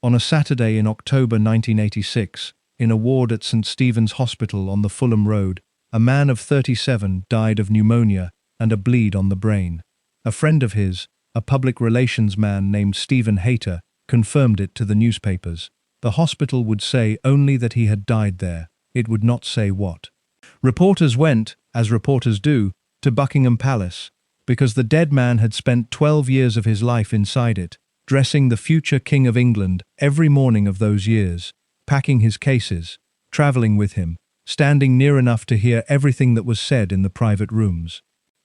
On a Saturday in October 1986, in a ward at St. Stephen's Hospital on the Fulham Road, a man of 37 died of pneumonia and a bleed on the brain. A friend of his, a public relations man named Stephen Hayter, confirmed it to the newspapers. The hospital would say only that he had died there. It would not say what. Reporters went, as reporters do, to Buckingham Palace, because the dead man had spent 12 years of his life inside it, dressing the future King of England every morning of those years, packing his cases, travelling with him, standing near enough to hear everything that was said in the private rooms.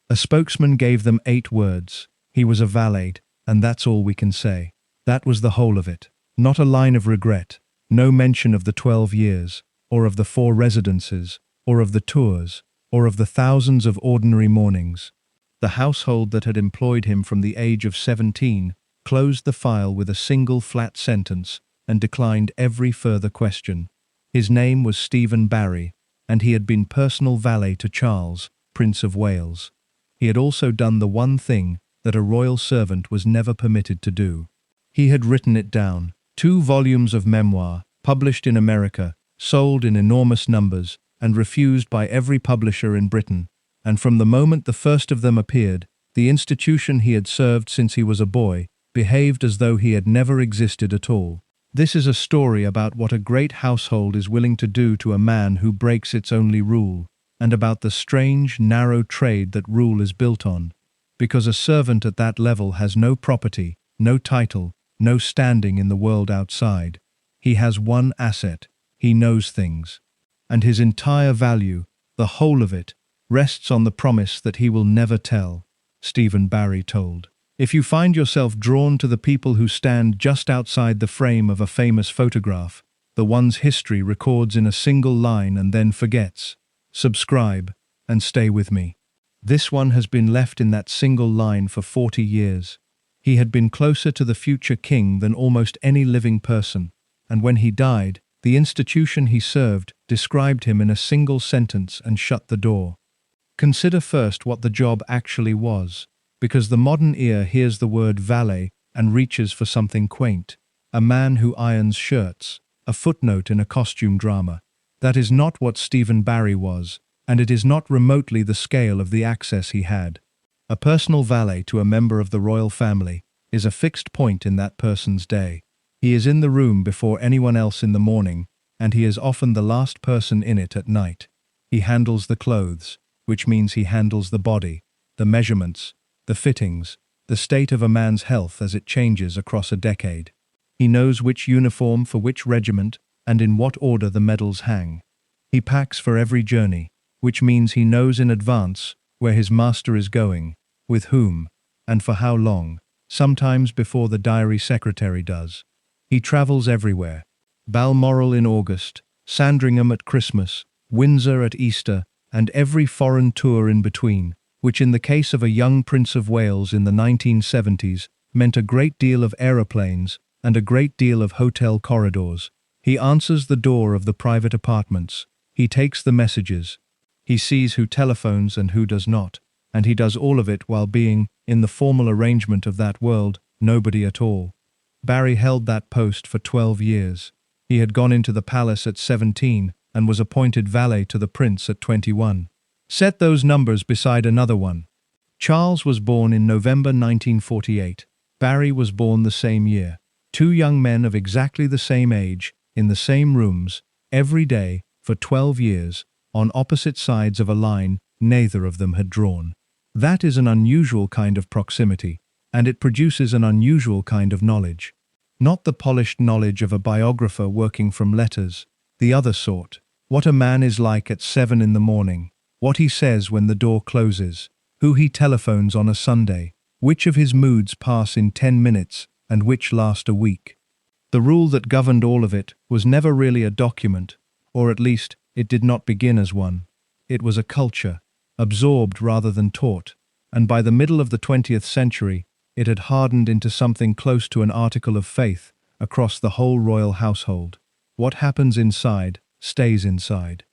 A spokesman gave them 8 words. He was a valet, and that's all we can say. That was the whole of it. Not a line of regret, no mention of the 12 years, or of the 4 residences, or of the tours, or of the thousands of ordinary mornings. The household that had employed him from the age of 17 closed the file with a single flat sentence and declined every further question. His name was Stephen Barry, and he had been personal valet to Charles, Prince of Wales. He had also done the one thing that a royal servant was never permitted to do. He had written it down. 2 volumes of memoir, published in America, sold in enormous numbers, and refused by every publisher in Britain. And from the moment the first of them appeared, the institution he had served since he was a boy behaved as though he had never existed at all. This is a story about what a great household is willing to do to a man who breaks its only rule, and about the strange, narrow trade that rule is built on. Because a servant at that level has no property, no title, no standing in the world outside. He has one asset: he knows things. And his entire value, the whole of it, rests on the promise that he will never tell. Stephen Barry told. If you find yourself drawn to the people who stand just outside the frame of a famous photograph, the one's history records in a single line and then forgets, subscribe and stay with me. This one has been left in that single line for 40 years. He had been closer to the future king than almost any living person, and when he died, the institution he served described him in a single sentence and shut the door. Consider first what the job actually was, because the modern ear hears the word valet and reaches for something quaint. A man who irons shirts, a footnote in a costume drama. That is not what Stephen Barry was, and it is not remotely the scale of the access he had. A personal valet to a member of the royal family is a fixed point in that person's day. He is in the room before anyone else in the morning, and he is often the last person in it at night. He handles the clothes, which means he handles the body, the measurements, the fittings, the state of a man's health as it changes across a decade. He knows which uniform for which regiment and in what order the medals hang. He packs for every journey, which means he knows in advance where his master is going, with whom, and for how long, sometimes before the diary secretary does. He travels everywhere. Balmoral in August, Sandringham at Christmas, Windsor at Easter, and every foreign tour in between, which in the case of a young Prince of Wales in the 1970s meant a great deal of aeroplanes and a great deal of hotel corridors. He answers the door of the private apartments. He takes the messages. He sees who telephones and who does not, and he does all of it while being, in the formal arrangement of that world, nobody at all. Barry held that post for 12 years. He had gone into the palace at 17 and was appointed valet to the prince at 21. Set those numbers beside another one. Charles was born in November 1948. Barry was born the same year. 2 young men of exactly the same age, in the same rooms, every day, for 12 years, on opposite sides of a line neither of them had drawn. That is an unusual kind of proximity, and it produces an unusual kind of knowledge. Not the polished knowledge of a biographer working from letters, the other sort. What a man is like at 7 in the morning, what he says when the door closes, who he telephones on a Sunday, which of his moods pass in 10 minutes and which last a week. The rule that governed all of it was never really a document, or at least it did not begin as one. It was a culture, absorbed rather than taught, and by the middle of the 20th century, it had hardened into something close to an article of faith across the whole royal household. What happens inside stays inside.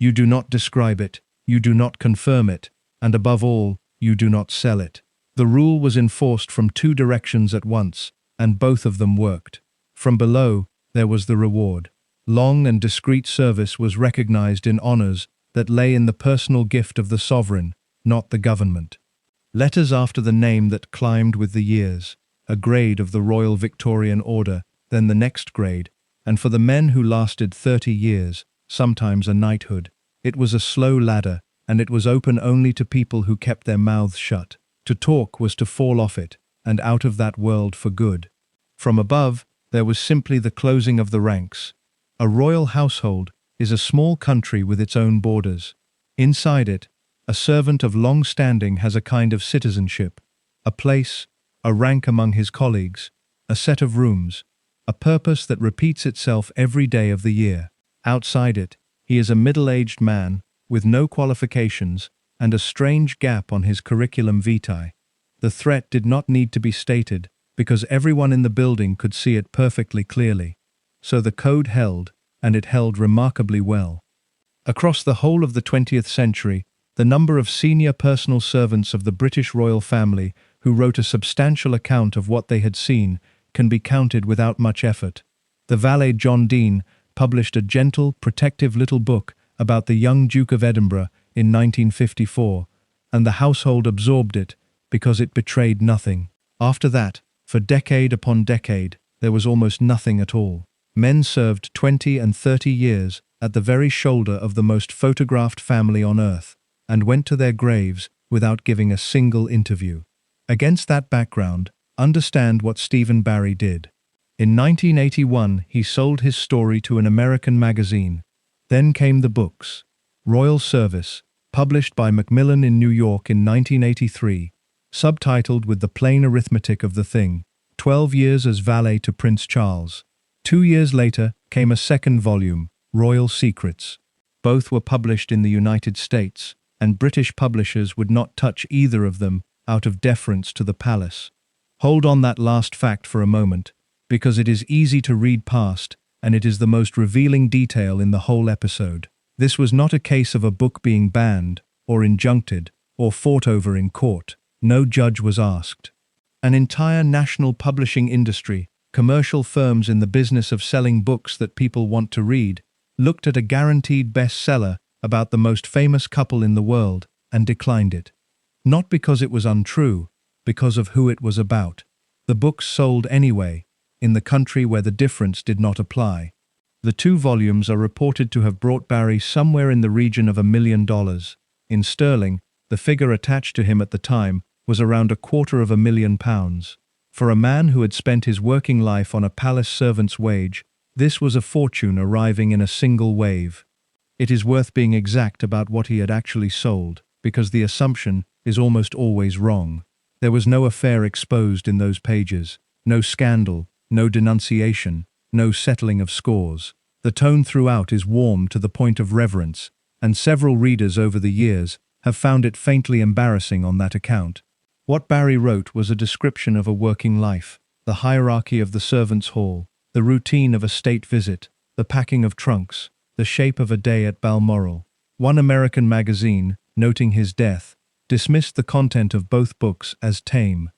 You do not describe it, you do not confirm it, and above all, you do not sell it. The rule was enforced from 2 directions at once, and both of them worked. From below, there was the reward. Long and discreet service was recognized in honors that lay in the personal gift of the sovereign, not the government. Letters after the name that climbed with the years, a grade of the Royal Victorian Order, then the next grade, and for the men who lasted 30 years, sometimes a knighthood. It was a slow ladder, and it was open only to people who kept their mouths shut. To talk was to fall off it, and out of that world for good. From above, there was simply the closing of the ranks. A royal household is a small country with its own borders. Inside it, a servant of long standing has a kind of citizenship, a place, a rank among his colleagues, a set of rooms, a purpose that repeats itself every day of the year. Outside it, he is a middle-aged man, with no qualifications, and a strange gap on his curriculum vitae. The threat did not need to be stated, because everyone in the building could see it perfectly clearly. So the code held, and it held remarkably well. Across the whole of the 20th century, the number of senior personal servants of the British royal family who wrote a substantial account of what they had seen can be counted without much effort. The valet John Dean published a gentle, protective little book about the young Duke of Edinburgh in 1954, and the household absorbed it because it betrayed nothing. After that, for decade upon decade, there was almost nothing at all. Men served 20 and 30 years at the very shoulder of the most photographed family on earth, and went to their graves without giving a single interview. Against that background, understand what Stephen Barry did. In 1981, he sold his story to an American magazine. Then came the books. Royal Service, published by Macmillan in New York in 1983, subtitled with the plain arithmetic of the thing, 12 years as valet to Prince Charles. 2 years later came a second volume, Royal Secrets. Both were published in the United States, and British publishers would not touch either of them out of deference to the palace. Hold on that last fact for a moment, because it is easy to read past, and it is the most revealing detail in the whole episode. This was not a case of a book being banned, or injuncted, or fought over in court. No judge was asked. An entire national publishing industry, commercial firms in the business of selling books that people want to read, looked at a guaranteed bestseller about the most famous couple in the world and declined it. Not because it was untrue, because of who it was about. The books sold anyway, in the country where the difference did not apply. The 2 volumes are reported to have brought Barry somewhere in the region of $1 million. In sterling, the figure attached to him at the time was around £250,000. For a man who had spent his working life on a palace servant's wage, this was a fortune arriving in a single wave. It is worth being exact about what he had actually sold, because the assumption is almost always wrong. There was no affair exposed in those pages, no scandal, no denunciation, no settling of scores. The tone throughout is warm to the point of reverence, and several readers over the years have found it faintly embarrassing on that account. What Barry wrote was a description of a working life, the hierarchy of the servants' hall, the routine of a state visit, the packing of trunks, the shape of a day at Balmoral. One American magazine, noting his death, dismissed the content of both books as tame.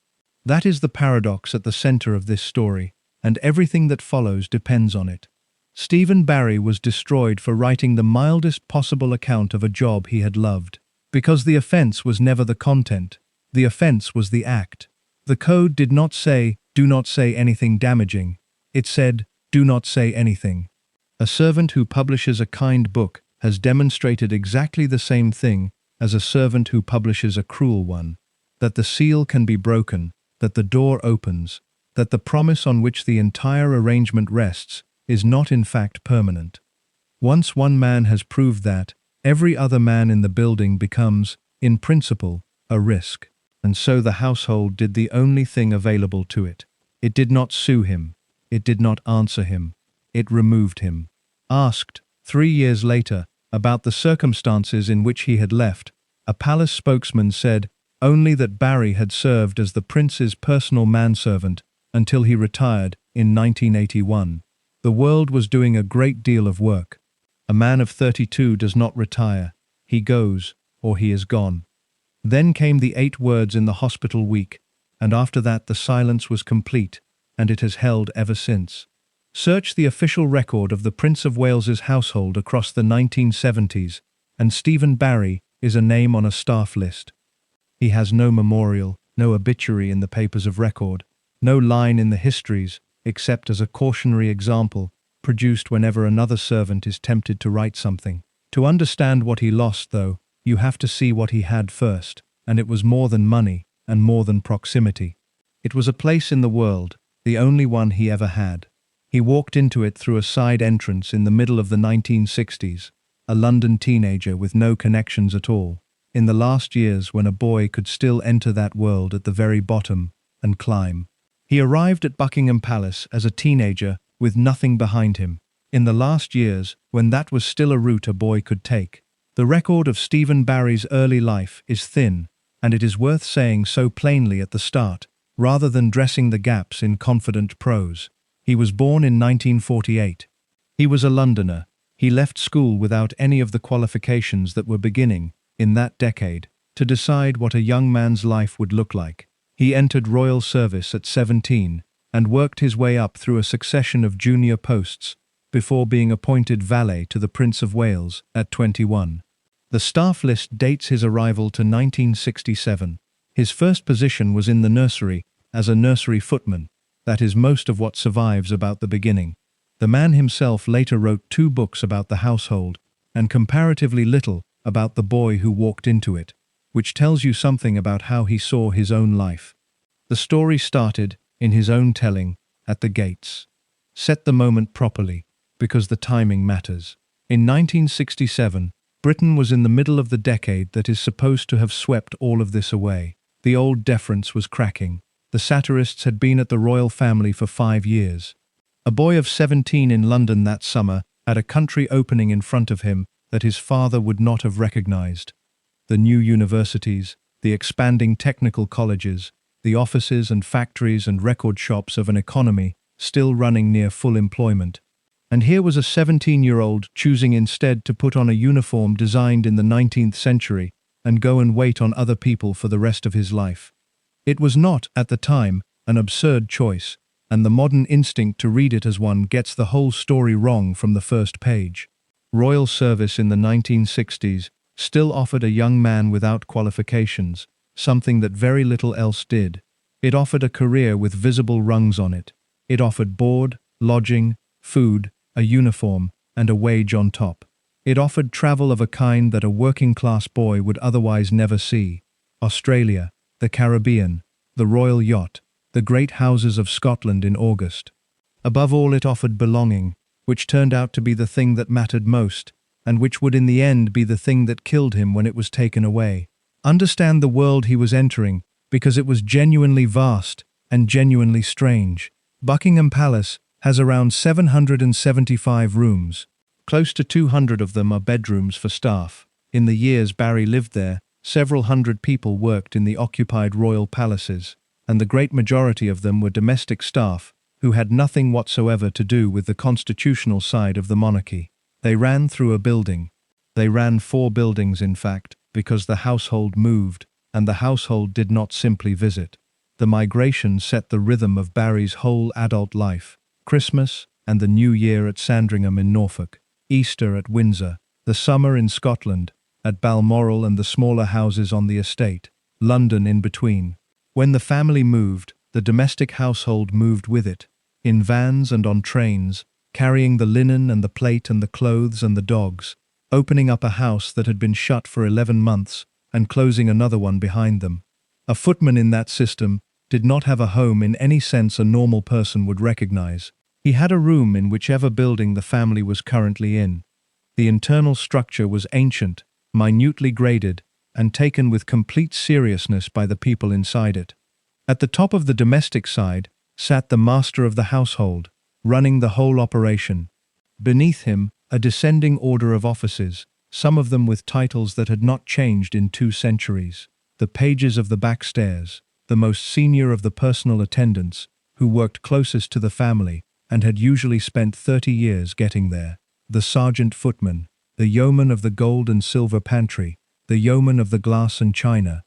That is the paradox at the center of this story, and everything that follows depends on it. Stephen Barry was destroyed for writing the mildest possible account of a job he had loved, because the offense was never the content. The offense was the act. The code did not say, "Do not say anything damaging." It said, "Do not say anything." A servant who publishes a kind book has demonstrated exactly the same thing as a servant who publishes a cruel one, that the seal can be broken, that the door opens, that the promise on which the entire arrangement rests is not in fact permanent. Once one man has proved that, every other man in the building becomes, in principle, a risk. And so the household did the only thing available to it. It did not sue him. It did not answer him. It removed him. Asked, 3 years later, about the circumstances in which he had left, a palace spokesman said only that Barry had served as the prince's personal manservant until he retired in 1981. The world was doing a great deal of work. A man of 32 does not retire. He goes, or he is gone. Then came the 8 words in the hospital week, and after that the silence was complete, and it has held ever since. Search the official record of the Prince of Wales's household across the 1970s, and Stephen Barry is a name on a staff list. He has no memorial, no obituary in the papers of record, no line in the histories, except as a cautionary example, produced whenever another servant is tempted to write something. To understand what he lost, though, you have to see what he had first, and it was more than money, and more than proximity. It was a place in the world, the only one he ever had. He walked into it through a side entrance in the middle of the 1960s, a London teenager with no connections at all, in the last years when a boy could still enter that world at the very bottom and climb. He arrived at Buckingham Palace as a teenager with nothing behind him, in the last years when that was still a route a boy could take. The record of Stephen Barry's early life is thin, and it is worth saying so plainly at the start, rather than dressing the gaps in confident prose. He was born in 1948. He was a Londoner. He left school without any of the qualifications that were beginning, in that decade, to decide what a young man's life would look like. He entered royal service at 17 and worked his way up through a succession of junior posts before being appointed valet to the Prince of Wales at 21. The staff list dates his arrival to 1967. His first position was in the nursery, as a nursery footman. That is most of what survives about the beginning. The man himself later wrote 2 books about the household, and comparatively little about the boy who walked into it, which tells you something about how he saw his own life. The story started, in his own telling, at the gates. Set the moment properly, because the timing matters. In 1967, Britain was in the middle of the decade that is supposed to have swept all of this away. The old deference was cracking. The satirists had been at the royal family for 5 years. A boy of 17 in London that summer had a country opening in front of him that his father would not have recognized. The new universities, the expanding technical colleges, the offices and factories and record shops of an economy still running near full employment. And here was a 17-year-old choosing instead to put on a uniform designed in the 19th century and go and wait on other people for the rest of his life. It was not, at the time, an absurd choice, and the modern instinct to read it as one gets the whole story wrong from the first page. Royal service in the 1960s still offered a young man without qualifications, something that very little else did. It offered a career with visible rungs on it. It offered board, lodging, food, a uniform, and a wage on top. It offered travel of a kind that a working-class boy would otherwise never see. Australia, the Caribbean, the royal yacht, the great houses of Scotland in August. Above all, it offered belonging, which turned out to be the thing that mattered most, and which would in the end be the thing that killed him when it was taken away. Understand the world he was entering, because it was genuinely vast and genuinely strange. Buckingham Palace has around 775 rooms. Close to 200 of them are bedrooms for staff. In the years Barry lived there, several hundred people worked in the occupied royal palaces, and the great majority of them were domestic staff who had nothing whatsoever to do with the constitutional side of the monarchy. They ran through a building. They ran 4 buildings, in fact, because the household moved, and the household did not simply visit. The migration set the rhythm of Barry's whole adult life. Christmas and the New Year at Sandringham in Norfolk, Easter at Windsor, the summer in Scotland, at Balmoral and the smaller houses on the estate, London in between. When the family moved, the domestic household moved with it, in vans and on trains, carrying the linen and the plate and the clothes and the dogs, opening up a house that had been shut for 11 months and closing another one behind them. A footman in that system did not have a home in any sense a normal person would recognize. He had a room in whichever building the family was currently in. The internal structure was ancient, minutely graded, and taken with complete seriousness by the people inside it. At the top of the domestic side sat the master of the household, running the whole operation. Beneath him, a descending order of offices, some of them with titles that had not changed in 2 centuries. The pages of the back stairs, the most senior of the personal attendants, who worked closest to the family and had usually spent 30 years getting there. The sergeant footman, the yeoman of the gold and silver pantry, the yeoman of the glass and china.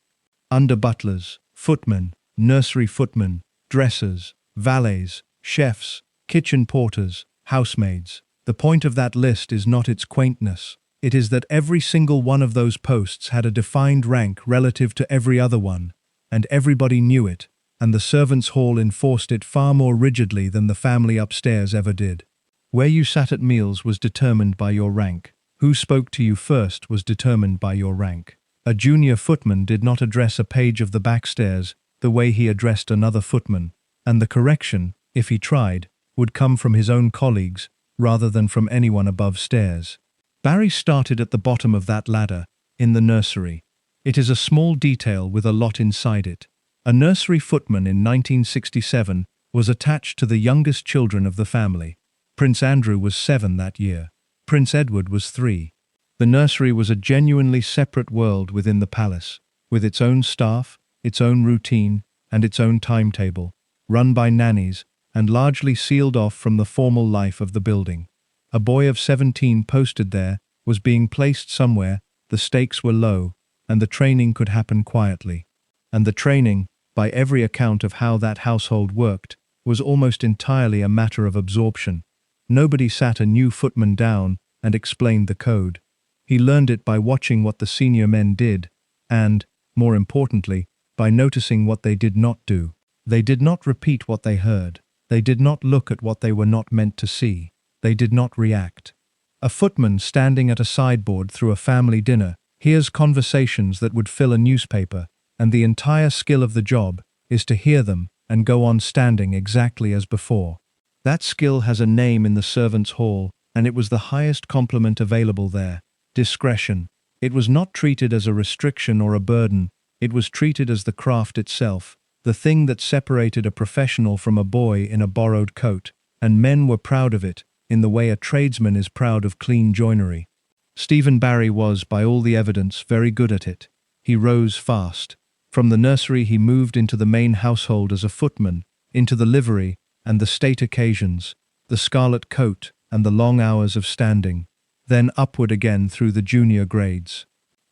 Under butlers, footmen, nursery footmen, dressers, valets, chefs, kitchen porters, housemaids. The point of that list is not its quaintness. It is that every single one of those posts had a defined rank relative to every other one, and everybody knew it, and the servants' hall enforced it far more rigidly than the family upstairs ever did. Where you sat at meals was determined by your rank. Who spoke to you first was determined by your rank. A junior footman did not address a page of the backstairs the way he addressed another footman, and the correction, if he tried, would come from his own colleagues rather than from anyone above stairs. Barry started at the bottom of that ladder, in the nursery. It is a small detail with a lot inside it. A nursery footman in 1967 was attached to the youngest children of the family. Prince Andrew was 7 that year. Prince Edward was 3. The nursery was a genuinely separate world within the palace, with its own staff, its own routine, and its own timetable, run by nannies, and largely sealed off from the formal life of the building. A boy of 17 posted there was being placed somewhere, the stakes were low, and the training could happen quietly. And the training, by every account of how that household worked, was almost entirely a matter of absorption. Nobody sat a new footman down and explained the code. He learned it by watching what the senior men did, and, more importantly, by noticing what they did not do. They did not repeat what they heard. They did not look at what they were not meant to see. They did not react. A footman standing at a sideboard through a family dinner hears conversations that would fill a newspaper, and the entire skill of the job is to hear them and go on standing exactly as before. That skill has a name in the servants' hall, and it was the highest compliment available there: discretion. It was not treated as a restriction or a burden. It was treated as the craft itself, the thing that separated a professional from a boy in a borrowed coat, and men were proud of it, in the way a tradesman is proud of clean joinery. Stephen Barry was, by all the evidence, very good at it. He rose fast. From the nursery he moved into the main household as a footman, into the livery and the state occasions, the scarlet coat and the long hours of standing, then upward again through the junior grades.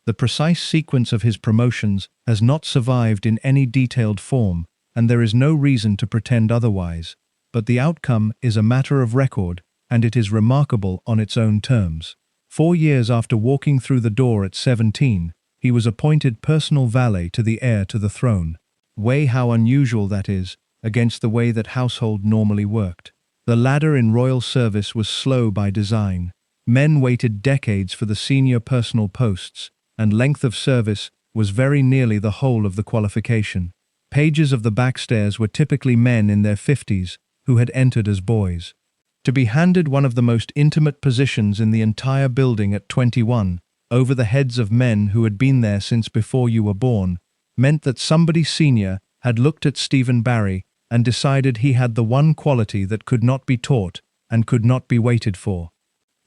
The precise sequence of his promotions has not survived in any detailed form, and there is no reason to pretend otherwise, but the outcome is a matter of record, and it is remarkable on its own terms. 4 years after walking through the door at 17, he was appointed personal valet to the heir to the throne. Weigh how unusual that is, against the way that household normally worked. The ladder in royal service was slow by design. Men waited decades for the senior personal posts, and length of service was very nearly the whole of the qualification. Pages of the backstairs were typically men in their 50s who had entered as boys. To be handed one of the most intimate positions in the entire building at 21, over the heads of men who had been there since before you were born, meant that somebody senior had looked at Stephen Barry and decided he had the one quality that could not be taught and could not be waited for.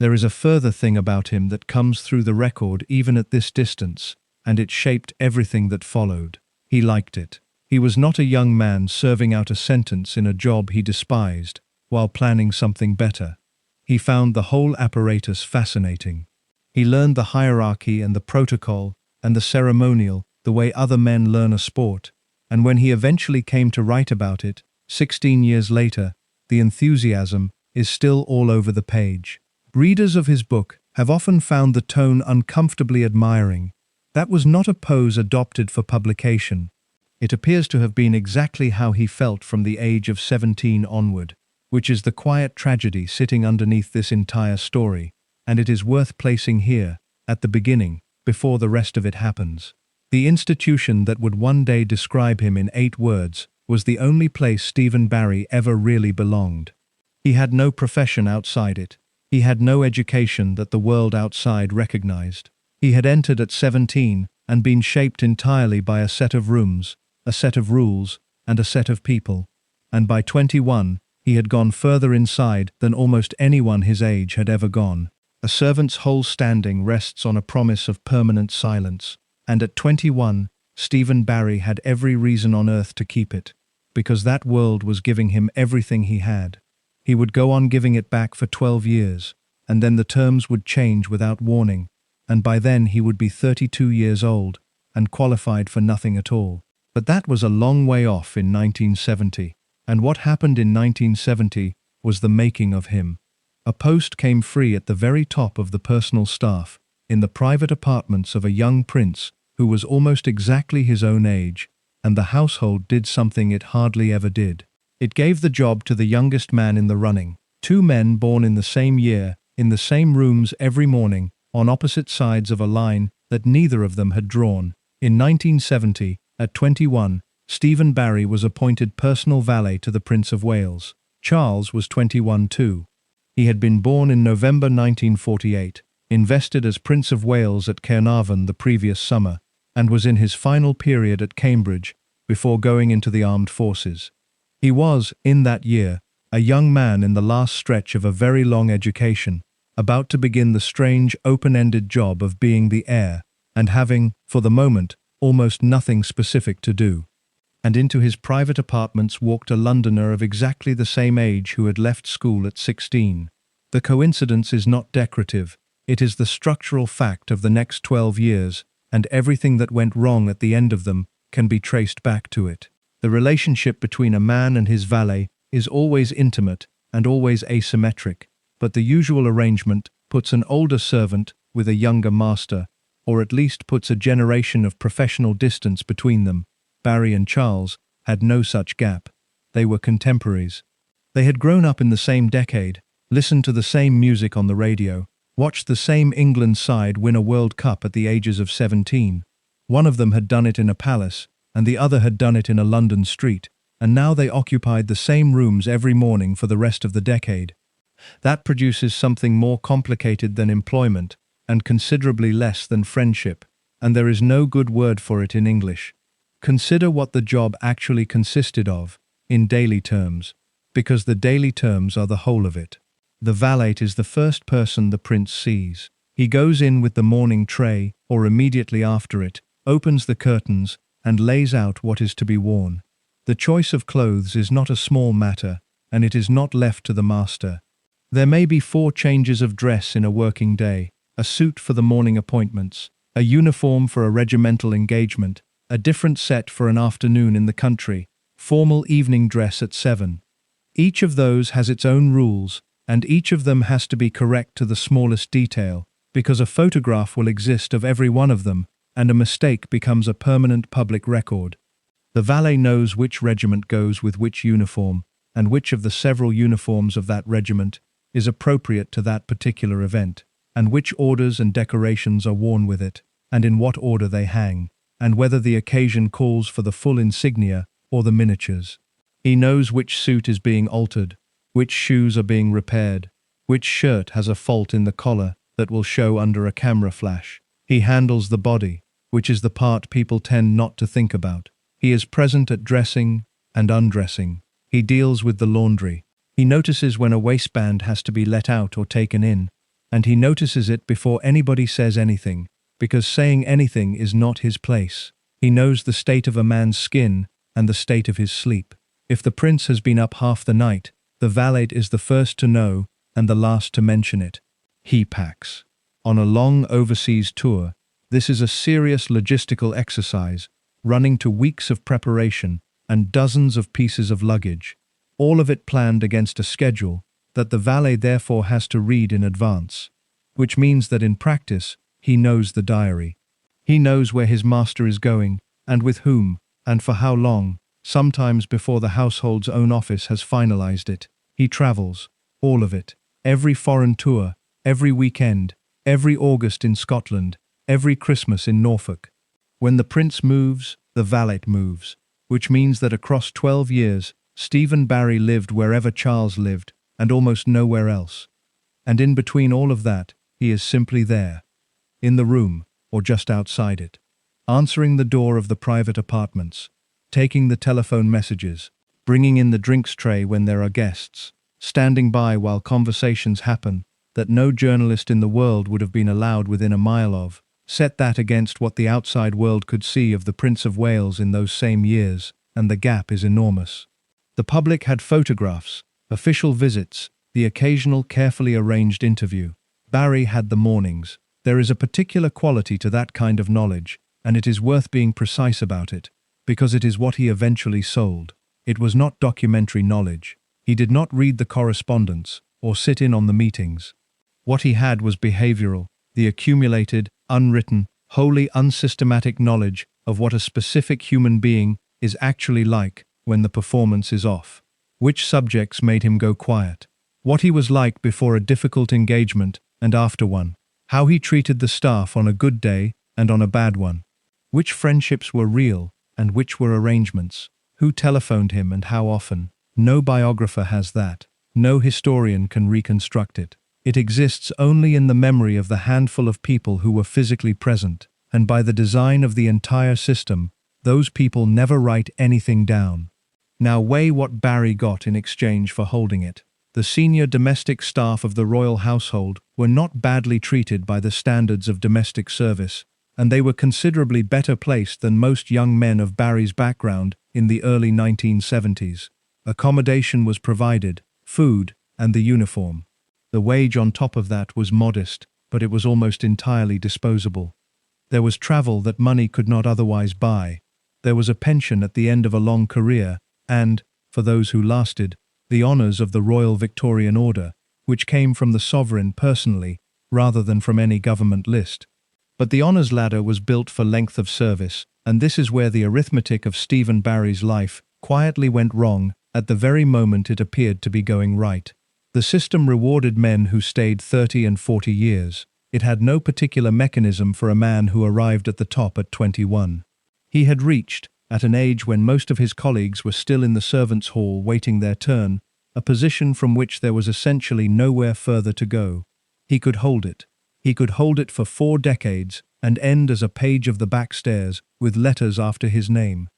There is a further thing about him that comes through the record even at this distance, and it shaped everything that followed. He liked it. He was not a young man serving out a sentence in a job he despised, while planning something better. He found the whole apparatus fascinating. He learned the hierarchy and the protocol and the ceremonial the way other men learn a sport, and when he eventually came to write about it, 16 years later, the enthusiasm is still all over the page. Readers of his book have often found the tone uncomfortably admiring. That was not a pose adopted for publication. It appears to have been exactly how he felt from the age of 17 onward, which is the quiet tragedy sitting underneath this entire story, and it is worth placing here, at the beginning, before the rest of it happens. The institution that would one day describe him in 8 words was the only place Stephen Barry ever really belonged. He had no profession outside it. He had no education that the world outside recognized. He had entered at 17 and been shaped entirely by a set of rooms, a set of rules, and a set of people. And by 21, he had gone further inside than almost anyone his age had ever gone. A servant's whole standing rests on a promise of permanent silence, and at 21, Stephen Barry had every reason on earth to keep it, because that world was giving him everything he had. He would go on giving it back for 12 years, and then the terms would change without warning, and by then he would be 32 years old and qualified for nothing at all. But that was a long way off in 1970, and what happened in 1970 was the making of him. A post came free at the very top of the personal staff, in the private apartments of a young prince who was almost exactly his own age, and the household did something it hardly ever did. It gave the job to the youngest man in the running. Two men born in the same year, in the same rooms every morning, on opposite sides of a line that neither of them had drawn. In 1970, at 21, Stephen Barry was appointed personal valet to the Prince of Wales. Charles was 21 too. He had been born in November 1948, invested as Prince of Wales at Caernarfon the previous summer, and was in his final period at Cambridge before going into the armed forces. He was, in that year, a young man in the last stretch of a very long education, about to begin the strange, open-ended job of being the heir, and having, for the moment, almost nothing specific to do. And into his private apartments walked a Londoner of exactly the same age who had left school at 16. The coincidence is not decorative, it is the structural fact of the next 12 years, and everything that went wrong at the end of them can be traced back to it. The relationship between a man and his valet is always intimate and always asymmetric, but the usual arrangement puts an older servant with a younger master, or at least puts a generation of professional distance between them. Barry and Charles had no such gap. They were contemporaries. They had grown up in the same decade, listened to the same music on the radio, watched the same England side win a World Cup at the ages of 17. One of them had done it in a palace, and the other had done it in a London street, and now they occupied the same rooms every morning for the rest of the decade. That produces something more complicated than employment, and considerably less than friendship, and there is no good word for it in English. Consider what the job actually consisted of, in daily terms, because the daily terms are the whole of it. The valet is the first person the prince sees. He goes in with the morning tray, or immediately after it, opens the curtains, and lays out what is to be worn. The choice of clothes is not a small matter, and it is not left to the master. There may be 4 changes of dress in a working day, a suit for the morning appointments, a uniform for a regimental engagement, a different set for an afternoon in the country, formal evening dress at 7. Each of those has its own rules, and each of them has to be correct to the smallest detail, because a photograph will exist of every one of them, and a mistake becomes a permanent public record. The valet knows which regiment goes with which uniform, and which of the several uniforms of that regiment is appropriate to that particular event, and which orders and decorations are worn with it, and in what order they hang, and whether the occasion calls for the full insignia or the miniatures. He knows which suit is being altered, which shoes are being repaired, which shirt has a fault in the collar that will show under a camera flash. He handles the body, which is the part people tend not to think about. He is present at dressing and undressing. He deals with the laundry. He notices when a waistband has to be let out or taken in, and he notices it before anybody says anything, because saying anything is not his place. He knows the state of a man's skin and the state of his sleep. If the prince has been up half the night, the valet is the first to know and the last to mention it. He packs. On a long overseas tour, this is a serious logistical exercise, running to weeks of preparation and dozens of pieces of luggage, all of it planned against a schedule that the valet therefore has to read in advance, which means that in practice, he knows the diary. He knows where his master is going, and with whom, and for how long, sometimes before the household's own office has finalized it. He travels, all of it, every foreign tour, every weekend, every August in Scotland, every Christmas in Norfolk. When the prince moves, the valet moves, which means that across 12 years, Stephen Barry lived wherever Charles lived, and almost nowhere else. And in between all of that, he is simply there, in the room, or just outside it, answering the door of the private apartments, taking the telephone messages, bringing in the drinks tray when there are guests, standing by while conversations happen that no journalist in the world would have been allowed within a mile of. Set that against what the outside world could see of the Prince of Wales in those same years, and the gap is enormous. The public had photographs, official visits, the occasional carefully arranged interview. Barry had the mornings. There is a particular quality to that kind of knowledge, and it is worth being precise about it, because it is what he eventually sold. It was not documentary knowledge. He did not read the correspondence or sit in on the meetings. What he had was behavioral, the accumulated, unwritten, wholly unsystematic knowledge of what a specific human being is actually like when the performance is off. Which subjects made him go quiet. What he was like before a difficult engagement and after one. How he treated the staff on a good day and on a bad one. Which friendships were real and which were arrangements. Who telephoned him and how often. No biographer has that. No historian can reconstruct it. It exists only in the memory of the handful of people who were physically present, and by the design of the entire system, those people never write anything down. Now weigh what Barry got in exchange for holding it. The senior domestic staff of the royal household were not badly treated by the standards of domestic service, and they were considerably better placed than most young men of Barry's background in the early 1970s. Accommodation was provided, food, and the uniform. The wage on top of that was modest, but it was almost entirely disposable. There was travel that money could not otherwise buy. There was a pension at the end of a long career, and, for those who lasted, the honours of the Royal Victorian Order, which came from the sovereign personally, rather than from any government list. But the honours ladder was built for length of service, and this is where the arithmetic of Stephen Barry's life quietly went wrong at the very moment it appeared to be going right. The system rewarded men who stayed 30 and 40 years. It had no particular mechanism for a man who arrived at the top at 21. He had reached, at an age when most of his colleagues were still in the servants' hall waiting their turn, a position from which there was essentially nowhere further to go. He could hold it. He could hold it for 4 decades and end as a page of the backstairs with letters after his name.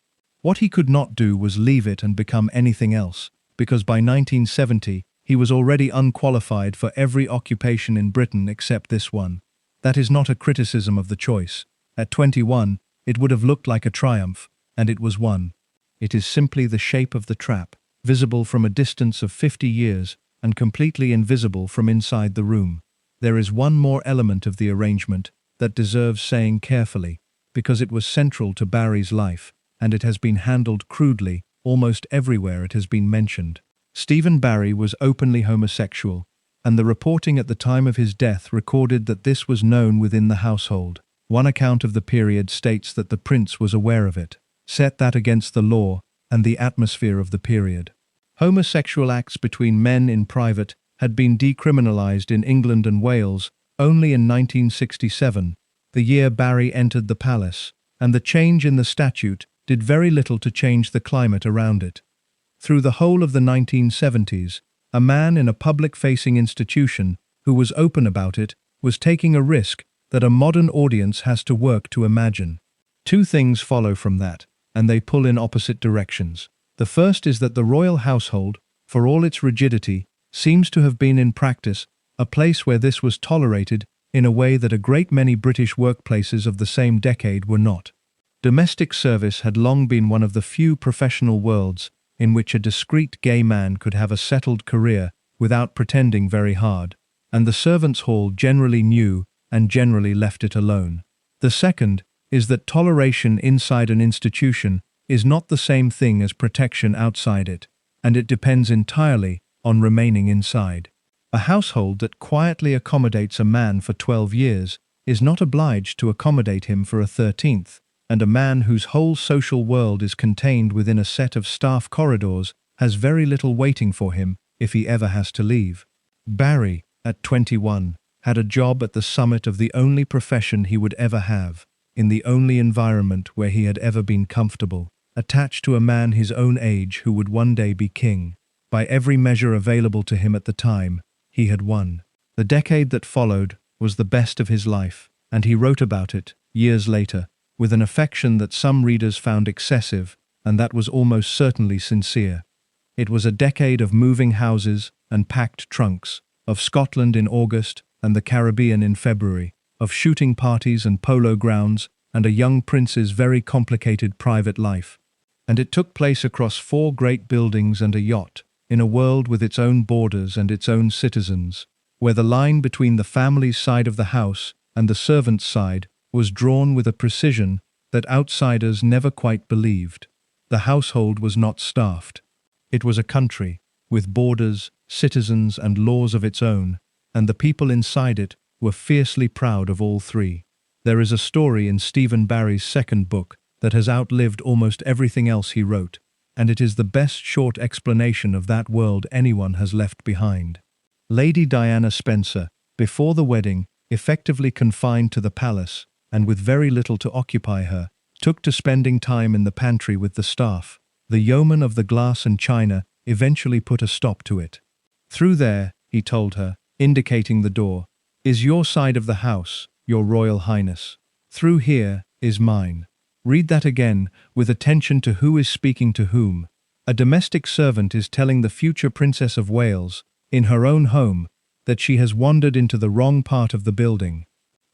What he could not do was leave it and become anything else, because by 1970 he was already unqualified for every occupation in Britain except this one. That is not a criticism of the choice. At 21, it would have looked like a triumph, and it was one. It is simply the shape of the trap, visible from a distance of 50 years and completely invisible from inside the room. There is one more element of the arrangement that deserves saying carefully, because it was central to Barry's life, and it has been handled crudely almost everywhere it has been mentioned. Stephen Barry was openly homosexual, and the reporting at the time of his death recorded that this was known within the household. One account of the period states that the prince was aware of it. Set that against the law and the atmosphere of the period. Homosexual acts between men in private had been decriminalized in England and Wales only in 1967, the year Barry entered the palace, and the change in the statute did very little to change the climate around it. Through the whole of the 1970s, a man in a public-facing institution who was open about it was taking a risk that a modern audience has to work to imagine. 2 things follow from that, and they pull in opposite directions. The first is that the royal household, for all its rigidity, seems to have been in practice a place where this was tolerated in a way that a great many British workplaces of the same decade were not. Domestic service had long been one of the few professional worlds in which a discreet gay man could have a settled career without pretending very hard, and the servants' hall generally knew and generally left it alone. The second is that toleration inside an institution is not the same thing as protection outside it, and it depends entirely on remaining inside. A household that quietly accommodates a man for 12 years is not obliged to accommodate him for a 13th, and a man whose whole social world is contained within a set of staff corridors has very little waiting for him if he ever has to leave. Barry, at 21, had a job at the summit of the only profession he would ever have, in the only environment where he had ever been comfortable, attached to a man his own age who would one day be king. By every measure available to him at the time, he had won. The decade that followed was the best of his life, and he wrote about it, years later, with an affection that some readers found excessive, and that was almost certainly sincere. It was a decade of moving houses and packed trunks, of Scotland in August and the Caribbean in February, of shooting parties and polo grounds and a young prince's very complicated private life. And it took place across 4 great buildings and a yacht, in a world with its own borders and its own citizens, where the line between the family's side of the house and the servant's side was drawn with a precision that outsiders never quite believed. The household was not staffed. It was a country, with borders, citizens, and laws of its own, and the people inside it were fiercely proud of all three. There is a story in Stephen Barry's second book that has outlived almost everything else he wrote, and it is the best short explanation of that world anyone has left behind. Lady Diana Spencer, before the wedding, effectively confined to the palace, and with very little to occupy her, took to spending time in the pantry with the staff. The yeoman of the glass and china eventually put a stop to it. "Through there," he told her, indicating the door, "is your side of the house, your Royal Highness. Through here is mine." Read that again, with attention to who is speaking to whom. A domestic servant is telling the future Princess of Wales, in her own home, that she has wandered into the wrong part of the building.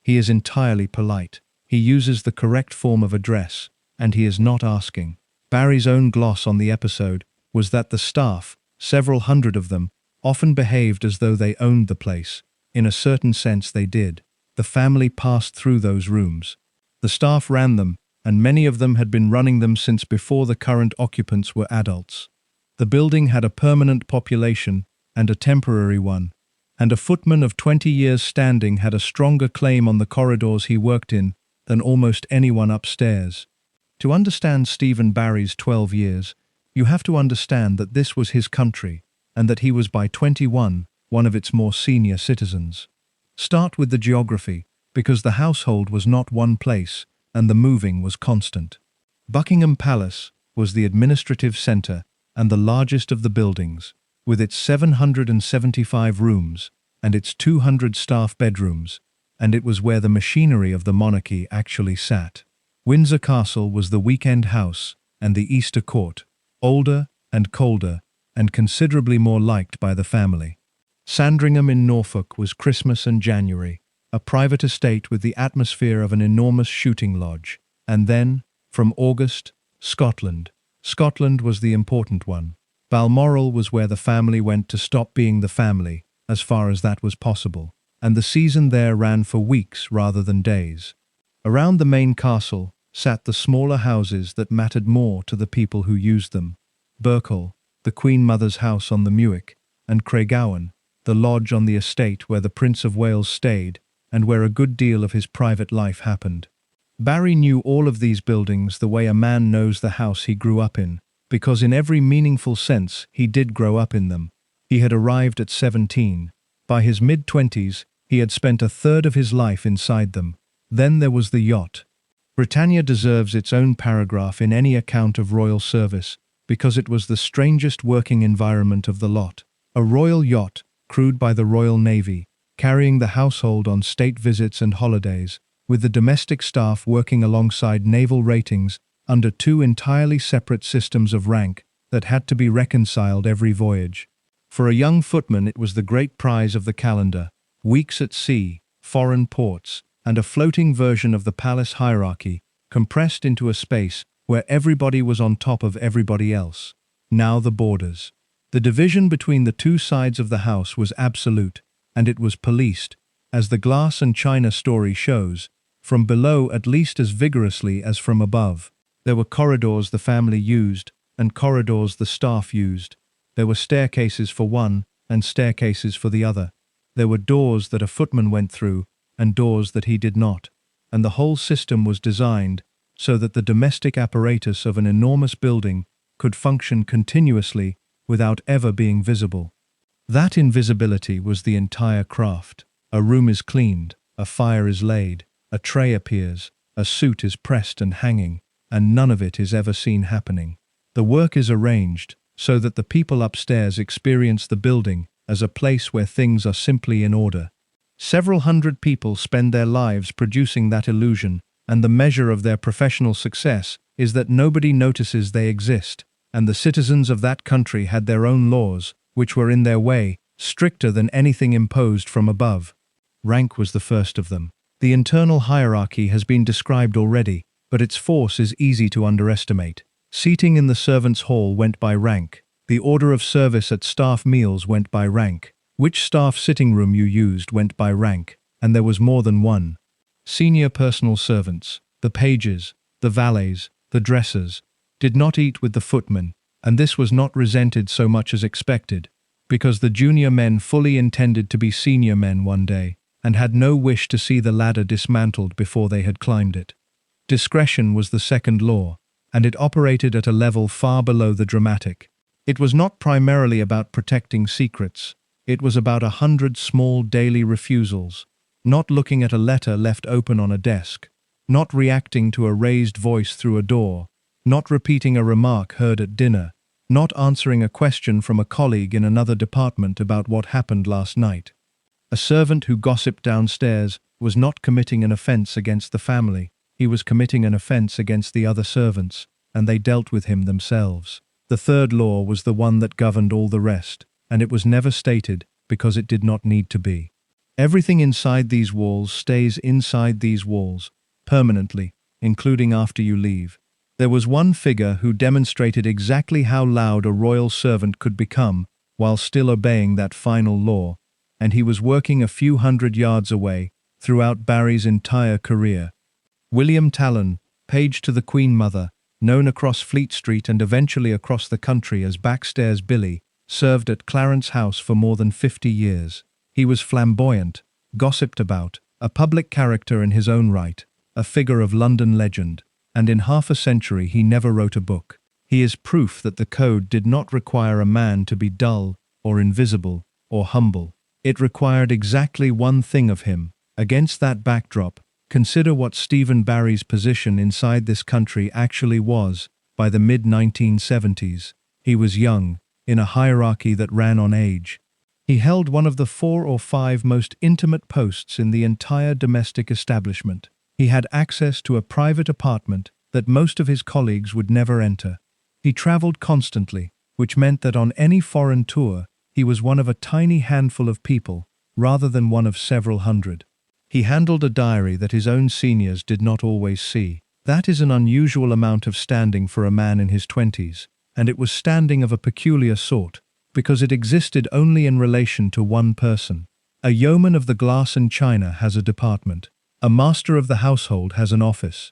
He is entirely polite. He uses the correct form of address, and he is not asking. Barry's own gloss on the episode was that the staff, several hundred of them, often behaved as though they owned the place. In a certain sense they did. The family passed through those rooms. The staff ran them, and many of them had been running them since before the current occupants were adults. The building had a permanent population and a temporary one, and a footman of 20 years standing had a stronger claim on the corridors he worked in than almost anyone upstairs. To understand Stephen Barry's 12 years, you have to understand that this was his country, and that he was by 21 one of its more senior citizens. Start with the geography, because the household was not one place, and the moving was constant. Buckingham Palace was the administrative centre and the largest of the buildings, with its 775 rooms and its 200 staff bedrooms, and it was where the machinery of the monarchy actually sat. Windsor Castle was the weekend house and the Easter Court, older and colder and considerably more liked by the family. Sandringham in Norfolk was Christmas and January, a private estate with the atmosphere of an enormous shooting lodge. And then, from August, Scotland. Scotland was the important one. Balmoral was where the family went to stop being the family, as far as that was possible, and the season there ran for weeks rather than days. Around the main castle sat the smaller houses that mattered more to the people who used them. Berkeley, the Queen Mother's house on the Muick, and Craiggowan, the lodge on the estate where the Prince of Wales stayed and where a good deal of his private life happened. Barry knew all of these buildings the way a man knows the house he grew up in, because in every meaningful sense he did grow up in them. He had arrived at 17. By his mid-20s, he had spent a third of his life inside them. Then there was the yacht. Britannia deserves its own paragraph in any account of royal service, because it was the strangest working environment of the lot. A royal yacht, crewed by the Royal Navy, carrying the household on state visits and holidays, with the domestic staff working alongside naval ratings under two entirely separate systems of rank that had to be reconciled every voyage. For a young footman it was the great prize of the calendar: weeks at sea, foreign ports, and a floating version of the palace hierarchy, compressed into a space where everybody was on top of everybody else. Now the borders. The division between the two sides of the house was absolute, and it was policed, as the glass and china story shows, from below at least as vigorously as from above. There were corridors the family used, and corridors the staff used. There were staircases for one, and staircases for the other. There were doors that a footman went through, and doors that he did not. And the whole system was designed so that the domestic apparatus of an enormous building could function continuously without ever being visible. That invisibility was the entire craft. A room is cleaned, a fire is laid, a tray appears, a suit is pressed and hanging, and none of it is ever seen happening. The work is arranged so that the people upstairs experience the building as a place where things are simply in order. Several hundred people spend their lives producing that illusion, and the measure of their professional success is that nobody notices they exist, and the citizens of that country had their own laws, which were in their way, stricter than anything imposed from above. Rank was the first of them. The internal hierarchy has been described already, but its force is easy to underestimate. Seating in the servants' hall went by rank. The order of service at staff meals went by rank. Which staff sitting room you used went by rank, and there was more than one. Senior personal servants, the pages, the valets, the dressers, did not eat with the footmen, and this was not resented so much as expected. because the junior men fully intended to be senior men one day, and had no wish to see the ladder dismantled before they had climbed it. Discretion was the second law, and it operated at a level far below the dramatic. It was not primarily about protecting secrets. It was about 100 small daily refusals, not looking at a letter left open on a desk, not reacting to a raised voice through a door, not repeating a remark heard at dinner, not answering a question from a colleague in another department about what happened last night. A servant who gossiped downstairs was not committing an offense against the family. He was committing an offense against the other servants, and they dealt with him themselves. The third law was the one that governed all the rest, and it was never stated because it did not need to be. Everything inside these walls stays inside these walls, permanently, including after you leave. There was one figure who demonstrated exactly how loud a royal servant could become while still obeying that final law, and he was working a few hundred yards away throughout Barry's entire career. William Talon, page to the Queen Mother, known across Fleet Street and eventually across the country as Backstairs Billy, served at Clarence House for more than 50 years. He was flamboyant, gossiped about, a public character in his own right, a figure of London legend, and in half a century he never wrote a book. He is proof that the code did not require a man to be dull or invisible or humble. It required exactly one thing of him. Against that backdrop, consider what Stephen Barry's position inside this country actually was by the mid-1970s. He was young, in a hierarchy that ran on age. He held one of the 4 or 5 most intimate posts in the entire domestic establishment. He had access to a private apartment that most of his colleagues would never enter. He traveled constantly, which meant that on any foreign tour, he was one of a tiny handful of people, rather than one of several hundred. He handled a diary that his own seniors did not always see. That is an unusual amount of standing for a man in his 20s, and it was standing of a peculiar sort, because it existed only in relation to one person. A yeoman of the glass and china has a department. A master of the household has an office.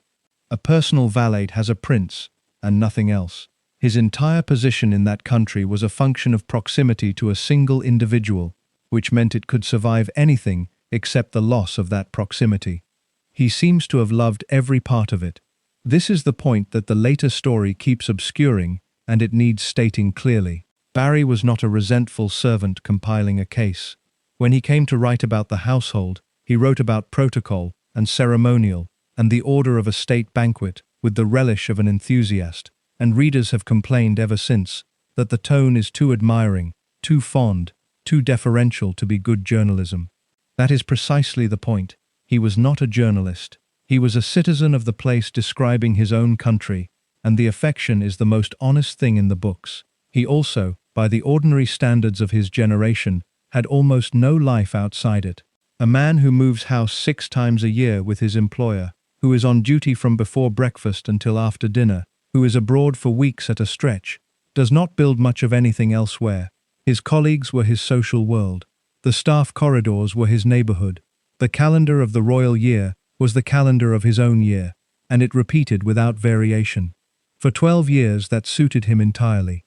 A personal valet has a prince, and nothing else. His entire position in that country was a function of proximity to a single individual, which meant it could survive anything except the loss of that proximity. He seems to have loved every part of it. This is the point that the later story keeps obscuring, and it needs stating clearly. Barry was not a resentful servant compiling a case. When he came to write about the household, he wrote about protocol and ceremonial and the order of a state banquet with the relish of an enthusiast, and readers have complained ever since that the tone is too admiring, too fond, too deferential to be good journalism. That is precisely the point. He was not a journalist. He was a citizen of the place describing his own country, and the affection is the most honest thing in the books. He also, by the ordinary standards of his generation, had almost no life outside it. A man who moves house 6 times a year with his employer, who is on duty from before breakfast until after dinner, who is abroad for weeks at a stretch, does not build much of anything elsewhere. His colleagues were his social world. The staff corridors were his neighborhood. The calendar of the royal year was the calendar of his own year, and it repeated without variation. For 12 years that suited him entirely.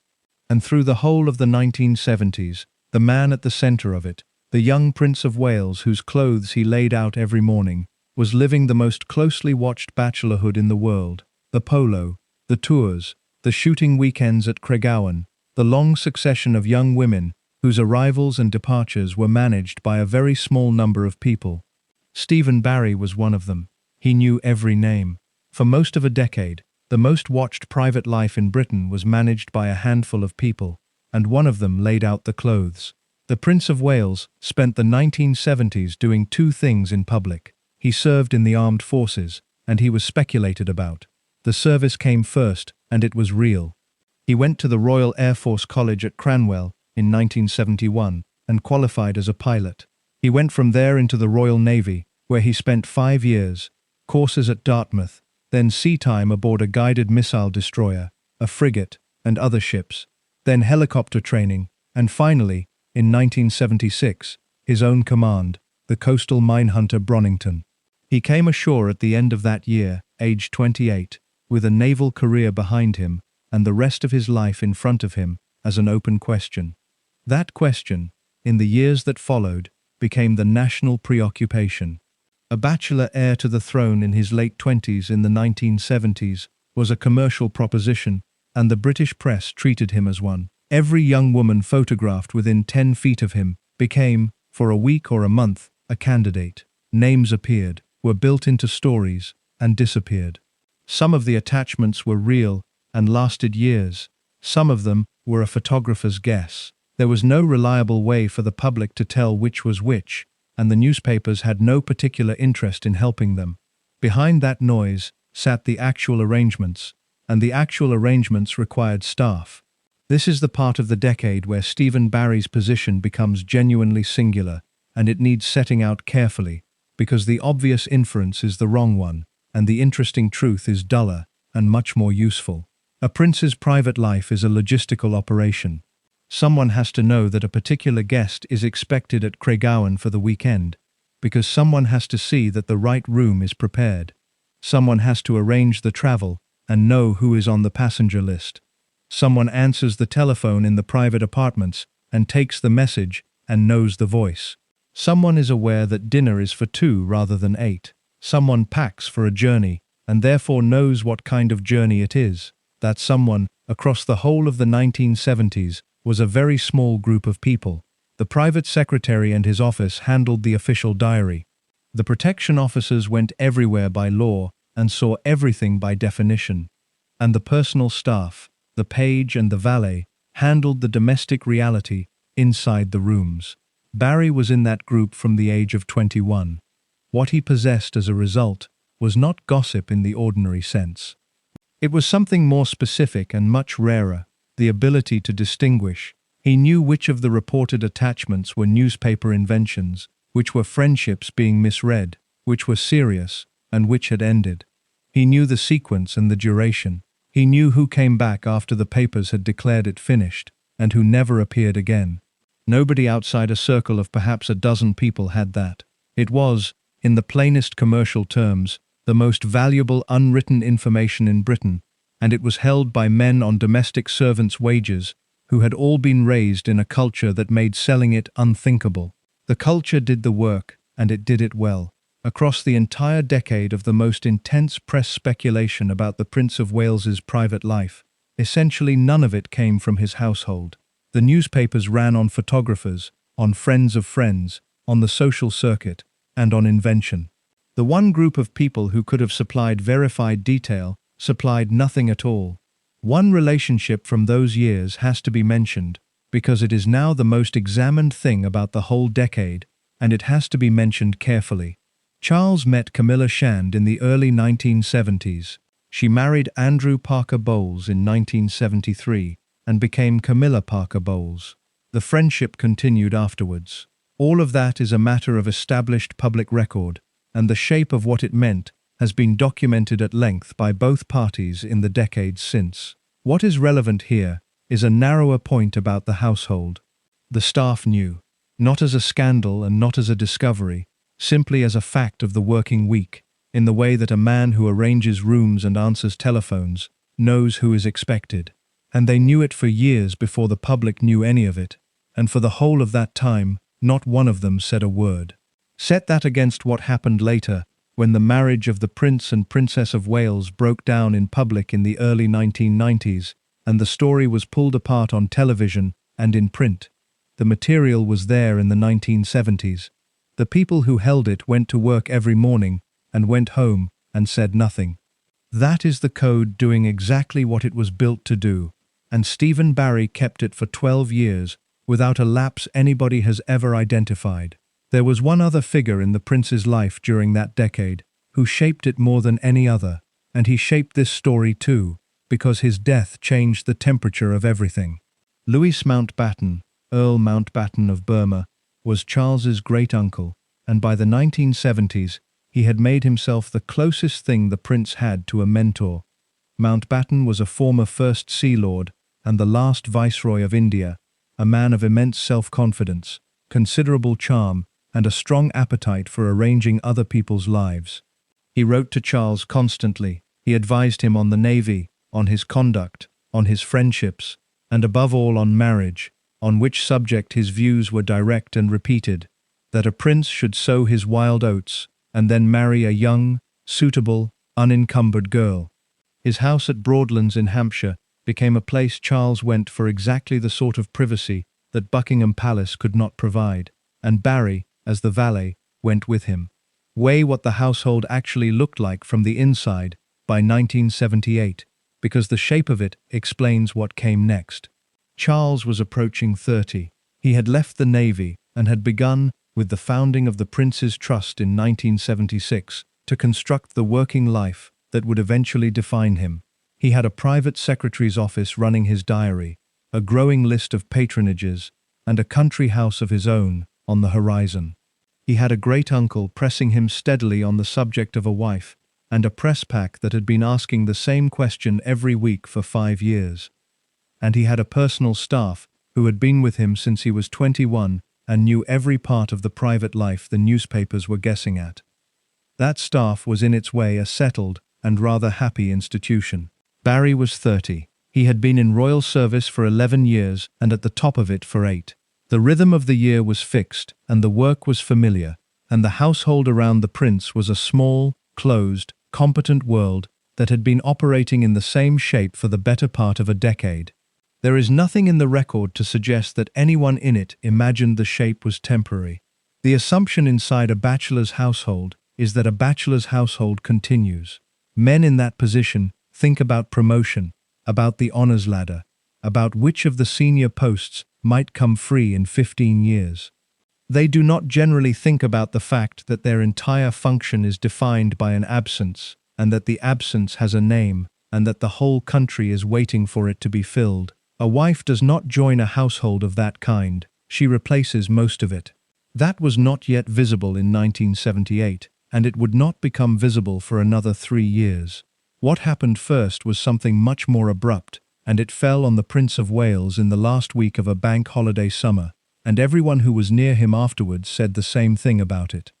And through the whole of the 1970s, the man at the center of it, the young Prince of Wales whose clothes he laid out every morning, was living the most closely watched bachelorhood in the world. The polo, the tours, the shooting weekends at Craiggowan, the long succession of young women whose arrivals and departures were managed by a very small number of people. Stephen Barry was one of them. He knew every name. For most of a decade, the most watched private life in Britain was managed by a handful of people, and one of them laid out the clothes. The Prince of Wales spent the 1970s doing 2 things in public. He served in the armed forces, and he was speculated about. The service came first, and it was real. He went to the Royal Air Force College at Cranwell in 1971 and qualified as a pilot. He went from there into the Royal Navy, where he spent 5 years, courses at Dartmouth, then sea time aboard a guided missile destroyer, a frigate, and other ships, then helicopter training, and finally, in 1976, his own command, the coastal minehunter Bronington. He came ashore at the end of that year, aged 28, with a naval career behind him and the rest of his life in front of him as an open question. That question, in the years that followed, became the national preoccupation. A bachelor heir to the throne in his late 20s in the 1970s was a commercial proposition, and the British press treated him as one. Every young woman photographed within 10 feet of him became, for a week or a month, a candidate. Names appeared, were built into stories, and disappeared. Some of the attachments were real and lasted years. Some of them were a photographer's guess. There was no reliable way for the public to tell which was which, and the newspapers had no particular interest in helping them. Behind that noise sat the actual arrangements, and the actual arrangements required staff. This is the part of the decade where Stephen Barry's position becomes genuinely singular, and it needs setting out carefully, because the obvious inference is the wrong one, and the interesting truth is duller and much more useful. A prince's private life is a logistical operation. Someone has to know that a particular guest is expected at Craiggowan for the weekend, because someone has to see that the right room is prepared. Someone has to arrange the travel and know who is on the passenger list. Someone answers the telephone in the private apartments and takes the message and knows the voice. Someone is aware that dinner is for 2 rather than 8. Someone packs for a journey and therefore knows what kind of journey it is. That someone, across the whole of the 1970s, was a very small group of people. The private secretary and his office handled the official diary. The protection officers went everywhere by law and saw everything by definition. And the personal staff, the page and the valet, handled the domestic reality inside the rooms. Barry was in that group from the age of 21. What he possessed as a result was not gossip in the ordinary sense. It was something more specific and much rarer, the ability to distinguish. He knew which of the reported attachments were newspaper inventions, which were friendships being misread, which were serious, and which had ended. He knew the sequence and the duration. He knew who came back after the papers had declared it finished, and who never appeared again. Nobody outside a circle of perhaps a dozen people had that. It was, in the plainest commercial terms, the most valuable unwritten information in Britain, and it was held by men on domestic servants' wages who had all been raised in a culture that made selling it unthinkable. The culture did the work, and it did it well. Across the entire decade of the most intense press speculation about the Prince of Wales's private life, essentially none of it came from his household. The newspapers ran on photographers, on friends of friends, on the social circuit, and on invention. The one group of people who could have supplied verified detail supplied nothing at all. One relationship from those years has to be mentioned, because it is now the most examined thing about the whole decade, and it has to be mentioned carefully. Charles met Camilla Shand in the early 1970s. She married Andrew Parker Bowles in 1973 and became Camilla Parker Bowles. The friendship continued afterwards. All of that is a matter of established public record, and the shape of what it meant has been documented at length by both parties in the decades since. What is relevant here is a narrower point about the household. The staff knew, not as a scandal and not as a discovery, simply as a fact of the working week, in the way that a man who arranges rooms and answers telephones knows who is expected. And they knew it for years before the public knew any of it, and for the whole of that time, not one of them said a word. Set that against what happened later, when the marriage of the Prince and Princess of Wales broke down in public in the early 1990s, and the story was pulled apart on television and in print. The material was there in the 1970s. The people who held it went to work every morning and went home and said nothing. That is the code doing exactly what it was built to do, and Stephen Barry kept it for 12 years without a lapse anybody has ever identified. There was one other figure in the prince's life during that decade who shaped it more than any other, and he shaped this story too, because his death changed the temperature of everything. Louis Mountbatten, Earl Mountbatten of Burma, was Charles's great-uncle, and by the 1970s he had made himself the closest thing the prince had to a mentor. Mountbatten was a former First Sea Lord and the last Viceroy of India, a man of immense self-confidence, considerable charm, and a strong appetite for arranging other people's lives. He wrote to Charles constantly. He advised him on the navy, on his conduct, on his friendships, and above all on marriage, on which subject his views were direct and repeated, that a prince should sow his wild oats and then marry a young, suitable, unencumbered girl. His house at Broadlands in Hampshire became a place Charles went for exactly the sort of privacy that Buckingham Palace could not provide, and Barry, as the valet, went with him. Weigh what the household actually looked like from the inside by 1978, because the shape of it explains what came next. Charles was approaching 30. He had left the Navy and had begun, with the founding of the Prince's Trust in 1976, to construct the working life that would eventually define him. He had a private secretary's office running his diary, a growing list of patronages, and a country house of his own on the horizon. He had a great-uncle pressing him steadily on the subject of a wife, and a press pack that had been asking the same question every week for 5 years. And he had a personal staff who had been with him since he was 21 and knew every part of the private life the newspapers were guessing at. That staff was in its way a settled and rather happy institution. Barry was 30. He had been in royal service for 11 years and at the top of it for 8. The rhythm of the year was fixed, and the work was familiar, and the household around the prince was a small, closed, competent world that had been operating in the same shape for the better part of a decade. There is nothing in the record to suggest that anyone in it imagined the shape was temporary. The assumption inside a bachelor's household is that a bachelor's household continues. Men in that position think about promotion, about the honors ladder, about which of the senior posts might come free in 15 years. They do not generally think about the fact that their entire function is defined by an absence, and that the absence has a name, and that the whole country is waiting for it to be filled. A wife does not join a household of that kind, she replaces most of it. That was not yet visible in 1978, and it would not become visible for another 3 years. What happened first was something much more abrupt, and it fell on the Prince of Wales in the last week of a bank holiday summer, and everyone who was near him afterwards said the same thing about it.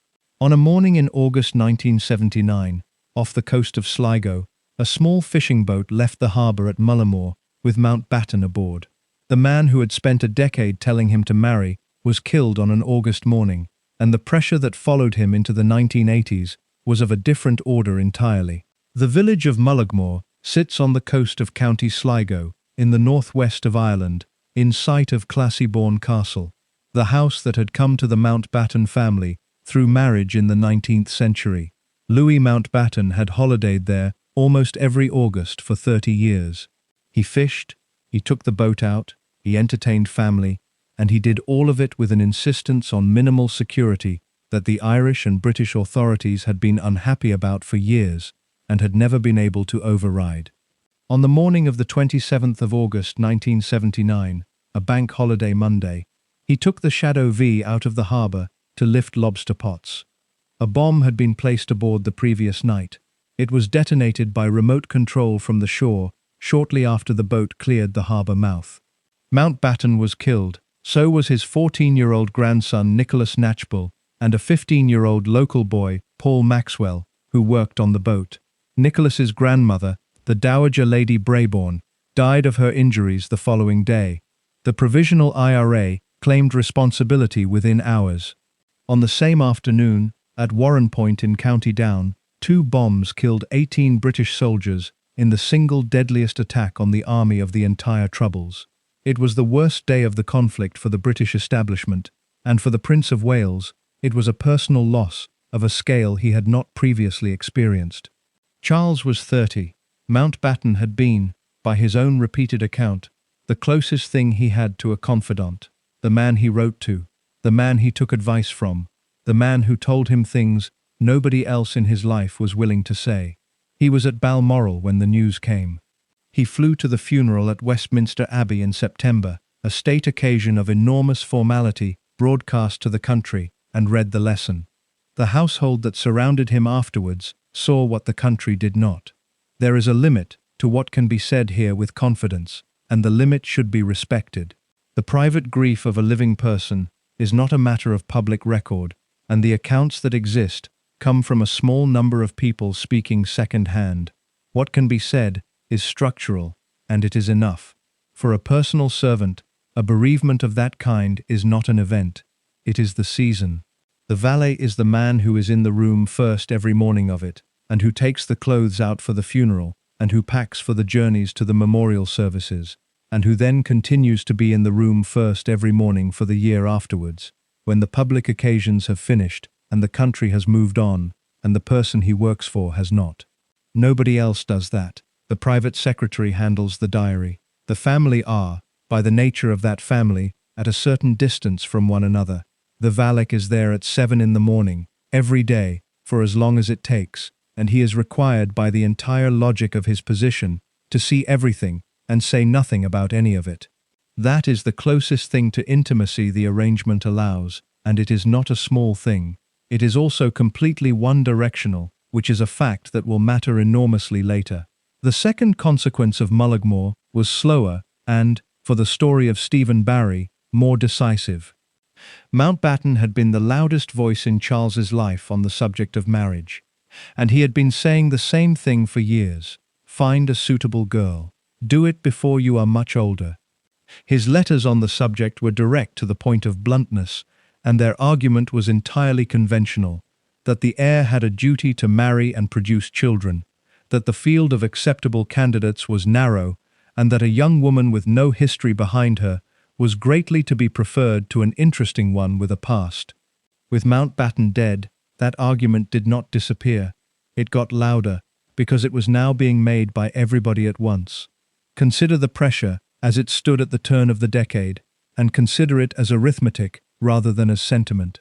On a morning in August 1979, off the coast of Sligo, a small fishing boat left the harbour at Mullimore with Mountbatten aboard. The man who had spent a decade telling him to marry was killed on an August morning, and the pressure that followed him into the 1980s was of a different order entirely. The village of Mulligmore sits on the coast of County Sligo, in the northwest of Ireland, in sight of Classybourne Castle, the house that had come to the Mountbatten family through marriage in the 19th century. Louis Mountbatten had holidayed there almost every August for 30 years. He fished, he took the boat out, he entertained family, and he did all of it with an insistence on minimal security that the Irish and British authorities had been unhappy about for years and had never been able to override. On the morning of the 27th of August 1979, a bank holiday Monday, he took the Shadow V out of the harbour to lift lobster pots. A bomb had been placed aboard the previous night. It was detonated by remote control from the shore shortly after the boat cleared the harbour mouth. Mountbatten was killed, so was his 14-year-old grandson Nicholas Knatchbull and a 15-year-old local boy, Paul Maxwell, who worked on the boat. Nicholas's grandmother, the Dowager Lady Brabourne, died of her injuries the following day. The Provisional IRA claimed responsibility within hours. On the same afternoon, at Warren Point in County Down, 2 bombs killed 18 British soldiers in the single deadliest attack on the army of the entire Troubles. It was the worst day of the conflict for the British establishment, and for the Prince of Wales, it was a personal loss of a scale he had not previously experienced. Charles was 30. Mountbatten had been, by his own repeated account, the closest thing he had to a confidant, the man he wrote to, the man he took advice from, the man who told him things nobody else in his life was willing to say. He was at Balmoral when the news came. He flew to the funeral at Westminster Abbey in September, a state occasion of enormous formality broadcast to the country, and read the lesson. The household that surrounded him afterwards saw what the country did not. There is a limit to what can be said here with confidence, and the limit should be respected. The private grief of a living person is not a matter of public record, and the accounts that exist come from a small number of people speaking second-hand. What can be said is structural, and it is enough. For a personal servant, A bereavement of that kind is not an event, it is the season. The valet is the man who is in the room first every morning of it, and who takes the clothes out for the funeral, and who packs for the journeys to the memorial services, and who then continues to be in the room first every morning for the year afterwards, when the public occasions have finished, and the country has moved on, and the person he works for has not. Nobody else does that. The private secretary handles the diary. The family are, by the nature of that family, at a certain distance from one another. The valet is there at 7 in the morning, every day, for as long as it takes, and he is required by the entire logic of his position to see everything and say nothing about any of it. That is the closest thing to intimacy the arrangement allows, and it is not a small thing. It is also completely one-directional, which is a fact that will matter enormously later. The second consequence of Mullaghmore was slower and, for the story of Stephen Barry, more decisive. Mountbatten had been the loudest voice in Charles's life on the subject of marriage, and he had been saying the same thing for years. Find a suitable girl. Do it before you are much older. His letters on the subject were direct to the point of bluntness, and their argument was entirely conventional, that the heir had a duty to marry and produce children, that the field of acceptable candidates was narrow, and that a young woman with no history behind her was greatly to be preferred to an interesting one with a past. With Mountbatten dead, that argument did not disappear. It got louder, because it was now being made by everybody at once. Consider the pressure as it stood at the turn of the decade, and consider it as arithmetic rather than as sentiment.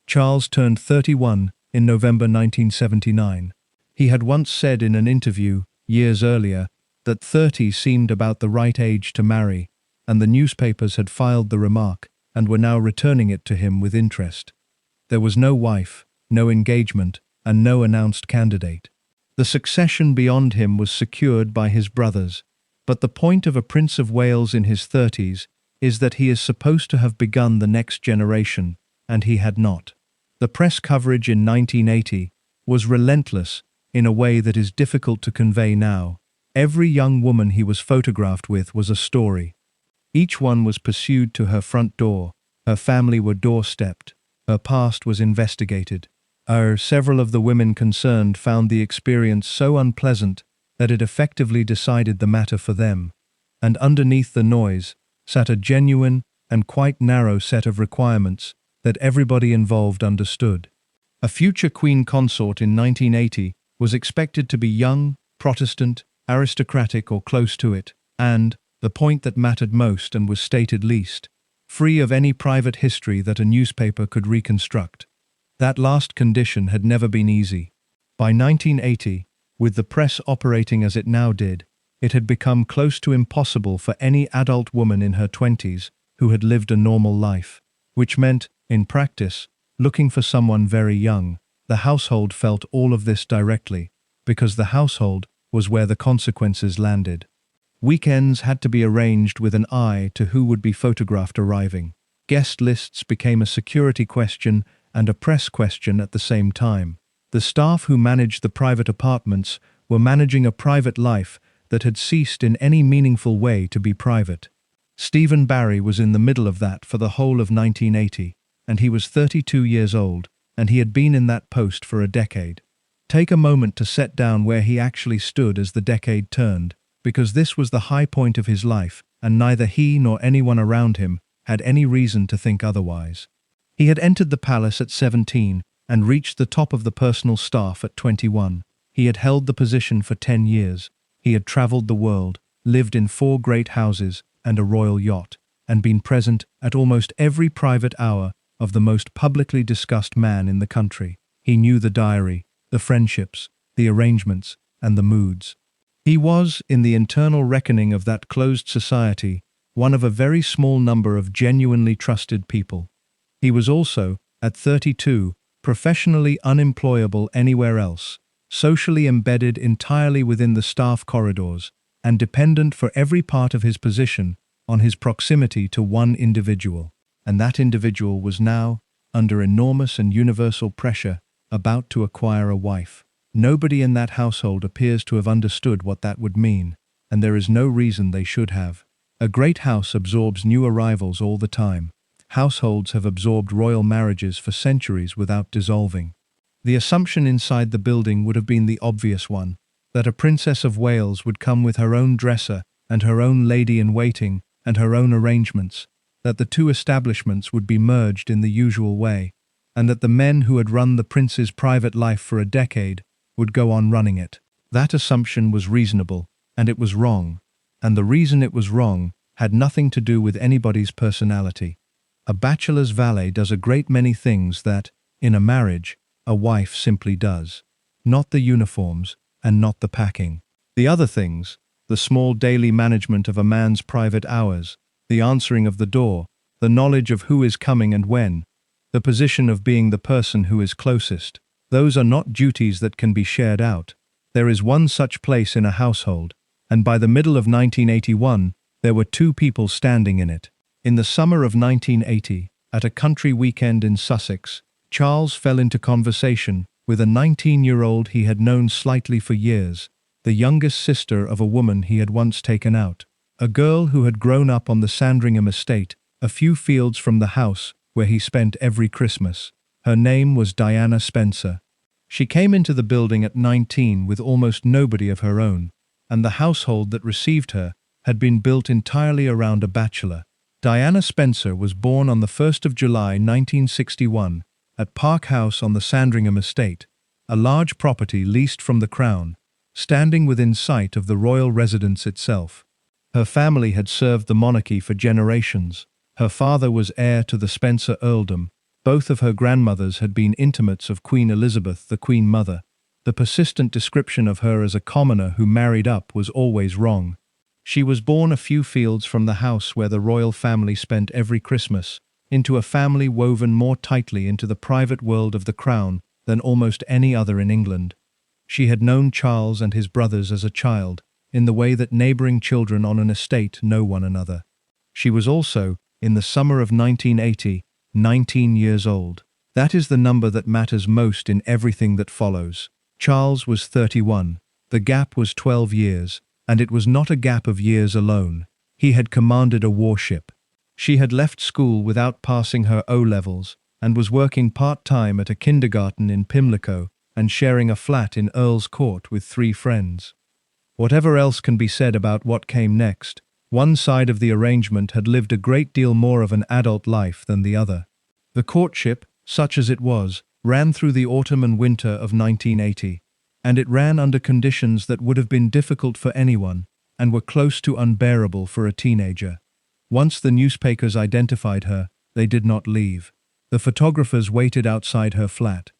Charles turned 31 in November 1979. He had once said in an interview, years earlier, that 30 seemed about the right age to marry, and the newspapers had filed the remark and were now returning it to him with interest. There was no wife, no engagement, and no announced candidate. The succession beyond him was secured by his brothers, but the point of a Prince of Wales in his 30s is that he is supposed to have begun the next generation, and he had not. The press coverage in 1980 was relentless in a way that is difficult to convey now. Every young woman he was photographed with was a story. Each one was pursued to her front door, her family were doorstepped, her past was investigated. Several of the women concerned found the experience so unpleasant that it effectively decided the matter for them, and underneath the noise sat a genuine and quite narrow set of requirements that everybody involved understood. A future Queen Consort in 1980 was expected to be young, Protestant, aristocratic or close to it, and, the point that mattered most and was stated least, free of any private history that a newspaper could reconstruct. That last condition had never been easy. By 1980, with the press operating as it now did, it had become close to impossible for any adult woman in her 20s who had lived a normal life, which meant, in practice, looking for someone very young. The household felt all of this directly, because the household was where the consequences landed. Weekends had to be arranged with an eye to who would be photographed arriving. Guest lists became a security question and a press question at the same time. The staff who managed the private apartments were managing a private life that had ceased in any meaningful way to be private. Stephen Barry was in the middle of that for the whole of 1980, and he was 32 years old, and he had been in that post for a decade. Take a moment to set down where he actually stood as the decade turned, because this was the high point of his life, and neither he nor anyone around him had any reason to think otherwise. He had entered the palace at 17 and reached the top of the personal staff at 21. He had held the position for 10 years. He had travelled the world, lived in 4 great houses and a royal yacht, and been present at almost every private hour of the most publicly discussed man in the country. He knew the diary, the friendships, the arrangements, and the moods. He was, in the internal reckoning of that closed society, one of a very small number of genuinely trusted people. He was also, at 32, professionally unemployable anywhere else, socially embedded entirely within the staff corridors, and dependent for every part of his position on his proximity to one individual. And that individual was now, under enormous and universal pressure, about to acquire a wife. Nobody in that household appears to have understood what that would mean, and there is no reason they should have. A great house absorbs new arrivals all the time. Households have absorbed royal marriages for centuries without dissolving. The assumption inside the building would have been the obvious one, that a Princess of Wales would come with her own dresser and her own lady-in-waiting and her own arrangements, that the two establishments would be merged in the usual way, and that the men who had run the prince's private life for a decade would go on running it. That assumption was reasonable, and it was wrong, and the reason it was wrong had nothing to do with anybody's personality. A bachelor's valet does a great many things that, in a marriage, a wife simply does. Not the uniforms, and not the packing. The other things, the small daily management of a man's private hours, the answering of the door, the knowledge of who is coming and when, the position of being the person who is closest, those are not duties that can be shared out. There is one such place in a household, and by the middle of 1981, there were two people standing in it. In the summer of 1980, at a country weekend in Sussex, Charles fell into conversation with a 19-year-old he had known slightly for years, the youngest sister of a woman he had once taken out, a girl who had grown up on the Sandringham estate, a few fields from the house where he spent every Christmas. Her name was Diana Spencer. She came into the building at 19 with almost nobody of her own, and the household that received her had been built entirely around a bachelor. Diana Spencer was born on the 1st of July 1961 at Park House on the Sandringham estate, a large property leased from the Crown, standing within sight of the royal residence itself. Her family had served the monarchy for generations. Her father was heir to the Spencer earldom. Both of her grandmothers had been intimates of Queen Elizabeth, the Queen Mother. The persistent description of her as a commoner who married up was always wrong. She was born a few fields from the house where the royal family spent every Christmas, into a family woven more tightly into the private world of the Crown than almost any other in England. She had known Charles and his brothers as a child, in the way that neighbouring children on an estate know one another. She was also, in the summer of 1980, 19 years old. That is the number that matters most in everything that follows. Charles was 31. The gap was 12 years, and it was not a gap of years alone. He had commanded a warship. She had left school without passing her O-levels, and was working part-time at a kindergarten in Pimlico and sharing a flat in Earl's Court with 3 friends. Whatever else can be said about what came next, one side of the arrangement had lived a great deal more of an adult life than the other. The courtship, such as it was, ran through the autumn and winter of 1980, and it ran under conditions that would have been difficult for anyone and were close to unbearable for a teenager. Once the newspapers identified her, they did not leave. The photographers waited outside her flat.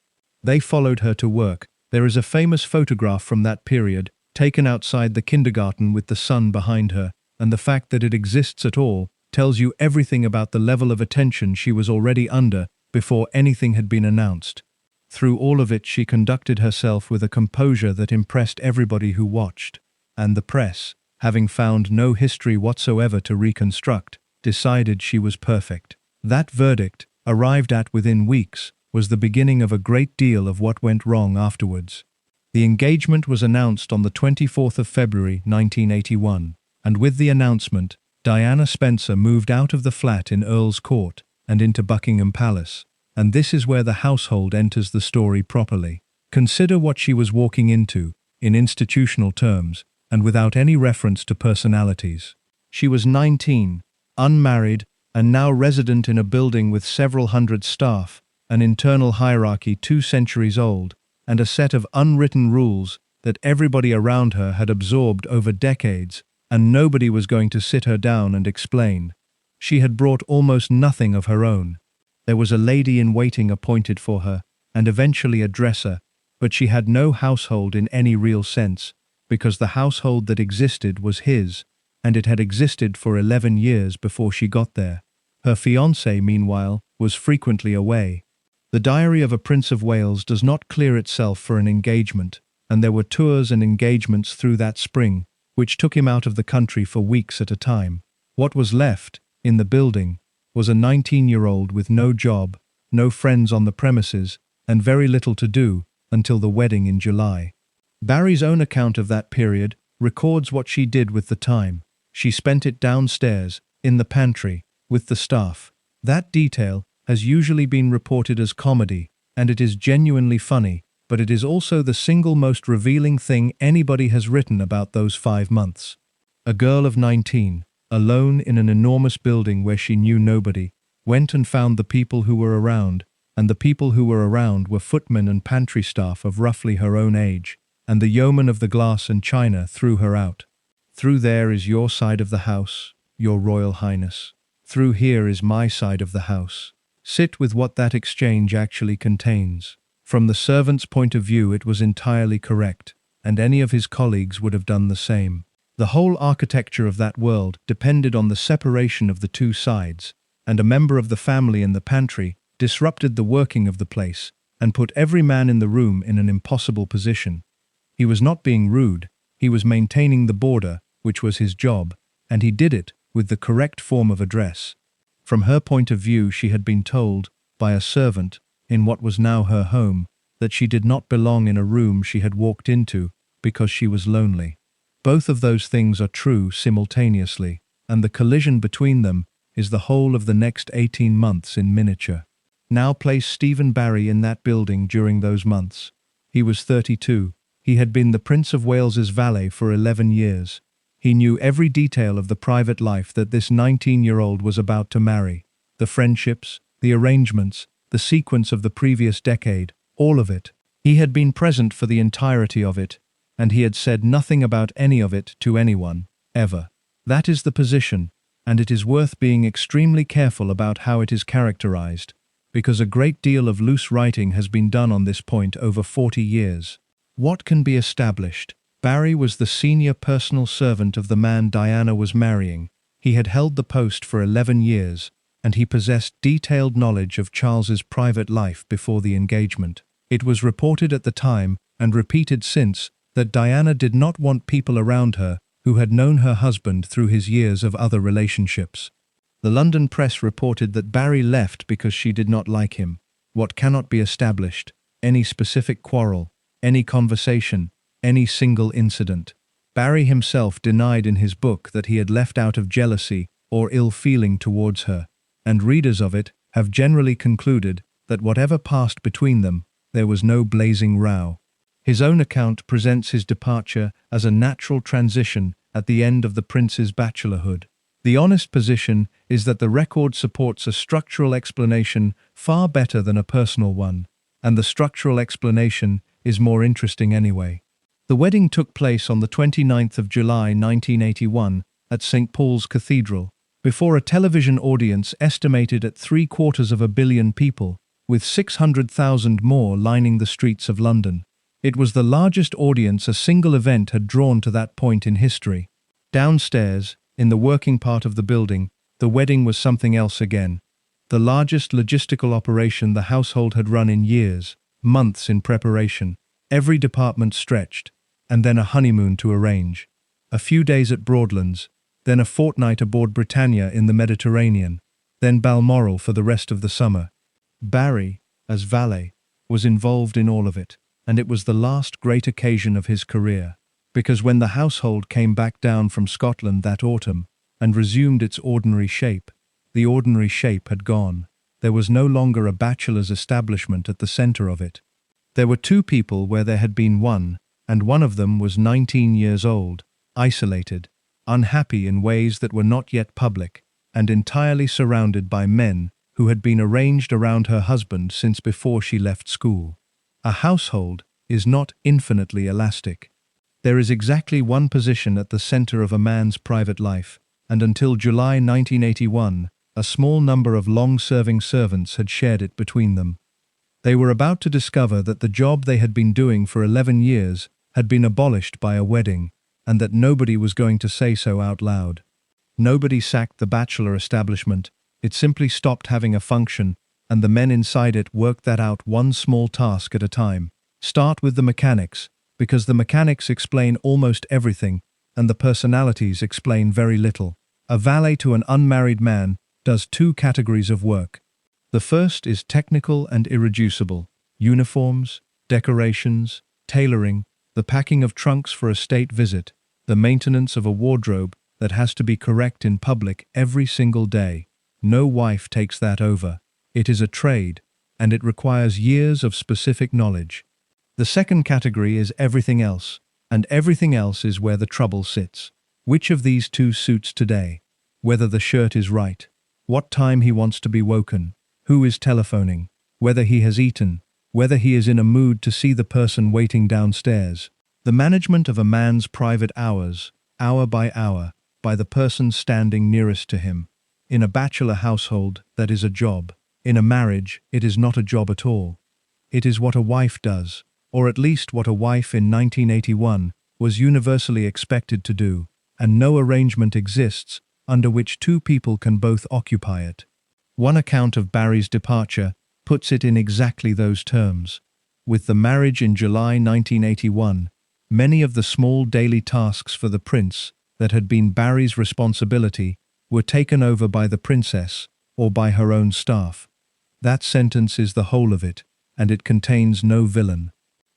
They followed her to work. There is a famous photograph from that period, taken outside the kindergarten with the sun behind her, and the fact that it exists at all tells you everything about the level of attention she was already under before anything had been announced. Through all of it she conducted herself with a composure that impressed everybody who watched, and the press, having found no history whatsoever to reconstruct, decided she was perfect. That verdict, arrived at within weeks, was the beginning of a great deal of what went wrong afterwards. The engagement was announced on the 24th of February 1981, and with the announcement, Diana Spencer moved out of the flat in Earl's Court and into Buckingham Palace, and this is where the household enters the story properly. Consider what she was walking into, in institutional terms, and without any reference to personalities. She was 19, unmarried, and now resident in a building with several hundred staff, an internal hierarchy 2 centuries old, and a set of unwritten rules that everybody around her had absorbed over decades, and nobody was going to sit her down and explain. She had brought almost nothing of her own. There was a lady-in-waiting appointed for her, and eventually a dresser, but she had no household in any real sense, because the household that existed was his, and it had existed for 11 years before she got there. Her fiancé, meanwhile, was frequently away. The Diary of a Prince of Wales does not clear itself for an engagement, and there were tours and engagements through that spring, which took him out of the country for weeks at a time. What was left, in the building, was a 19-year-old with no job, no friends on the premises, and very little to do until the wedding in July. Barry's own account of that period records what she did with the time. She spent it downstairs, in the pantry, with the staff. That detail has usually been reported as comedy, and it is genuinely funny, but it is also the single most revealing thing anybody has written about those 5 months. A girl of 19, alone in an enormous building where she knew nobody, went and found the people who were around, and the people who were around were footmen and pantry staff of roughly her own age, and the yeoman of the glass and china threw her out. Through there is your side of the house, your Royal Highness. Through here is my side of the house. Sit with what that exchange actually contains. From the servant's point of view, it was entirely correct, and any of his colleagues would have done the same. The whole architecture of that world depended on the separation of the two sides, and a member of the family in the pantry disrupted the working of the place and put every man in the room in an impossible position. He was not being rude, he was maintaining the border, which was his job, and he did it with the correct form of address. From her point of view, she had been told, by a servant, in what was now her home, that she did not belong in a room she had walked into because she was lonely. Both of those things are true simultaneously, and the collision between them is the whole of the next 18 months in miniature. Now place Stephen Barry in that building during those months. He was 32. He had been the Prince of Wales's valet for 11 years. He knew every detail of the private life that this 19-year-old was about to marry. The friendships, the arrangements, the sequence of the previous decade, all of it. He had been present for the entirety of it, and he had said nothing about any of it to anyone, ever. That is the position, and it is worth being extremely careful about how it is characterized, because a great deal of loose writing has been done on this point over 40 years. What can be established? Barry was the senior personal servant of the man Diana was marrying. He had held the post for 11 years, and he possessed detailed knowledge of Charles's private life before the engagement. It was reported at the time, and repeated since, that Diana did not want people around her who had known her husband through his years of other relationships. The London press reported that Barry left because she did not like him. What cannot be established? Any specific quarrel, any conversation, any single incident. Barry himself denied in his book that he had left out of jealousy or ill feeling towards her, and readers of it have generally concluded that whatever passed between them, there was no blazing row. His own account presents his departure as a natural transition at the end of the prince's bachelorhood. The honest position is that the record supports a structural explanation far better than a personal one, and the structural explanation is more interesting anyway. The wedding took place on the 29th of July 1981 at St. Paul's Cathedral, before a television audience estimated at 750 million people, with 600,000 more lining the streets of London. It was the largest audience a single event had drawn to that point in history. Downstairs, in the working part of the building, the wedding was something else again. The largest logistical operation the household had run in years, months in preparation, every department stretched, and then a honeymoon to arrange. A few days at Broadlands, then a fortnight aboard Britannia in the Mediterranean, then Balmoral for the rest of the summer. Barry, as valet, was involved in all of it, and it was the last great occasion of his career, because when the household came back down from Scotland that autumn and resumed its ordinary shape, the ordinary shape had gone. There was no longer a bachelor's establishment at the centre of it. There were two people where there had been one, and one of them was 19 years old, isolated, unhappy in ways that were not yet public, and entirely surrounded by men who had been arranged around her husband since before she left school. A household is not infinitely elastic. There is exactly one position at the center of a man's private life, and until July 1981, a small number of long-serving servants had shared it between them. They were about to discover that the job they had been doing for 11 years had been abolished by a wedding, and that nobody was going to say so out loud. Nobody sacked the bachelor establishment. It simply stopped having a function, and the men inside it worked that out one small task at a time. Start with the mechanics, because the mechanics explain almost everything, and the personalities explain very little. A valet to an unmarried man does two categories of work. The first is technical and irreducible: uniforms, decorations, tailoring, the packing of trunks for a state visit, the maintenance of a wardrobe, that has to be correct in public every single day. No wife takes that over. It is a trade, and it requires years of specific knowledge. The second category is everything else, and everything else is where the trouble sits. Which of these two suits today? Whether the shirt is right, what time he wants to be woken, who is telephoning, whether he has eaten, whether he is in a mood to see the person waiting downstairs. The management of a man's private hours, hour by the person standing nearest to him. In a bachelor household, that is a job. In a marriage, it is not a job at all. It is what a wife does, or at least what a wife in 1981 was universally expected to do, and no arrangement exists under which two people can both occupy it. One account of Barry's departure puts it in exactly those terms. With the marriage in July 1981, many of the small daily tasks for the prince that had been Barry's responsibility were taken over by the princess or by her own staff. That sentence is the whole of it, and it contains no villain.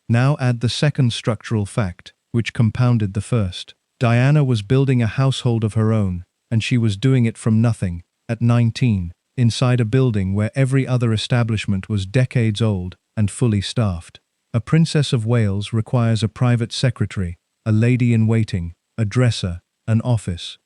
Now add the second structural fact, which compounded the first. Diana was building a household of her own, and she was doing it from nothing, at 19, inside a building where every other establishment was decades old and fully staffed. A Princess of Wales requires a private secretary, a lady-in-waiting, a dresser, an office.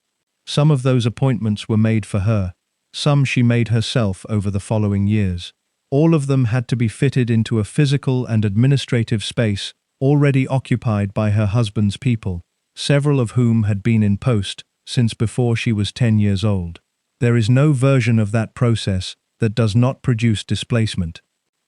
Some of those appointments were made for her, some she made herself over the following years. All of them had to be fitted into a physical and administrative space already occupied by her husband's people, several of whom had been in post since before she was 10 years old. There is no version of that process that does not produce displacement.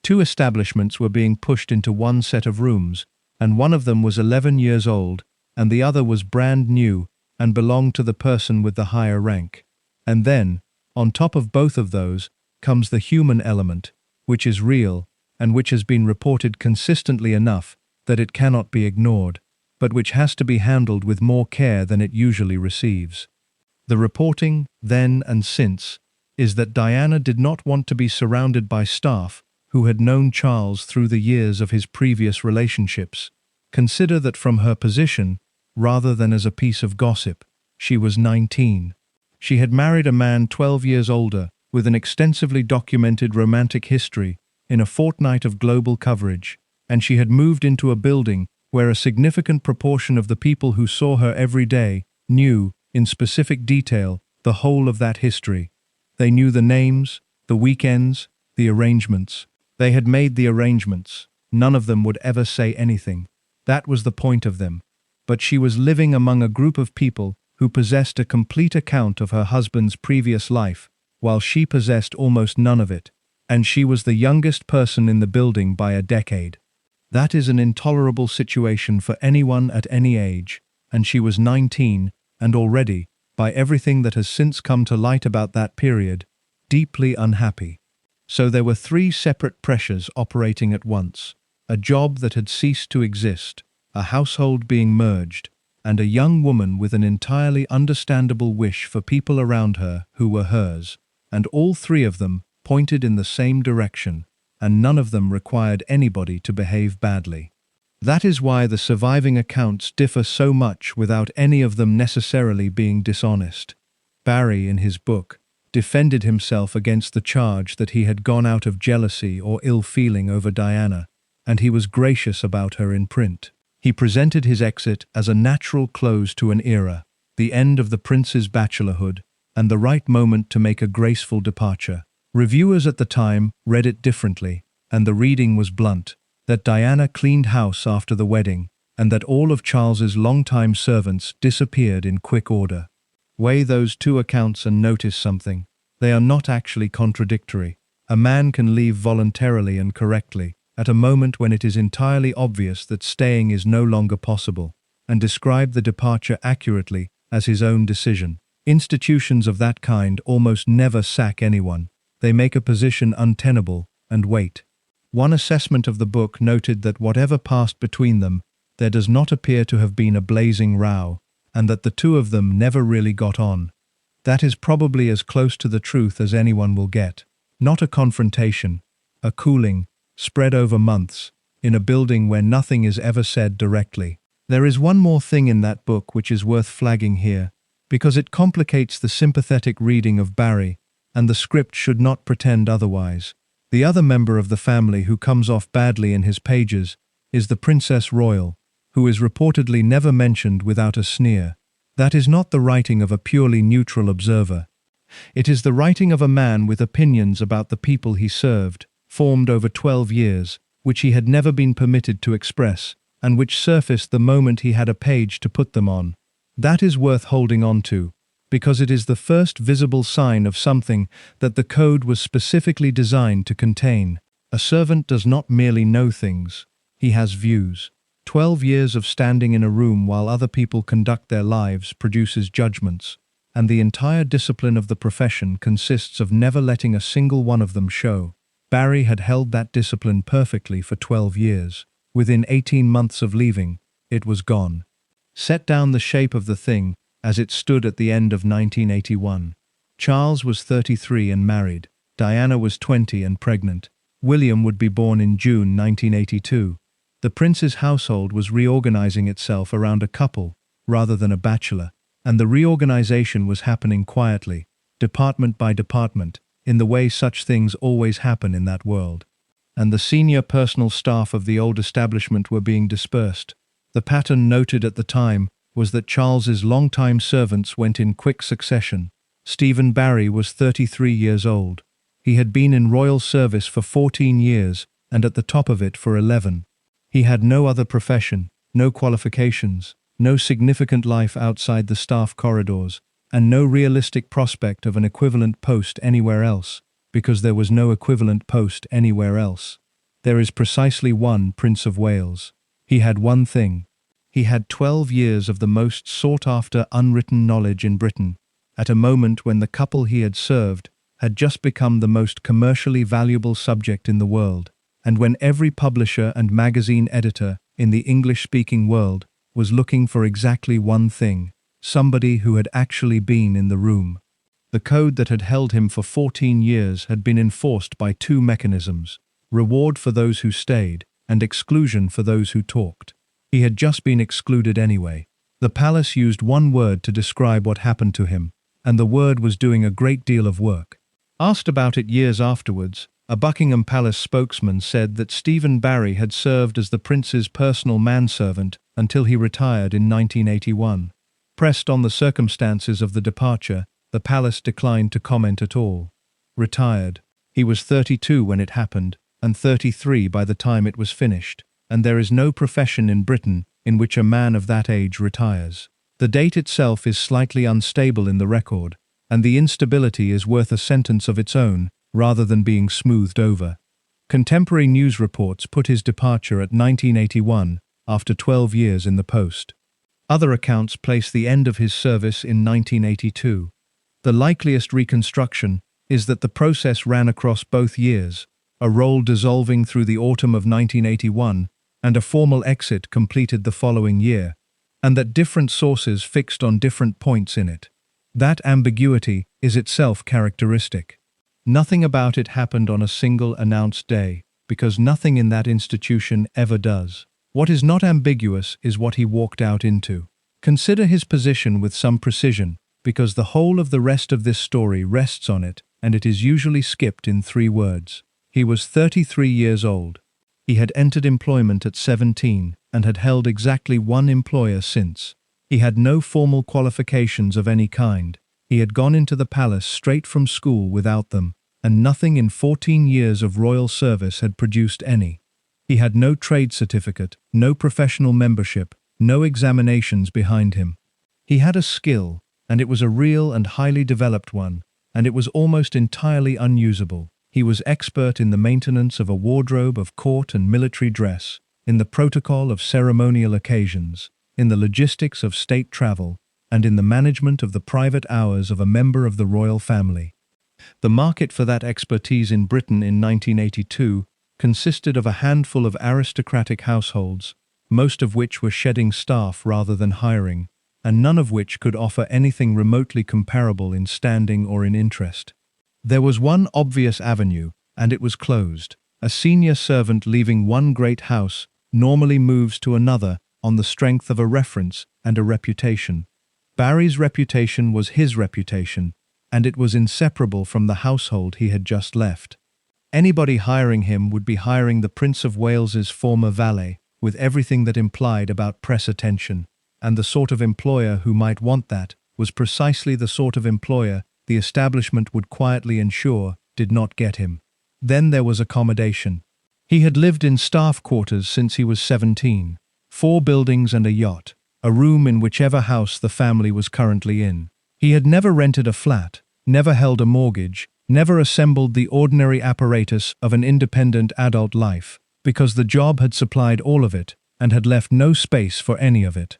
2 establishments were being pushed into one set of rooms, and one of them was 11 years old, and the other was brand new and belonged to the person with the higher rank. And then, on top of both of those, comes the human element, which is real and which has been reported consistently enough that it cannot be ignored, but which has to be handled with more care than it usually receives. The reporting, then and since, is that Diana did not want to be surrounded by staff who had known Charles through the years of his previous relationships. Consider that from her position, rather than as a piece of gossip, she was 19. She had married a man 12 years older, with an extensively documented romantic history in a fortnight of global coverage, and she had moved into a building where a significant proportion of the people who saw her every day knew, in specific detail, the whole of that history. They knew the names, the weekends, the arrangements. They had made the arrangements. None of them would ever say anything. That was the point of them. But she was living among a group of people who possessed a complete account of her husband's previous life, while she possessed almost none of it, and she was the youngest person in the building by a decade. That is an intolerable situation for anyone at any age, and she was 19, and already, by everything that has since come to light about that period, deeply unhappy. So there were 3 separate pressures operating at once: a job that had ceased to exist, a household being merged, and a young woman with an entirely understandable wish for people around her who were hers, and all 3 of them pointed in the same direction, and none of them required anybody to behave badly. That is why the surviving accounts differ so much without any of them necessarily being dishonest. Barry, in his book, defended himself against the charge that he had gone out of jealousy or ill feeling over Diana, and he was gracious about her in print. He presented his exit as a natural close to an era, the end of the prince's bachelorhood, and the right moment to make a graceful departure. Reviewers at the time read it differently, and the reading was blunt, that Diana cleaned house after the wedding, and that all of Charles's longtime servants disappeared in quick order. Weigh those 2 accounts and notice something. They are not actually contradictory. A man can leave voluntarily and correctly, at a moment when it is entirely obvious that staying is no longer possible, and describe the departure accurately as his own decision. Institutions of that kind almost never sack anyone. They make a position untenable and wait. One assessment of the book noted that whatever passed between them, there does not appear to have been a blazing row, and that the 2 of them never really got on. That is probably as close to the truth as anyone will get. Not a confrontation, a cooling, spread over months, in a building where nothing is ever said directly. There is one more thing in that book which is worth flagging here. because it complicates the sympathetic reading of Barry, and the script should not pretend otherwise. The other member of the family who comes off badly in his pages is the Princess Royal, who is reportedly never mentioned without a sneer. That is not the writing of a purely neutral observer. It is the writing of a man with opinions about the people he served, formed over 12 years, which he had never been permitted to express, and which surfaced the moment he had a page to put them on. That is worth holding on to, because it is the first visible sign of something that the code was specifically designed to contain. A servant does not merely know things, he has views. 12 years of standing in a room while other people conduct their lives produces judgments, and the entire discipline of the profession consists of never letting a single one of them show. Barry had held that discipline perfectly for 12 years. Within 18 months of leaving, it was gone. Set down the shape of the thing as it stood at the end of 1981. Charles was 33 and married. Diana was 20 and pregnant. William would be born in June 1982. The prince's household was reorganizing itself around a couple rather than a bachelor, and the reorganization was happening quietly, department by department, in the way such things always happen in that world. And the senior personal staff of the old establishment were being dispersed. The pattern noted at the time was that Charles's longtime servants went in quick succession. Stephen Barry was 33 years old. He had been in royal service for 14 years and at the top of it for 11. He had no other profession, no qualifications, no significant life outside the staff corridors, and no realistic prospect of an equivalent post anywhere else, because there was no equivalent post anywhere else. There is precisely one Prince of Wales. He had one thing. He had 12 years of the most sought-after unwritten knowledge in Britain, at a moment when the couple he had served had just become the most commercially valuable subject in the world, and when every publisher and magazine editor in the English-speaking world was looking for exactly one thing, somebody who had actually been in the room. The code that had held him for 14 years had been enforced by two mechanisms: reward for those who stayed, and exclusion for those who talked. He had just been excluded anyway. The palace used one word to describe what happened to him, and the word was doing a great deal of work. Asked about it years afterwards, a Buckingham Palace spokesman said that Stephen Barry had served as the prince's personal manservant until he retired in 1981. Pressed on the circumstances of the departure, the palace declined to comment at all. Retired. He was 32 when it happened, and 33 by the time it was finished, and there is no profession in Britain in which a man of that age retires. The date itself is slightly unstable in the record, and the instability is worth a sentence of its own, rather than being smoothed over. Contemporary news reports put his departure at 1981, after 12 years in the post. Other accounts place the end of his service in 1982. The likeliest reconstruction is that the process ran across both years, a role dissolving through the autumn of 1981 and a formal exit completed the following year, and that different sources fixed on different points in it. That ambiguity is itself characteristic. Nothing about it happened on a single announced day, because nothing in that institution ever does. What is not ambiguous is what he walked out into. Consider his position with some precision, because the whole of the rest of this story rests on it, and it is usually skipped in 3 words. He was 33 years old. He had entered employment at 17 and had held exactly one employer since. He had no formal qualifications of any kind. He had gone into the palace straight from school without them, and nothing in 14 years of royal service had produced any. He had no trade certificate, no professional membership, no examinations behind him. He had a skill, and it was a real and highly developed one, and it was almost entirely unusable. He was expert in the maintenance of a wardrobe of court and military dress, in the protocol of ceremonial occasions, in the logistics of state travel, and in the management of the private hours of a member of the royal family. The market for that expertise in Britain in 1982 consisted of a handful of aristocratic households, most of which were shedding staff rather than hiring, and none of which could offer anything remotely comparable in standing or in interest. There was one obvious avenue, and it was closed. A senior servant leaving one great house normally moves to another on the strength of a reference and a reputation. Barry's reputation was his reputation, and it was inseparable from the household he had just left. Anybody hiring him would be hiring the Prince of Wales's former valet, with everything that implied about press attention, and the sort of employer who might want that was precisely the sort of employer the establishment would quietly ensure did not get him. Then there was accommodation. He had lived in staff quarters since he was 17, 4 buildings and a yacht, a room in whichever house the family was currently in. He had never rented a flat, never held a mortgage, never assembled the ordinary apparatus of an independent adult life, because the job had supplied all of it and had left no space for any of it.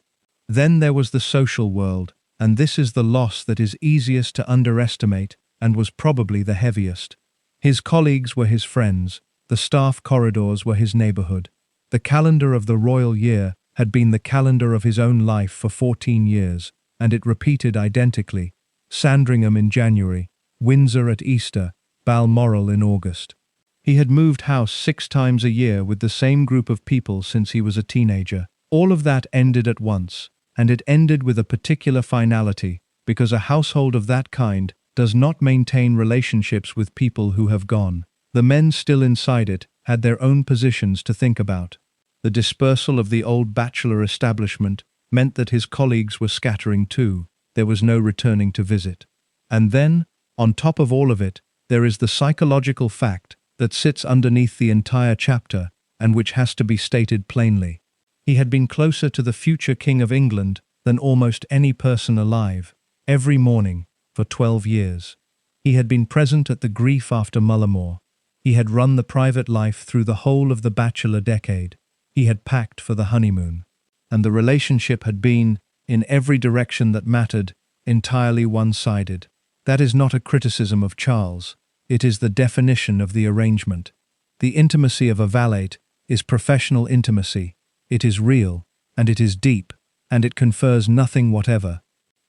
Then there was the social world, and this is the loss that is easiest to underestimate and was probably the heaviest. His colleagues were his friends, the staff corridors were his neighborhood. The calendar of the royal year had been the calendar of his own life for 14 years, and it repeated identically: Sandringham in January, Windsor at Easter, Balmoral in August. He had moved house 6 times a year with the same group of people since he was a teenager. All of that ended at once, and it ended with a particular finality, because a household of that kind does not maintain relationships with people who have gone. The men still inside it had their own positions to think about. The dispersal of the old bachelor establishment meant that his colleagues were scattering too. There was no returning to visit. And then, on top of all of it, there is the psychological fact that sits underneath the entire chapter and which has to be stated plainly. He had been closer to the future King of England than almost any person alive, every morning, for 12 years. He had been present at the grief after Mullimore. He had run the private life through the whole of the bachelor decade. He had packed for the honeymoon. And the relationship had been, in every direction that mattered, entirely one-sided. That is not a criticism of Charles. It is the definition of the arrangement. The intimacy of a valet is professional intimacy. It is real, and it is deep, and it confers nothing whatever.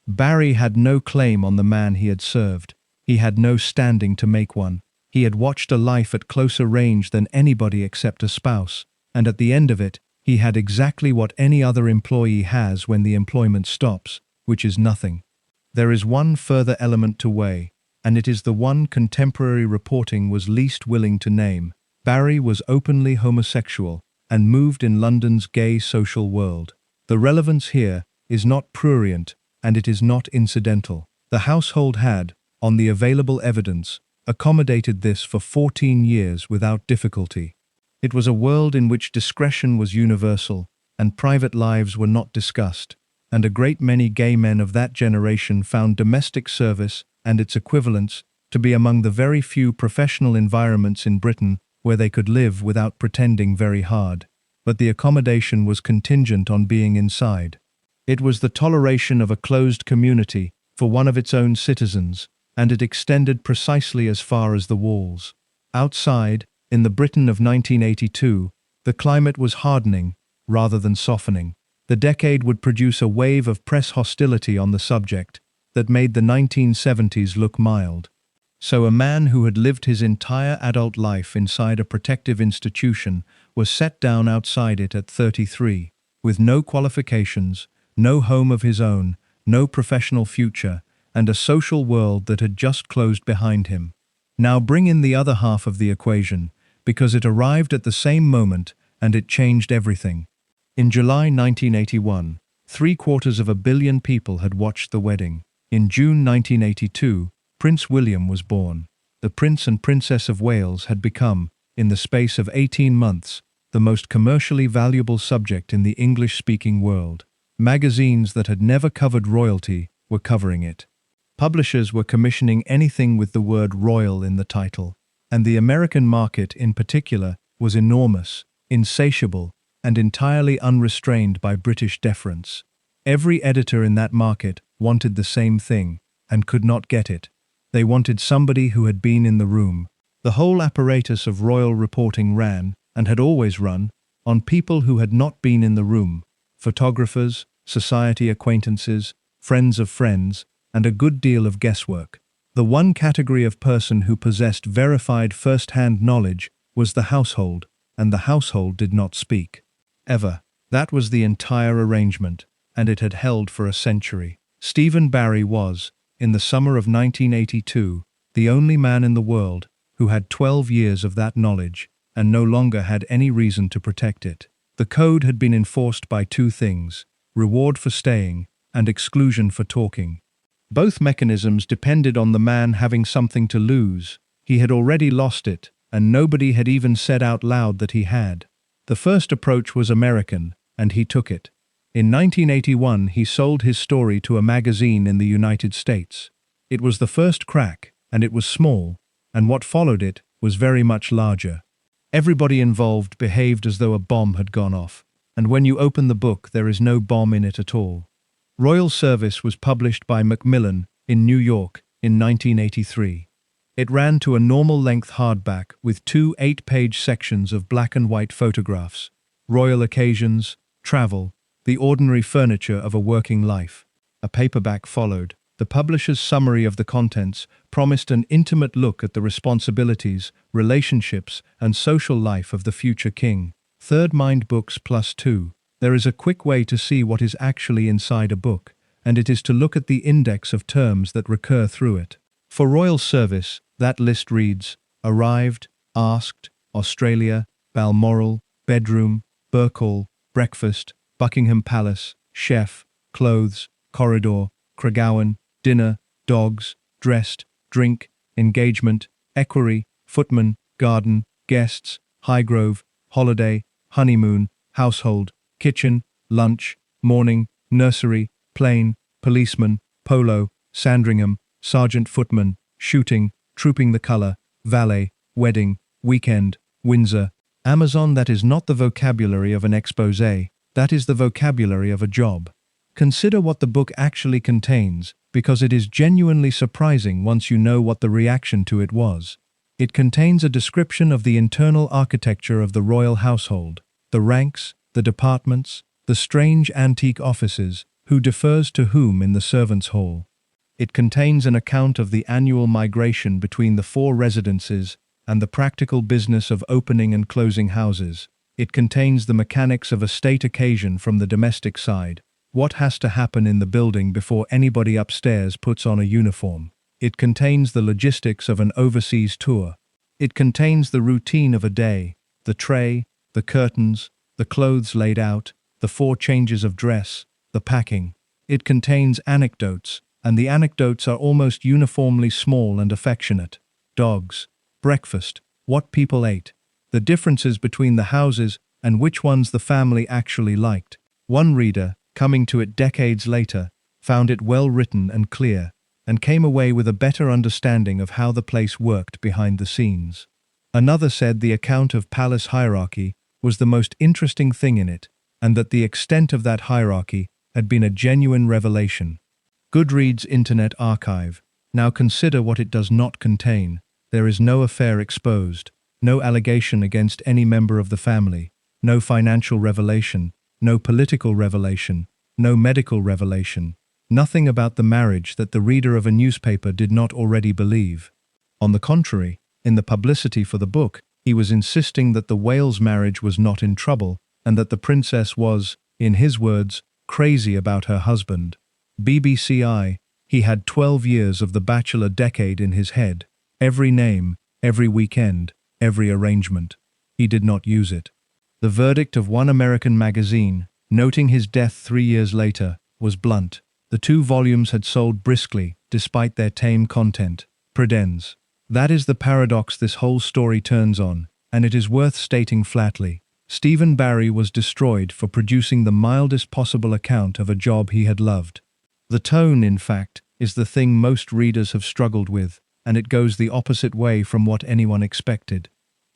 Barry had no claim on the man he had served. He had no standing to make one. He had watched a life at closer range than anybody except a spouse, and at the end of it, he had exactly what any other employee has when the employment stops, which is nothing. There is one further element to weigh, and it is the one contemporary reporting was least willing to name. Barry was openly homosexual and moved in London's gay social world. The relevance here is not prurient, and it is not incidental. The household had, on the available evidence, accommodated this for 14 years without difficulty. It was a world in which discretion was universal, and private lives were not discussed, and a great many gay men of that generation found domestic service and its equivalents to be among the very few professional environments in Britain where they could live without pretending very hard. But the accommodation was contingent on being inside. It was the toleration of a closed community for one of its own citizens, and it extended precisely as far as the walls. Outside, in the Britain of 1982, the climate was hardening rather than softening. The decade would produce a wave of press hostility on the subject that made the 1970s look mild. So a man who had lived his entire adult life inside a protective institution was set down outside it at 33, with no qualifications, no home of his own, no professional future, and a social world that had just closed behind him. Now bring in the other half of the equation, because it arrived at the same moment and it changed everything. In July 1981, 750 million people had watched the wedding. In June 1982, Prince William was born. The Prince and Princess of Wales had become, in the space of 18 months, the most commercially valuable subject in the English-speaking world. Magazines that had never covered royalty were covering it. Publishers were commissioning anything with the word royal in the title, and the American market in particular was enormous, insatiable, and entirely unrestrained by British deference. Every editor in that market wanted the same thing, and could not get it. They wanted somebody who had been in the room. The whole apparatus of royal reporting ran, and had always run, on people who had not been in the room: photographers, society acquaintances, friends of friends, and a good deal of guesswork. The one category of person who possessed verified first-hand knowledge was the household, and the household did not speak. Ever. That was the entire arrangement, and it had held for a century. Stephen Barry was, in the summer of 1982, the only man in the world who had 12 years of that knowledge and no longer had any reason to protect it. The code had been enforced by two things: reward for staying and exclusion for talking. Both mechanisms depended on the man having something to lose. He had already lost it, and nobody had even said out loud that he had. The first approach was American, and he took it. In 1981, he sold his story to a magazine in the United States. It was the first crack, and it was small, and what followed it was very much larger. Everybody involved behaved as though a bomb had gone off, and when you open the book, there is no bomb in it at all. Royal Service was published by Macmillan in New York in 1983. It ran to a normal-length hardback with two 8-page sections of black and white photographs, royal occasions, travel, the ordinary furniture of a working life. A paperback followed. The publisher's summary of the contents promised an intimate look at the responsibilities, relationships, and social life of the future king. Third Mind Books +2. There is a quick way to see what is actually inside a book, and it is to look at the index of terms that recur through it. For Royal Service, that list reads: arrived, asked, Australia, Balmoral, bedroom, Burkhall, breakfast, Buckingham Palace, chef, clothes, corridor, Craiggowan, dinner, dogs, dressed, drink, engagement, equerry, footman, garden, guests, Highgrove, holiday, honeymoon, household, kitchen, lunch, morning, nursery, plane, policeman, polo, Sandringham, sergeant footman, shooting, trooping the colour, valet, wedding, weekend, Windsor. Amazon. That is not the vocabulary of an exposé, that is the vocabulary of a job. Consider what the book actually contains, because it is genuinely surprising once you know what the reaction to it was. It contains a description of the internal architecture of the royal household, the ranks, the departments, the strange antique offices, who defers to whom in the servants' hall. It contains an account of the annual migration between the 4 residences and the practical business of opening and closing houses. It contains the mechanics of a state occasion from the domestic side, what has to happen in the building before anybody upstairs puts on a uniform. It contains the logistics of an overseas tour. It contains the routine of a day, the tray, the curtains, the clothes laid out, the 4 changes of dress, the packing. It contains anecdotes, and the anecdotes are almost uniformly small and affectionate. Dogs, breakfast, what people ate, the differences between the houses and which ones the family actually liked. One reader, coming to it decades later, found it well written and clear, and came away with a better understanding of how the place worked behind the scenes. Another said the account of palace hierarchy was the most interesting thing in it, and that the extent of that hierarchy had been a genuine revelation. Goodreads Internet Archive. Now consider what it does not contain. There is no affair exposed, no allegation against any member of the family, no financial revelation, no political revelation, no medical revelation, nothing about the marriage that the reader of a newspaper did not already believe. On the contrary, in the publicity for the book, he was insisting that the Wales marriage was not in trouble, and that the princess was, in his words, crazy about her husband. BBC. He had 12 years of the bachelor decade in his head. Every name, every weekend, every arrangement. He did not use it. The verdict of one American magazine, noting his death 3 years later, was blunt. The 2 volumes had sold briskly, despite their tame content. Predens. That is the paradox this whole story turns on, and it is worth stating flatly. Stephen Barry was destroyed for producing the mildest possible account of a job he had loved. The tone, in fact, is the thing most readers have struggled with, and it goes the opposite way from what anyone expected.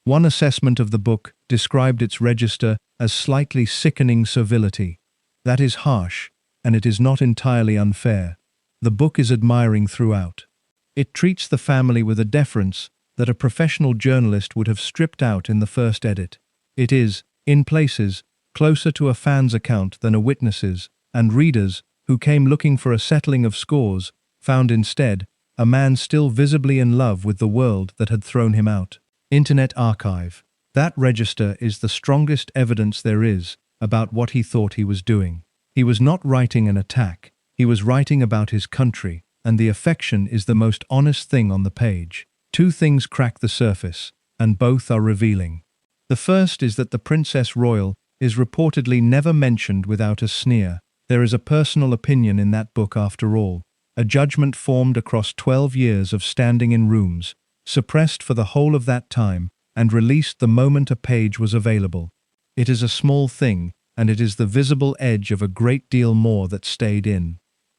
One assessment of the book described its register as slightly sickening servility. That is harsh, and it is not entirely unfair. The book is admiring throughout. It treats the family with a deference that a professional journalist would have stripped out in the first edit. It is, in places, closer to a fan's account than a witness's, and readers, who came looking for a settling of scores, found instead a man still visibly in love with the world that had thrown him out. Internet Archive. That register is the strongest evidence there is about what he thought he was doing. He was not writing an attack. He was writing about his country, and the affection is the most honest thing on the page. Two things crack the surface, and both are revealing. The first is that the Princess Royal is reportedly never mentioned without a sneer. There is a personal opinion in that book after all, a judgment formed across 12 years of standing in rooms, suppressed for the whole of that time, and released the moment a page was available. It is a small thing, and it is the visible edge of a great deal more that stayed in.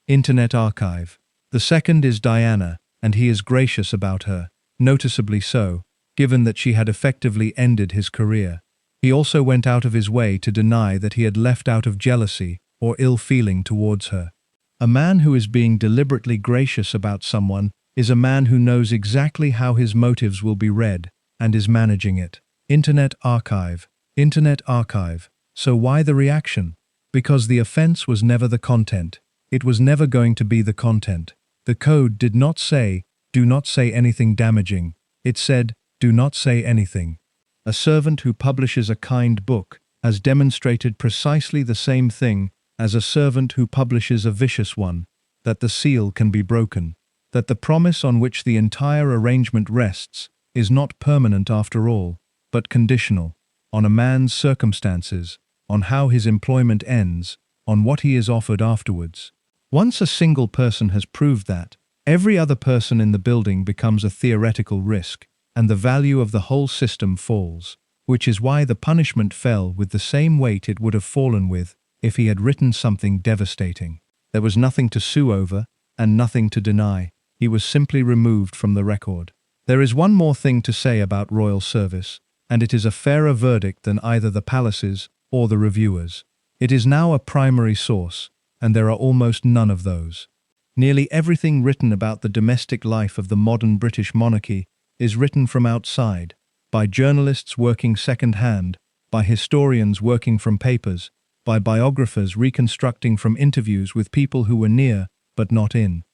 Internet Archive. The second is Diana, and he is gracious about her, noticeably so, given that she had effectively ended his career. He also went out of his way to deny that he had left out of jealousy or ill feeling towards her. A man who is being deliberately gracious about someone is a man who knows exactly how his motives will be read, and is managing it. Internet Archive. Internet Archive. So why the reaction? Because the offense was never the content. It was never going to be the content. The code did not say, "Do not say anything damaging." It said, "Do not say anything." A servant who publishes a kind book has demonstrated precisely the same thing as a servant who publishes a vicious one, that the seal can be broken, that the promise on which the entire arrangement rests is not permanent after all, but conditional, on a man's circumstances, on how his employment ends, on what he is offered afterwards. Once a single person has proved that, every other person in the building becomes a theoretical risk, and the value of the whole system falls, which is why the punishment fell with the same weight it would have fallen with if he had written something devastating. There was nothing to sue over, and nothing to deny. He was simply removed from the record. There is one more thing to say about royal service, and it is a fairer verdict than either the palaces or the reviewers. It is now a primary source, and there are almost none of those. Nearly everything written about the domestic life of the modern British monarchy is written from outside, by journalists working second-hand, by historians working from papers, by biographers reconstructing from interviews with people who were near but not in.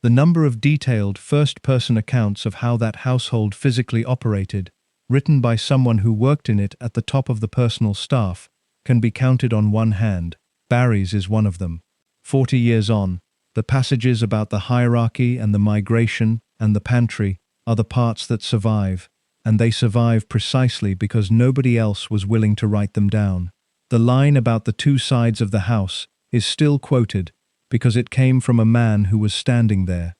The number of detailed first-person accounts of how that household physically operated, written by someone who worked in it at the top of the personal staff, can be counted on one hand. Barry's is one of them. 40 years on, the passages about the hierarchy and the migration and the pantry are the parts that survive, and they survive precisely because nobody else was willing to write them down. The line about the two sides of the house is still quoted because it came from a man who was standing there.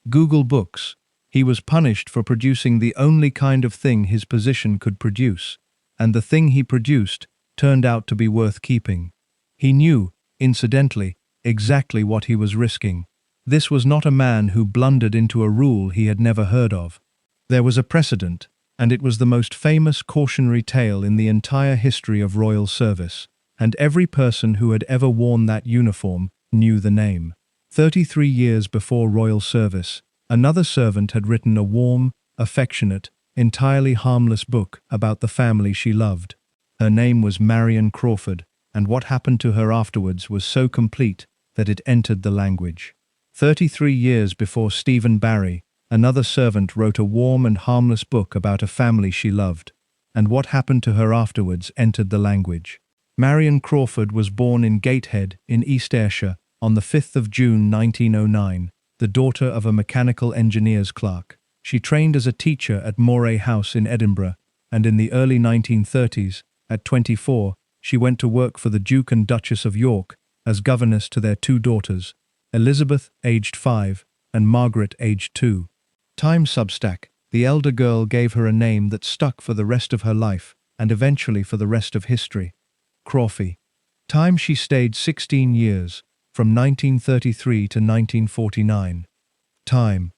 Google Books. He was punished for producing the only kind of thing his position could produce, and the thing he produced turned out to be worth keeping. He knew, incidentally, exactly what he was risking. This was not a man who blundered into a rule he had never heard of. There was a precedent, and it was the most famous cautionary tale in the entire history of royal service, and every person who had ever worn that uniform knew the name. 33 years before royal service, another servant had written a warm, affectionate, entirely harmless book about the family she loved. Her name was Marion Crawford, and what happened to her afterwards was so complete that it entered the language. 33 years before Stephen Barry, another servant wrote a warm and harmless book about a family she loved, and what happened to her afterwards entered the language. Marion Crawford was born in Gateshead in East Ayrshire on the 5th of June 1909, the daughter of a mechanical engineer's clerk. She trained as a teacher at Moray House in Edinburgh, and in the early 1930s, at 24, she went to work for the Duke and Duchess of York as governess to their two daughters, Elizabeth, aged 5, and Margaret, aged 2. Time Substack. The elder girl gave her a name that stuck for the rest of her life, and eventually for the rest of history. Crawfy. Time she stayed 16 years, from 1933 to 1949. Time.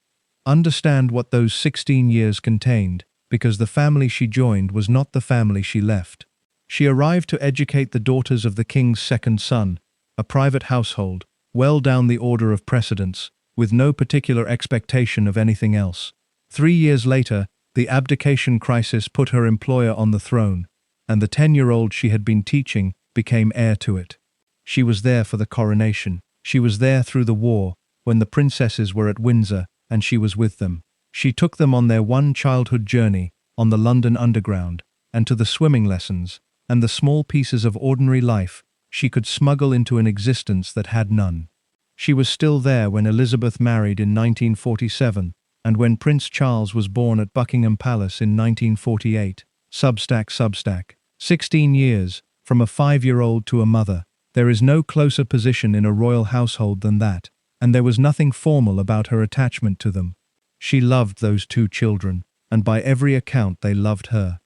Understand what those 16 years contained, because the family she joined was not the family she left. She arrived to educate the daughters of the king's second son, a private household, well down the order of precedence, with no particular expectation of anything else. 3 years later, the abdication crisis put her employer on the throne, and the 10-year-old she had been teaching became heir to it. She was there for the coronation. She was there through the war, when the princesses were at Windsor, and she was with them. She took them on their one childhood journey, on the London Underground, and to the swimming lessons, and the small pieces of ordinary life she could smuggle into an existence that had none. She was still there when Elizabeth married in 1947, and when Prince Charles was born at Buckingham Palace in 1948. Substack. 16 years, from a 5-year-old to a mother. There is no closer position in a royal household than that, and there was nothing formal about her attachment to them. She loved those 2 children, and by every account they loved her.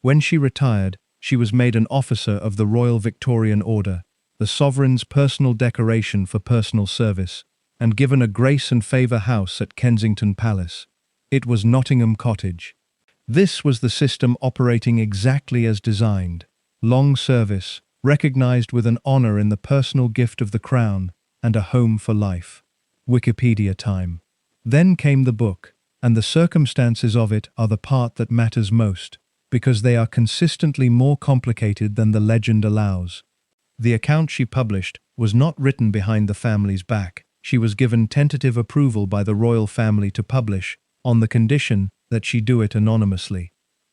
When she retired, she was made an officer of the Royal Victorian Order, the sovereign's personal decoration for personal service, and given a Grace and Favour house at Kensington Palace. It was Nottingham Cottage. This was the system operating exactly as designed. Long service, recognised with an honour in the personal gift of the crown, and a home for life. Wikipedia time. Then came the book, and the circumstances of it are the part that matters most, because they are consistently more complicated than the legend allows. The account she published was not written behind the family's back. She was given tentative approval by the royal family to publish, on the condition that she do it anonymously.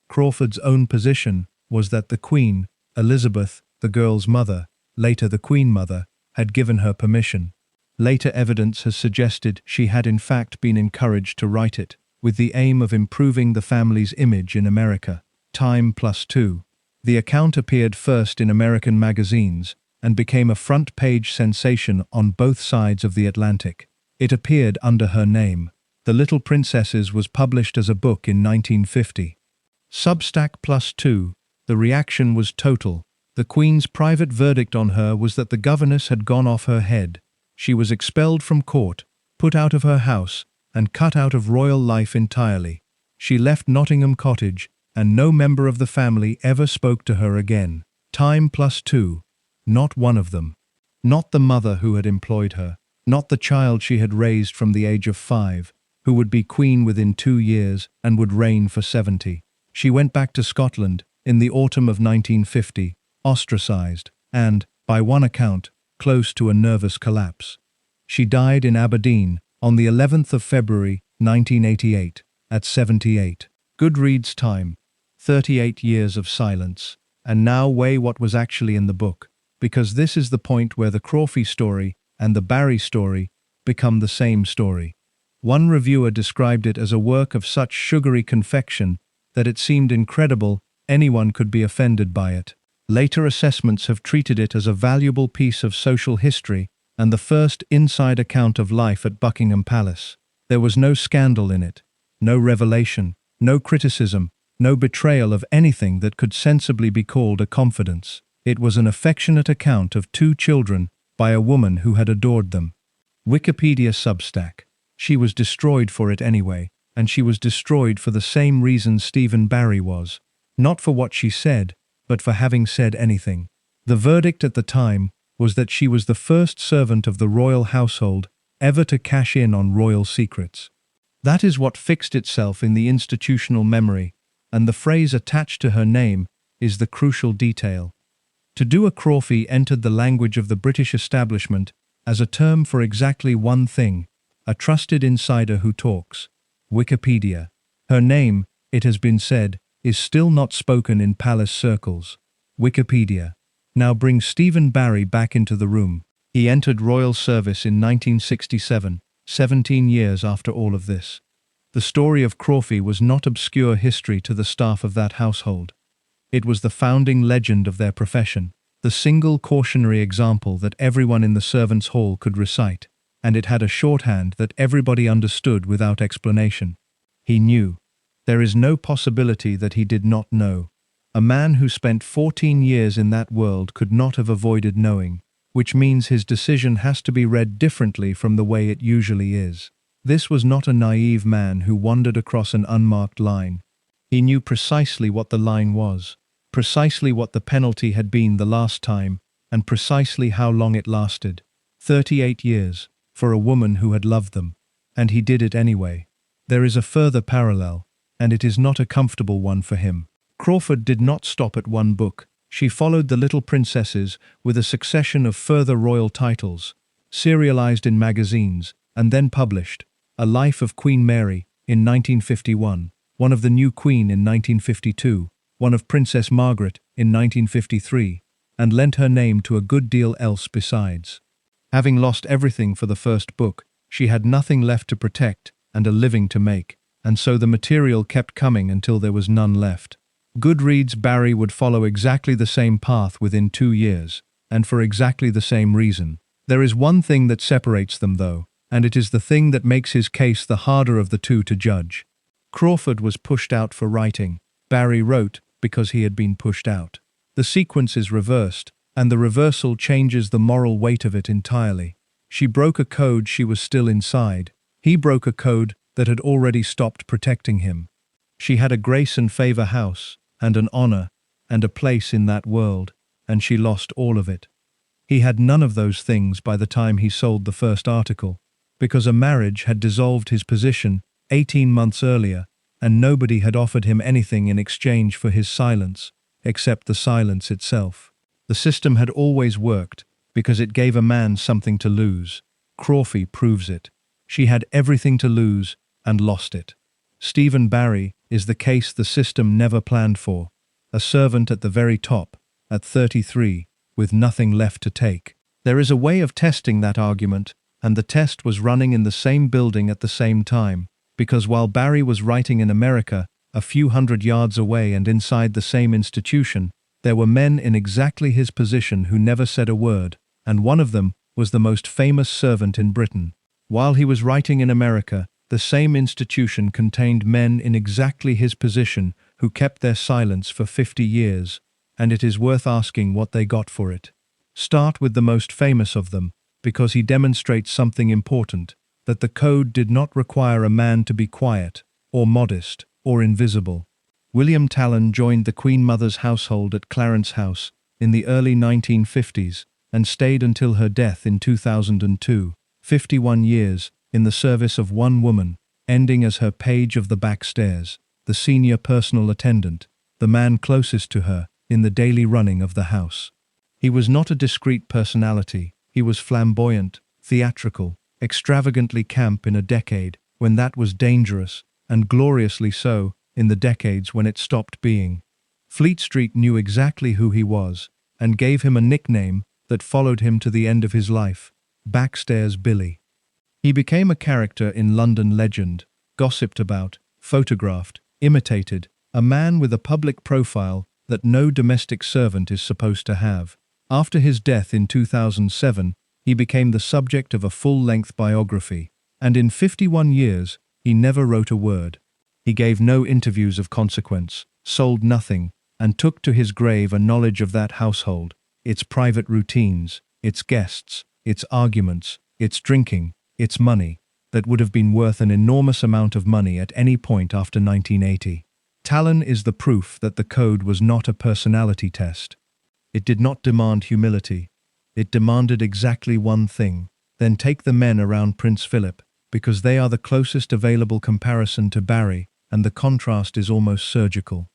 Crawford's own position was that the Queen, Elizabeth, the girl's mother, later the Queen Mother, had given her permission. Later evidence has suggested she had in fact been encouraged to write it, with the aim of improving the family's image in America. Time +2. The account appeared first in American magazines and became a front-page sensation on both sides of the Atlantic. It appeared under her name. The Little Princesses was published as a book in 1950. Substack +2. The reaction was total. The Queen's private verdict on her was that the governess had gone off her head. She was expelled from court, put out of her house, and cut out of royal life entirely. She left Nottingham Cottage, and no member of the family ever spoke to her again. Time +2. Not one of them. Not the mother who had employed her. Not the child she had raised from the age of 5, who would be queen within 2 years and would reign for 70. She went back to Scotland in the autumn of 1950, ostracised, and, by one account, close to a nervous collapse. She died in Aberdeen on the 11th of February, 1988, at 78. Goodreads time. 38 years of silence. And now weigh what was actually in the book, because this is the point where the Crawford story and the Barry story become the same story. One reviewer described it as a work of such sugary confection that it seemed incredible anyone could be offended by it. Later assessments have treated it as a valuable piece of social history and the first inside account of life at Buckingham Palace. There was no scandal in it, no revelation, no criticism, no betrayal of anything that could sensibly be called a confidence. It was an affectionate account of 2 children by a woman who had adored them. Wikipedia Substack. She was destroyed for it anyway, and she was destroyed for the same reason Stephen Barry was. Not for what she said, but for having said anything. The verdict at the time was that she was the first servant of the royal household ever to cash in on royal secrets. That is what fixed itself in the institutional memory, and the phrase attached to her name is the crucial detail. To do a Crawford entered the language of the British establishment as a term for exactly one thing, a trusted insider who talks. Wikipedia. Her name, it has been said, is still not spoken in palace circles. Wikipedia. Now bring Stephen Barry back into the room. He entered royal service in 1967, 17 years after all of this. The story of Crawford was not obscure history to the staff of that household. It was the founding legend of their profession, the single cautionary example that everyone in the servants' hall could recite, and it had a shorthand that everybody understood without explanation. He knew. There is no possibility that he did not know. A man who spent 14 years in that world could not have avoided knowing, which means his decision has to be read differently from the way it usually is. This was not a naive man who wandered across an unmarked line. He knew precisely what the line was, precisely what the penalty had been the last time, and precisely how long it lasted. 38 years, for a woman who had loved them. And he did it anyway. There is a further parallel, and it is not a comfortable one for him. Crawford did not stop at one book. She followed the Little Princesses with a succession of further royal titles, serialized in magazines, and then published. A Life of Queen Mary in 1951, one of the New Queen in 1952, one of Princess Margaret in 1953, and lent her name to a good deal else besides. Having lost everything for the first book, she had nothing left to protect and a living to make, and so the material kept coming until there was none left. Goodreads Barry would follow exactly the same path within 2 years, and for exactly the same reason. There is one thing that separates them though, and it is the thing that makes his case the harder of the two to judge. Crawford was pushed out for writing. Barry wrote because he had been pushed out. The sequence is reversed, and the reversal changes the moral weight of it entirely. She broke a code she was still inside. He broke a code that had already stopped protecting him. She had a grace and favor house, and an honor, and a place in that world, and she lost all of it. He had none of those things by the time he sold the first article, because a marriage had dissolved his position 18 months earlier, and nobody had offered him anything in exchange for his silence, except the silence itself. The system had always worked, because it gave a man something to lose. Crawford proves it. She had everything to lose, and lost it. Stephen Barry is the case the system never planned for. A servant at the very top, at 33, with nothing left to take. There is a way of testing that argument, and the test was running in the same building at the same time, because while Barry was writing in America, a few hundred yards away and inside the same institution, there were men in exactly his position who never said a word, and one of them was the most famous servant in Britain. While he was writing in America, the same institution contained men in exactly his position who kept their silence for 50 years, and it is worth asking what they got for it. Start with the most famous of them, because he demonstrates something important, that the code did not require a man to be quiet, or modest, or invisible. William Talon joined the Queen Mother's household at Clarence House in the early 1950s and stayed until her death in 2002, 51 years, in the service of one woman, ending as her page of the back stairs, the senior personal attendant, the man closest to her in the daily running of the house. He was not a discreet personality. He was flamboyant, theatrical, extravagantly camp in a decade when that was dangerous, and gloriously so in the decades when it stopped being. Fleet Street knew exactly who he was, and gave him a nickname that followed him to the end of his life, Backstairs Billy. He became a character in London legend, gossiped about, photographed, imitated, a man with a public profile that no domestic servant is supposed to have. After his death in 2007, he became the subject of a full-length biography, and in 51 years, he never wrote a word. He gave no interviews of consequence, sold nothing, and took to his grave a knowledge of that household, its private routines, its guests, its arguments, its drinking, its money, that would have been worth an enormous amount of money at any point after 1980. Talon is the proof that the code was not a personality test. It did not demand humility. It demanded exactly one thing: then take the men around Prince Philip, because they are the closest available comparison to Barry, and the contrast is almost surgical.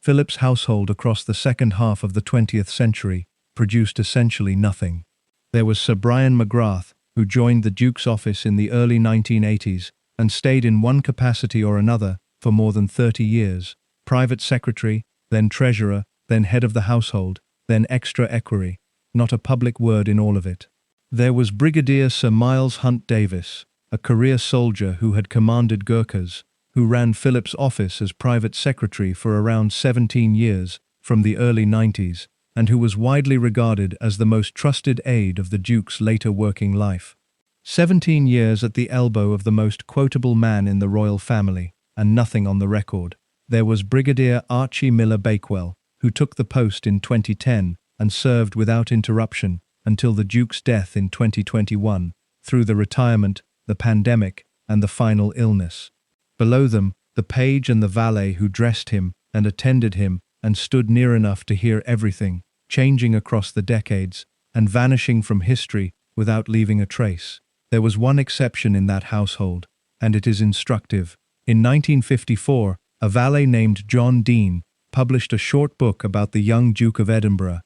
Philip's household across the second half of the 20th century produced essentially nothing. There was Sir Brian McGrath, who joined the Duke's office in the early 1980s and stayed in one capacity or another for more than 30 years, private secretary, then treasurer, then head of the household, then extra equerry, not a public word in all of it. There was Brigadier Sir Miles Hunt Davis, a career soldier who had commanded Gurkhas, who ran Philip's office as private secretary for around 17 years from the early 90s, and who was widely regarded as the most trusted aide of the Duke's later working life. 17 years at the elbow of the most quotable man in the royal family, and nothing on the record. There was Brigadier Archie Miller Bakewell, who took the post in 2010 and served without interruption until the Duke's death in 2021, through the retirement, the pandemic, and the final illness. Below them, the page and the valet who dressed him and attended him and stood near enough to hear everything, changing across the decades and vanishing from history without leaving a trace. There was one exception in that household, and it is instructive. In 1954, a valet named John Dean published a short book about the young Duke of Edinburgh.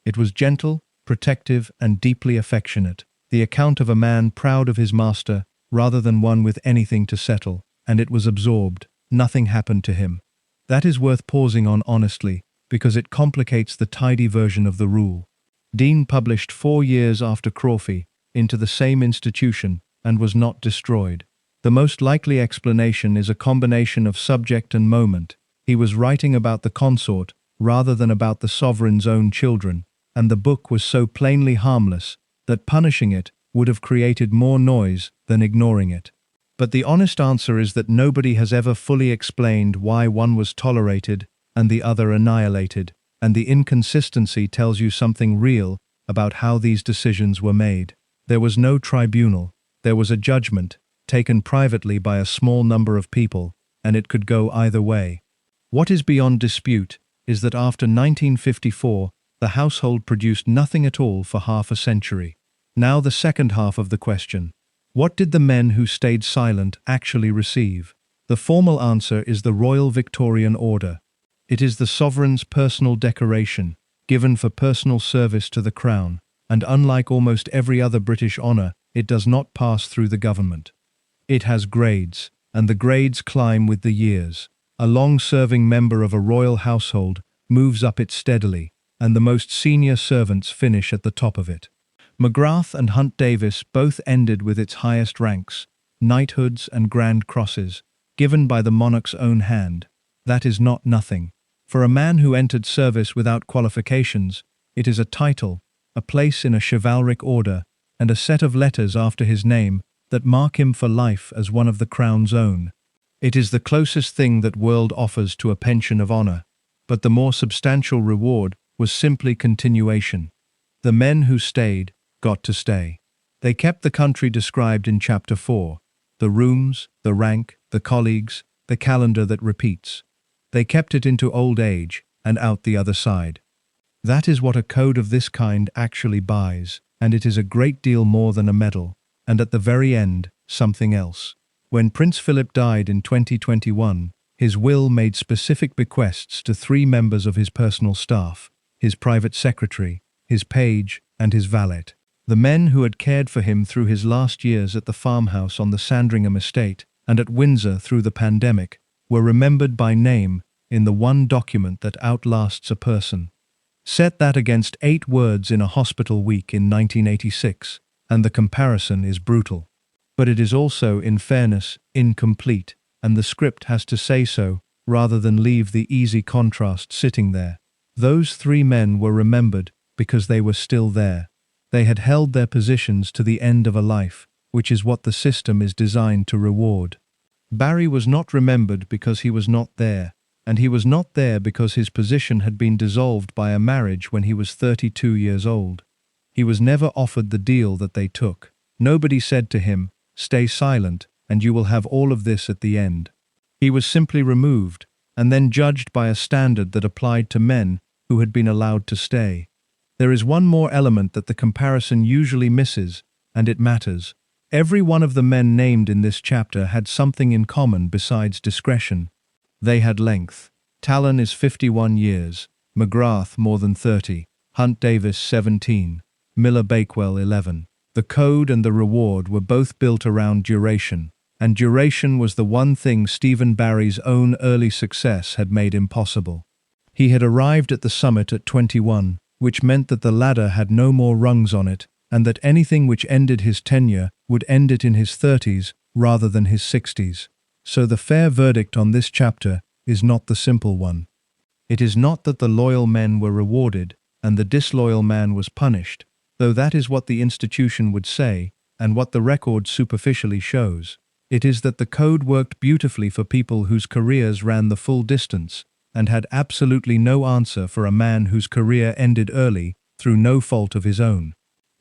It was gentle, protective, and deeply affectionate, the account of a man proud of his master rather than one with anything to settle, and it was absorbed. Nothing happened to him. That is worth pausing on honestly, because it complicates the tidy version of the rule. Dean published 4 years after Crawford, into the same institution and was not destroyed. The most likely explanation is a combination of subject and moment. He was writing about the consort rather than about the sovereign's own children, and the book was so plainly harmless that punishing it would have created more noise than ignoring it. But the honest answer is that nobody has ever fully explained why one was tolerated and the other annihilated, and the inconsistency tells you something real about how these decisions were made. There was no tribunal, there was a judgment, taken privately by a small number of people, and it could go either way. What is beyond dispute is that after 1954, the household produced nothing at all for half a century. Now the second half of the question. What did the men who stayed silent actually receive? The formal answer is the Royal Victorian Order. It is the sovereign's personal decoration, given for personal service to the Crown, and unlike almost every other British honour, it does not pass through the government. It has grades, and the grades climb with the years. A long-serving member of a royal household moves up it steadily, and the most senior servants finish at the top of it. Magrath and Hunt Davis both ended with its highest ranks, knighthoods and grand crosses, given by the monarch's own hand. That is not nothing. For a man who entered service without qualifications, it is a title, a place in a chivalric order, and a set of letters after his name that mark him for life as one of the Crown's own. It is the closest thing that world offers to a pension of honour, but the more substantial reward was simply continuation. The men who stayed got to stay. They kept the country described in Chapter 4, the rooms, the rank, the colleagues, the calendar that repeats. They kept it into old age and out the other side. That is what a code of this kind actually buys, and it is a great deal more than a medal, and at the very end, something else. When Prince Philip died in 2021, his will made specific bequests to 3 members of his personal staff, his private secretary, his page, and his valet. The men who had cared for him through his last years at the farmhouse on the Sandringham estate and at Windsor through the pandemic were remembered by name in the one document that outlasts a person. Set that against 8 words in a hospital week in 1986, and the comparison is brutal. But it is also, in fairness, incomplete, and the script has to say so, rather than leave the easy contrast sitting there. Those 3 men were remembered because they were still there. They had held their positions to the end of a life, which is what the system is designed to reward. Barry was not remembered because he was not there, and he was not there because his position had been dissolved by a marriage when he was 32 years old. He was never offered the deal that they took. Nobody said to him, "Stay silent, and you will have all of this at the end." He was simply removed, and then judged by a standard that applied to men who had been allowed to stay. There is one more element that the comparison usually misses, and it matters. Every one of the men named in this chapter had something in common besides discretion. They had length. Talon is 51 years, Magrath more than 30, Hunt Davis 17, Miller Bakewell 11. The code and the reward were both built around duration, and duration was the one thing Stephen Barry's own early success had made impossible. He had arrived at the summit at 21, which meant that the ladder had no more rungs on it, and that anything which ended his tenure would end it in his 30s rather than his 60s. So the fair verdict on this chapter is not the simple one. It is not that the loyal men were rewarded and the disloyal man was punished, though that is what the institution would say and what the record superficially shows. It is that the code worked beautifully for people whose careers ran the full distance and had absolutely no answer for a man whose career ended early through no fault of his own.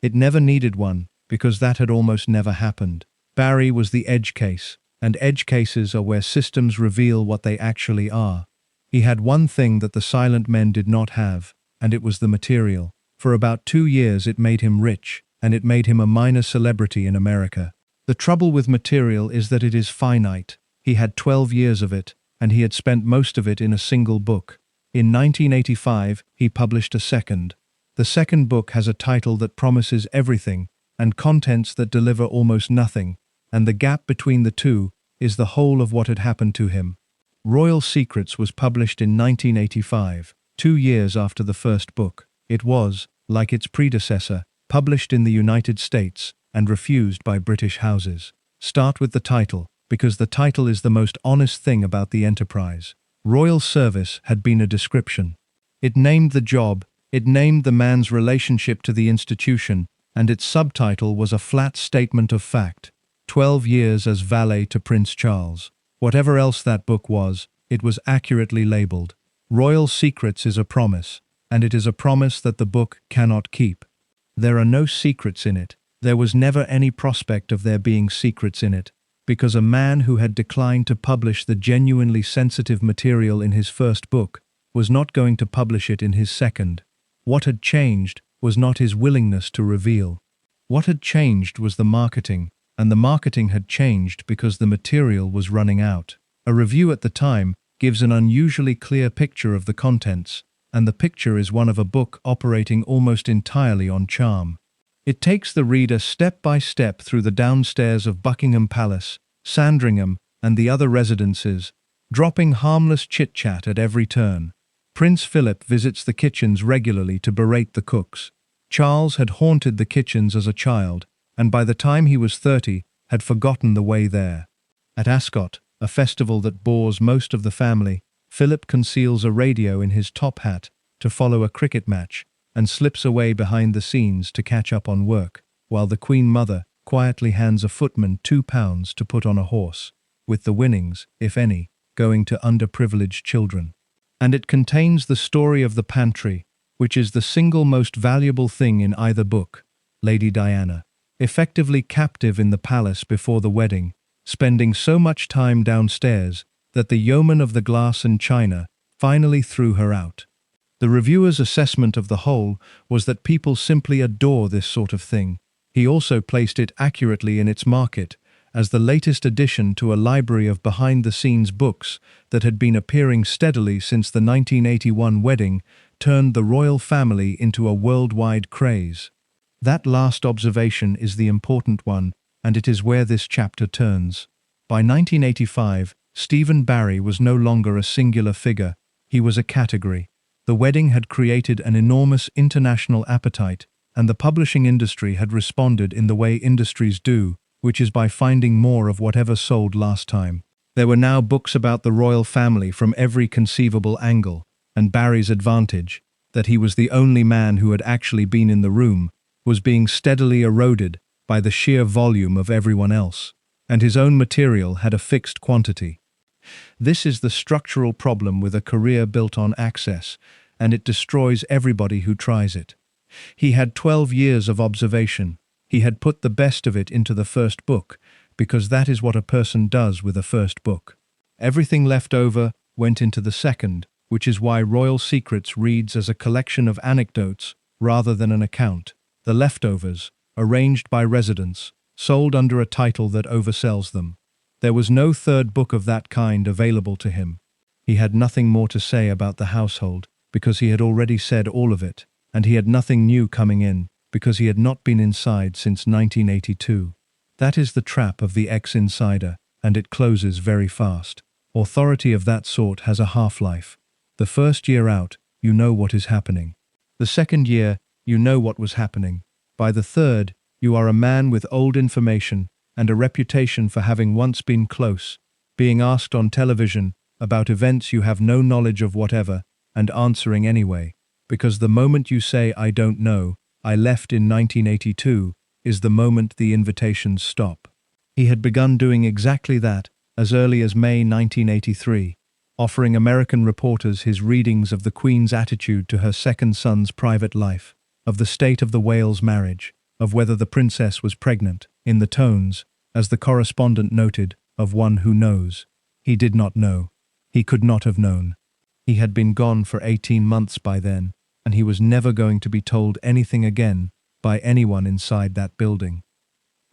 It never needed one, because that had almost never happened. Barry was the edge case, and edge cases are where systems reveal what they actually are. He had one thing that the silent men did not have, and it was the material. For about 2 years it made him rich, and it made him a minor celebrity in America. The trouble with material is that it is finite. He had 12 years of it, and he had spent most of it in a single book. In 1985, he published a second. The second book has a title that promises everything, and contents that deliver almost nothing, and the gap between the two is the whole of what had happened to him. Royal Secrets was published in 1985, 2 years after the first book. It was, like its predecessor, published in the United States, and refused by British houses. Start with the title, because the title is the most honest thing about the enterprise. Royal Service had been a description. It named the job, it named the man's relationship to the institution, and its subtitle was a flat statement of fact. 12 years as valet to Prince Charles. Whatever else that book was, it was accurately labeled. Royal Secrets is a promise, and it is a promise that the book cannot keep. There are no secrets in it. There was never any prospect of there being secrets in it, because a man who had declined to publish the genuinely sensitive material in his first book was not going to publish it in his second. What had changed was not his willingness to reveal. What had changed was the marketing, and the marketing had changed because the material was running out. A review at the time gives an unusually clear picture of the contents, and the picture is one of a book operating almost entirely on charm. It takes the reader step by step through the downstairs of Buckingham Palace, Sandringham, and the other residences, dropping harmless chit-chat at every turn. Prince Philip visits the kitchens regularly to berate the cooks. Charles had haunted the kitchens as a child, and by the time he was 30, had forgotten the way there. At Ascot, a festival that bores most of the family, Philip conceals a radio in his top hat to follow a cricket match, and slips away behind the scenes to catch up on work, while the Queen Mother quietly hands a footman £2 to put on a horse, with the winnings, if any, going to underprivileged children. And it contains the story of the pantry, which is the single most valuable thing in either book. Lady Diana, effectively captive in the palace before the wedding, spending so much time downstairs that the yeoman of the glass and china finally threw her out. The reviewer's assessment of the whole was that people simply adore this sort of thing. He also placed it accurately in its market, as the latest addition to a library of behind-the-scenes books that had been appearing steadily since the 1981 wedding turned the royal family into a worldwide craze. That last observation is the important one, and it is where this chapter turns. By 1985, Stephen Barry was no longer a singular figure, he was a category. The wedding had created an enormous international appetite, and the publishing industry had responded in the way industries do, which is by finding more of whatever sold last time. There were now books about the royal family from every conceivable angle, and Barry's advantage, that he was the only man who had actually been in the room, was being steadily eroded by the sheer volume of everyone else, and his own material had a fixed quantity. This is the structural problem with a career built on access, and it destroys everybody who tries it. He had 12 years of observation. He had put the best of it into the first book, because that is what a person does with a first book. Everything left over went into the second, which is why Royal Secrets reads as a collection of anecdotes rather than an account. The leftovers, arranged by residents, sold under a title that oversells them. There was no third book of that kind available to him. He had nothing more to say about the household, because he had already said all of it, and he had nothing new coming in, because he had not been inside since 1982. That is the trap of the ex-insider, and it closes very fast. Authority of that sort has a half-life. The first year out, you know what is happening. The second year, you know what was happening. By the third, you are a man with old information and a reputation for having once been close, being asked on television about events you have no knowledge of whatever, and answering anyway, because the moment you say, "I don't know, I left in 1982, is the moment the invitations stop. He had begun doing exactly that as early as May 1983, offering American reporters his readings of the Queen's attitude to her second son's private life, of the state of the Wales marriage, of whether the princess was pregnant, in the tones, as the correspondent noted, of one who knows. He did not know. He could not have known. He had been gone for 18 months by then, and he was never going to be told anything again by anyone inside that building.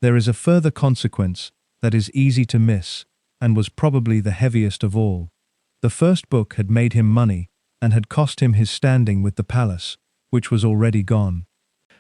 There is a further consequence that is easy to miss, and was probably the heaviest of all. The first book had made him money, and had cost him his standing with the palace, which was already gone.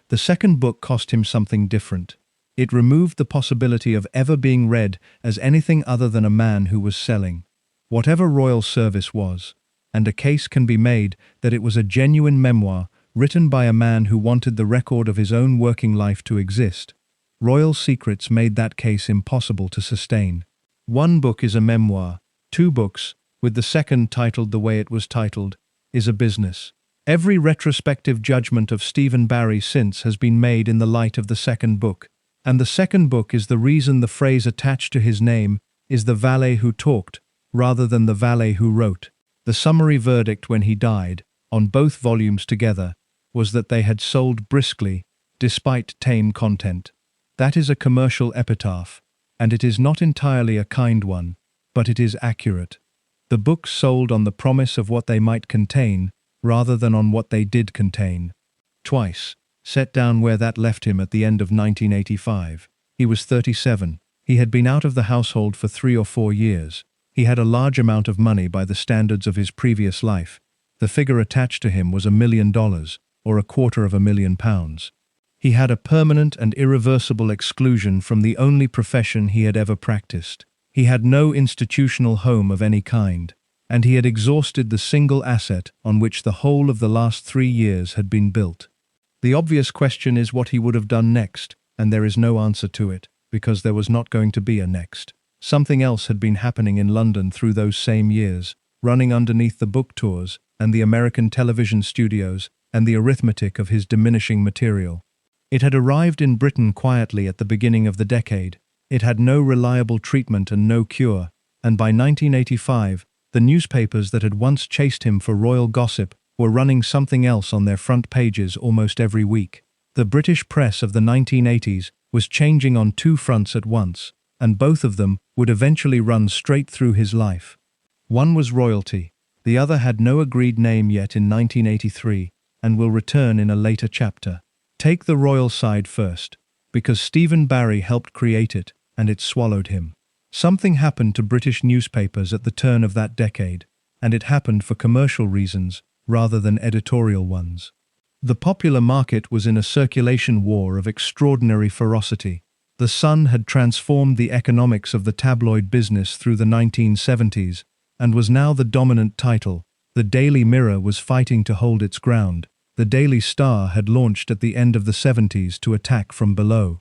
The second book cost him something different. It removed the possibility of ever being read as anything other than a man who was selling. Whatever royal service was, and a case can be made that it was a genuine memoir written by a man who wanted the record of his own working life to exist. Royal secrets made that case impossible to sustain. One book is a memoir, two books, with the second titled the way it was titled, is a business. Every retrospective judgment of Stephen Barry since has been made in the light of the second book, and the second book is the reason the phrase attached to his name is the valet who talked, rather than the valet who wrote. The summary verdict when he died, on both volumes together, was that they had sold briskly, despite tame content. That is a commercial epitaph, and it is not entirely a kind one, but it is accurate. The books sold on the promise of what they might contain, rather than on what they did contain. Twice, set down where that left him at the end of 1985. He was 37. He had been out of the household for 3 or 4 years. He had a large amount of money by the standards of his previous life. The figure attached to him was $1 million, or £250,000. He had a permanent and irreversible exclusion from the only profession he had ever practiced. He had no institutional home of any kind, and he had exhausted the single asset on which the whole of the last 3 years had been built. The obvious question is what he would have done next, and there is no answer to it, because there was not going to be a next. Something else had been happening in London through those same years, running underneath the book tours and the American television studios and the arithmetic of his diminishing material. It had arrived in Britain quietly at the beginning of the decade. It had no reliable treatment and no cure, and by 1985, the newspapers that had once chased him for royal gossip were running something else on their front pages almost every week. The British press of the 1980s was changing on 2 fronts at once, and both of them would eventually run straight through his life. One was royalty, the other had no agreed name yet in 1983, and will return in a later chapter. Take the royal side first, because Stephen Barry helped create it, and it swallowed him. Something happened to British newspapers at the turn of that decade, and it happened for commercial reasons rather than editorial ones. The popular market was in a circulation war of extraordinary ferocity. The Sun had transformed the economics of the tabloid business through the 1970s, and was now the dominant title. The Daily Mirror was fighting to hold its ground. The Daily Star had launched at the end of the 70s to attack from below.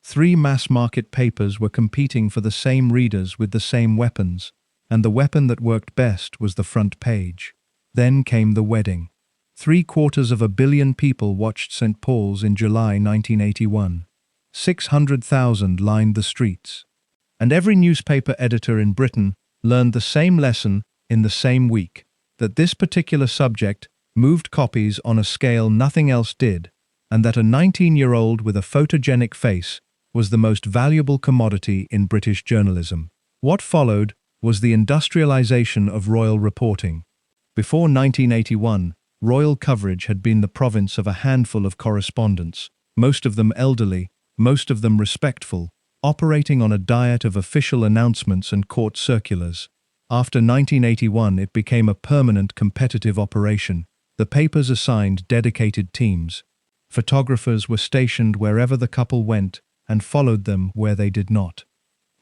3 mass-market papers were competing for the same readers with the same weapons, and the weapon that worked best was the front page. Then came the wedding. 750 million people watched St. Paul's in July 1981. 600,000 lined the streets. And every newspaper editor in Britain learned the same lesson in the same week, that this particular subject moved copies on a scale nothing else did, and that a 19-year-old with a photogenic face was the most valuable commodity in British journalism. What followed was the industrialization of royal reporting. Before 1981, royal coverage had been the province of a handful of correspondents, most of them elderly, most of them respectful, operating on a diet of official announcements and court circulars. After 1981, it became a permanent competitive operation. The papers assigned dedicated teams. Photographers were stationed wherever the couple went and followed them where they did not.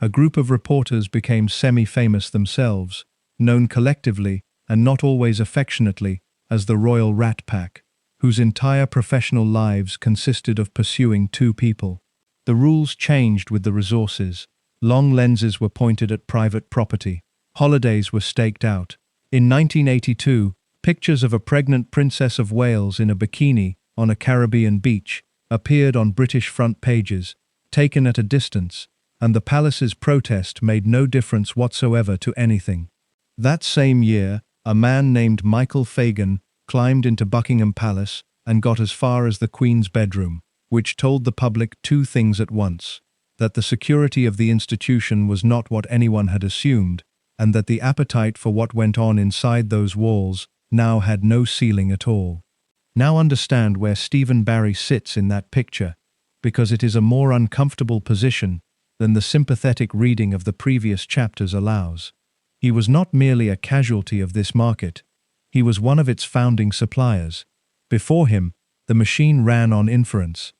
A group of reporters became semi-famous themselves, known collectively, and not always affectionately, as the Royal Rat Pack, whose entire professional lives consisted of pursuing 2 people. The rules changed with the resources. Long lenses were pointed at private property. Holidays were staked out. In 1982, pictures of a pregnant Princess of Wales in a bikini on a Caribbean beach appeared on British front pages, taken at a distance, and the palace's protest made no difference whatsoever to anything. That same year, a man named Michael Fagan climbed into Buckingham Palace and got as far as the Queen's bedroom, which told the public 2 things at once: that the security of the institution was not what anyone had assumed, and that the appetite for what went on inside those walls now had no ceiling at all. Now understand where Stephen Barry sits in that picture, because it is a more uncomfortable position than the sympathetic reading of the previous chapters allows. He was not merely a casualty of this market, he was one of its founding suppliers. Before him, the machine ran on inference.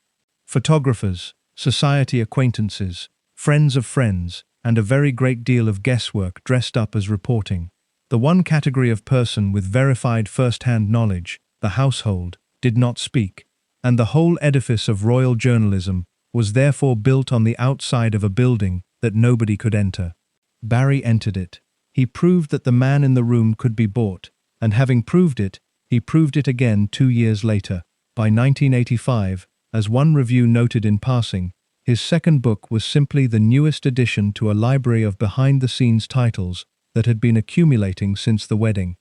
Photographers, society acquaintances, friends of friends, and a very great deal of guesswork dressed up as reporting. The one category of person with verified first-hand knowledge, the household, did not speak, and the whole edifice of royal journalism was therefore built on the outside of a building that nobody could enter. Barry entered it. He proved that the man in the room could be bought, and having proved it, he proved it again 2 years later. By 1985, as one review noted in passing, his second book was simply the newest addition to a library of behind-the-scenes titles that had been accumulating since the wedding.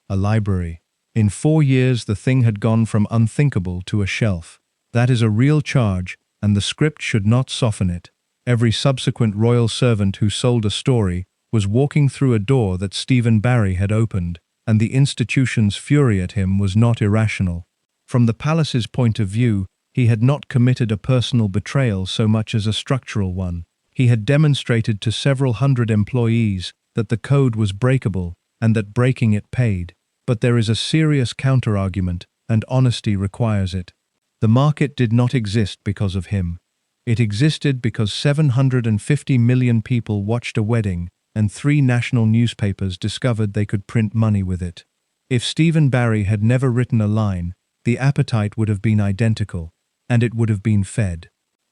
A library. In 4 years the thing had gone from unthinkable to a shelf. That is a real charge, and the script should not soften it. Every subsequent royal servant who sold a story was walking through a door that Stephen Barry had opened, and the institution's fury at him was not irrational. From the palace's point of view, he had not committed a personal betrayal so much as a structural one. He had demonstrated to several hundred employees that the code was breakable and that breaking it paid. But there is a serious counter-argument, and honesty requires it. The market did not exist because of him. It existed because 750 million people watched a wedding, and 3 national newspapers discovered they could print money with it. If Stephen Barry had never written a line, the appetite would have been identical, and it would have been fed.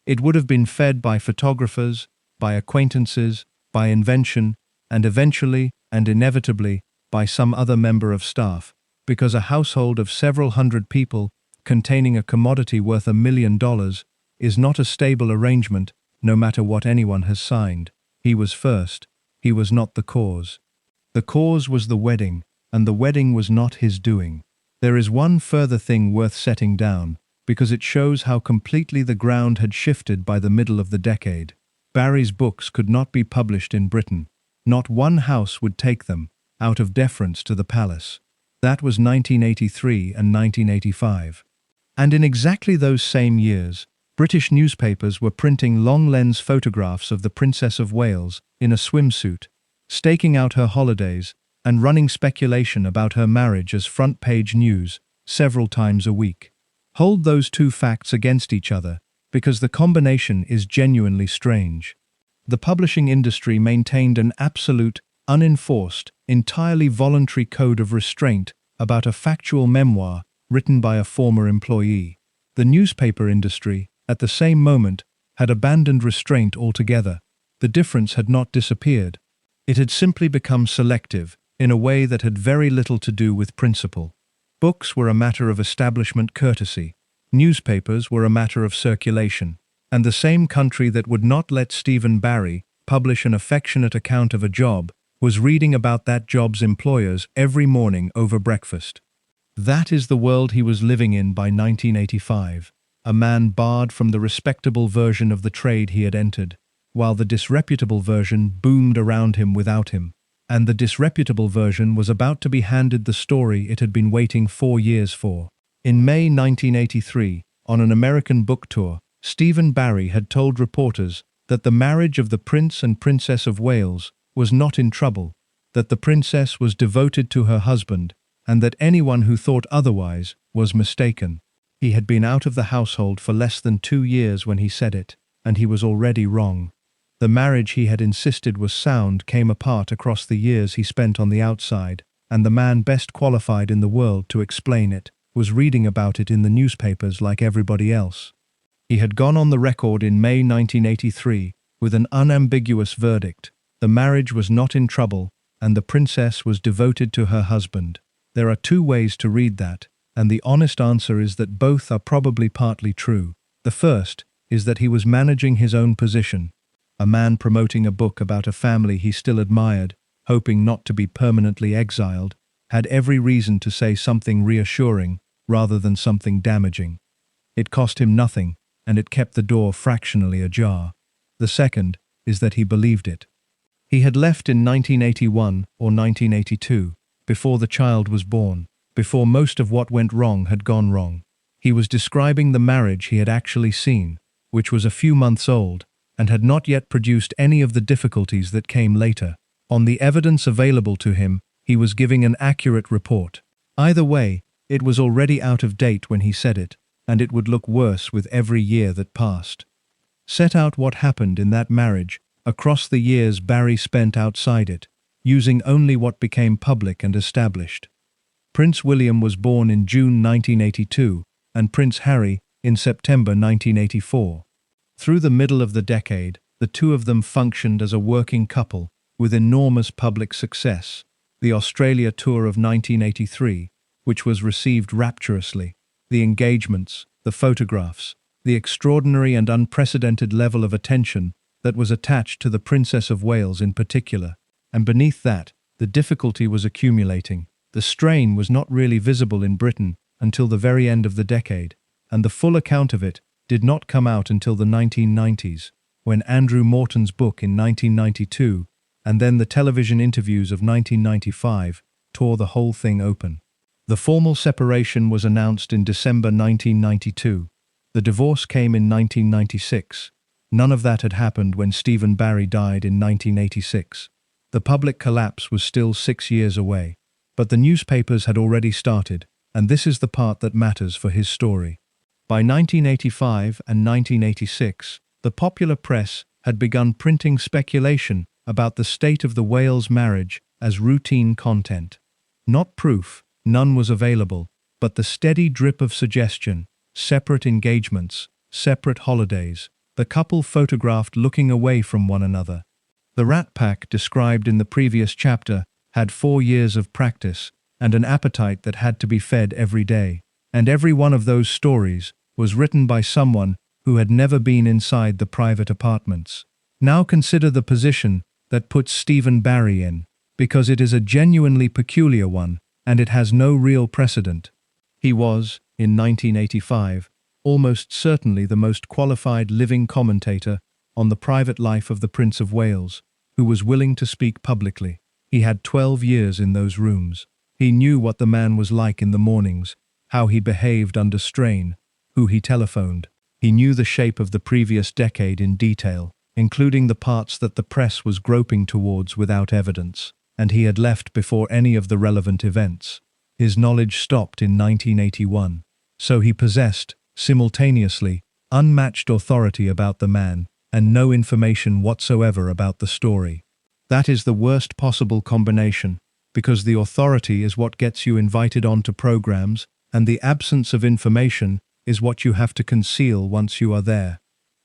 It would have been fed by photographers, by acquaintances, by invention, and eventually, and inevitably, by some other member of staff, because a household of several hundred people containing a commodity worth $1 million is not a stable arrangement, no matter what anyone has signed. He was first. He was not the cause. The cause was the wedding, and the wedding was not his doing. There is one further thing worth setting down, because it shows how completely the ground had shifted by the middle of the decade. Barry's books could not be published in Britain. Not one house would take them, out of deference to the palace. That was 1983 and 1985. And in exactly those same years, British newspapers were printing long-lens photographs of the Princess of Wales in a swimsuit, staking out her holidays, and running speculation about her marriage as front-page news several times a week. Hold those two facts against each other, because the combination is genuinely strange. The publishing industry maintained an absolute, unenforced, entirely voluntary code of restraint about a factual memoir written by a former employee. The newspaper industry, at the same moment, had abandoned restraint altogether. The difference had not disappeared. It had simply become selective, in a way that had very little to do with principle. Books were a matter of establishment courtesy. Newspapers were a matter of circulation. And the same country that would not let Stephen Barry publish an affectionate account of a job was reading about that job's employers every morning over breakfast. That is the world he was living in by 1985, a man barred from the respectable version of the trade he had entered, while the disreputable version boomed around him without him. And the disreputable version was about to be handed the story it had been waiting 4 years for. In May 1983, on an American book tour, Stephen Barry had told reporters that the marriage of the Prince and Princess of Wales was not in trouble, that the princess was devoted to her husband, and that anyone who thought otherwise was mistaken. He had been out of the household for less than 2 years when he said it, and he was already wrong. The marriage he had insisted was sound came apart across the years he spent on the outside, and the man best qualified in the world to explain it was reading about it in the newspapers like everybody else. He had gone on the record in May 1983 with an unambiguous verdict. The marriage was not in trouble, and the princess was devoted to her husband. There are 2 ways to read that, and the honest answer is that both are probably partly true. The first is that he was managing his own position. A man promoting a book about a family he still admired, hoping not to be permanently exiled, had every reason to say something reassuring rather than something damaging. It cost him nothing, and it kept the door fractionally ajar. The second is that he believed it. He had left in 1981 or 1982, before the child was born, before most of what went wrong had gone wrong. He was describing the marriage he had actually seen, which was a few months old, and had not yet produced any of the difficulties that came later. On the evidence available to him, he was giving an accurate report. Either way, it was already out of date when he said it, and it would look worse with every year that passed. Set out what happened in that marriage across the years Barry spent outside it, using only what became public and established. Prince William was born in June 1982, and Prince Harry in September 1984. Through the middle of the decade, the two of them functioned as a working couple, with enormous public success. The Australia tour of 1983, which was received rapturously, the engagements, the photographs, the extraordinary and unprecedented level of attention that was attached to the Princess of Wales in particular, and beneath that, the difficulty was accumulating. The strain was not really visible in Britain until the very end of the decade, and the full account of it did not come out until the 1990s, when Andrew Morton's book in 1992, and then the television interviews of 1995, tore the whole thing open. The formal separation was announced in December 1992. The divorce came in 1996. None of that had happened when Stephen Barry died in 1986. The public collapse was still 6 years away. But the newspapers had already started, and this is the part that matters for his story. By 1985 and 1986, the popular press had begun printing speculation about the state of the Wales marriage as routine content. Not proof, none was available, but the steady drip of suggestion, separate engagements, separate holidays, the couple photographed looking away from one another. The Rat Pack described in the previous chapter had 4 years of practice and an appetite that had to be fed every day, and every one of those stories was written by someone who had never been inside the private apartments. Now consider the position that puts Stephen Barry in, because it is a genuinely peculiar one, and it has no real precedent. He was, in 1985, almost certainly the most qualified living commentator on the private life of the Prince of Wales, who was willing to speak publicly. He had 12 years in those rooms. He knew what the man was like in the mornings, how he behaved under strain, who he telephoned. He knew the shape of the previous decade in detail, including the parts that the press was groping towards without evidence, and he had left before any of the relevant events. His knowledge stopped in 1981, so he possessed, simultaneously, unmatched authority about the man and no information whatsoever about the story. That is the worst possible combination, because the authority is what gets you invited onto programs, and the absence of information is what you have to conceal once you are there.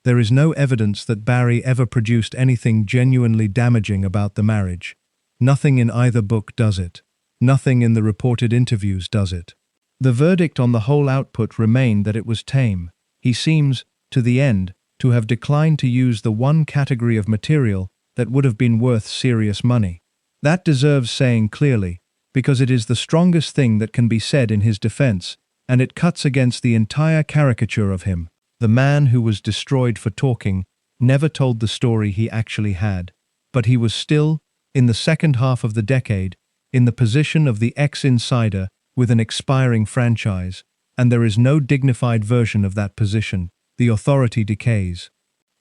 There is no evidence that Barry ever produced anything genuinely damaging about the marriage. Nothing in either book does it. Nothing in the reported interviews does it. The verdict on the whole output remained that it was tame. He seems, to the end, to have declined to use the one category of material that would have been worth serious money. That deserves saying clearly, because it is the strongest thing that can be said in his defense, and it cuts against the entire caricature of him. The man who was destroyed for talking never told the story he actually had, but he was still, in the second half of the decade, in the position of the ex-insider with an expiring franchise, and there is no dignified version of that position. The authority decays.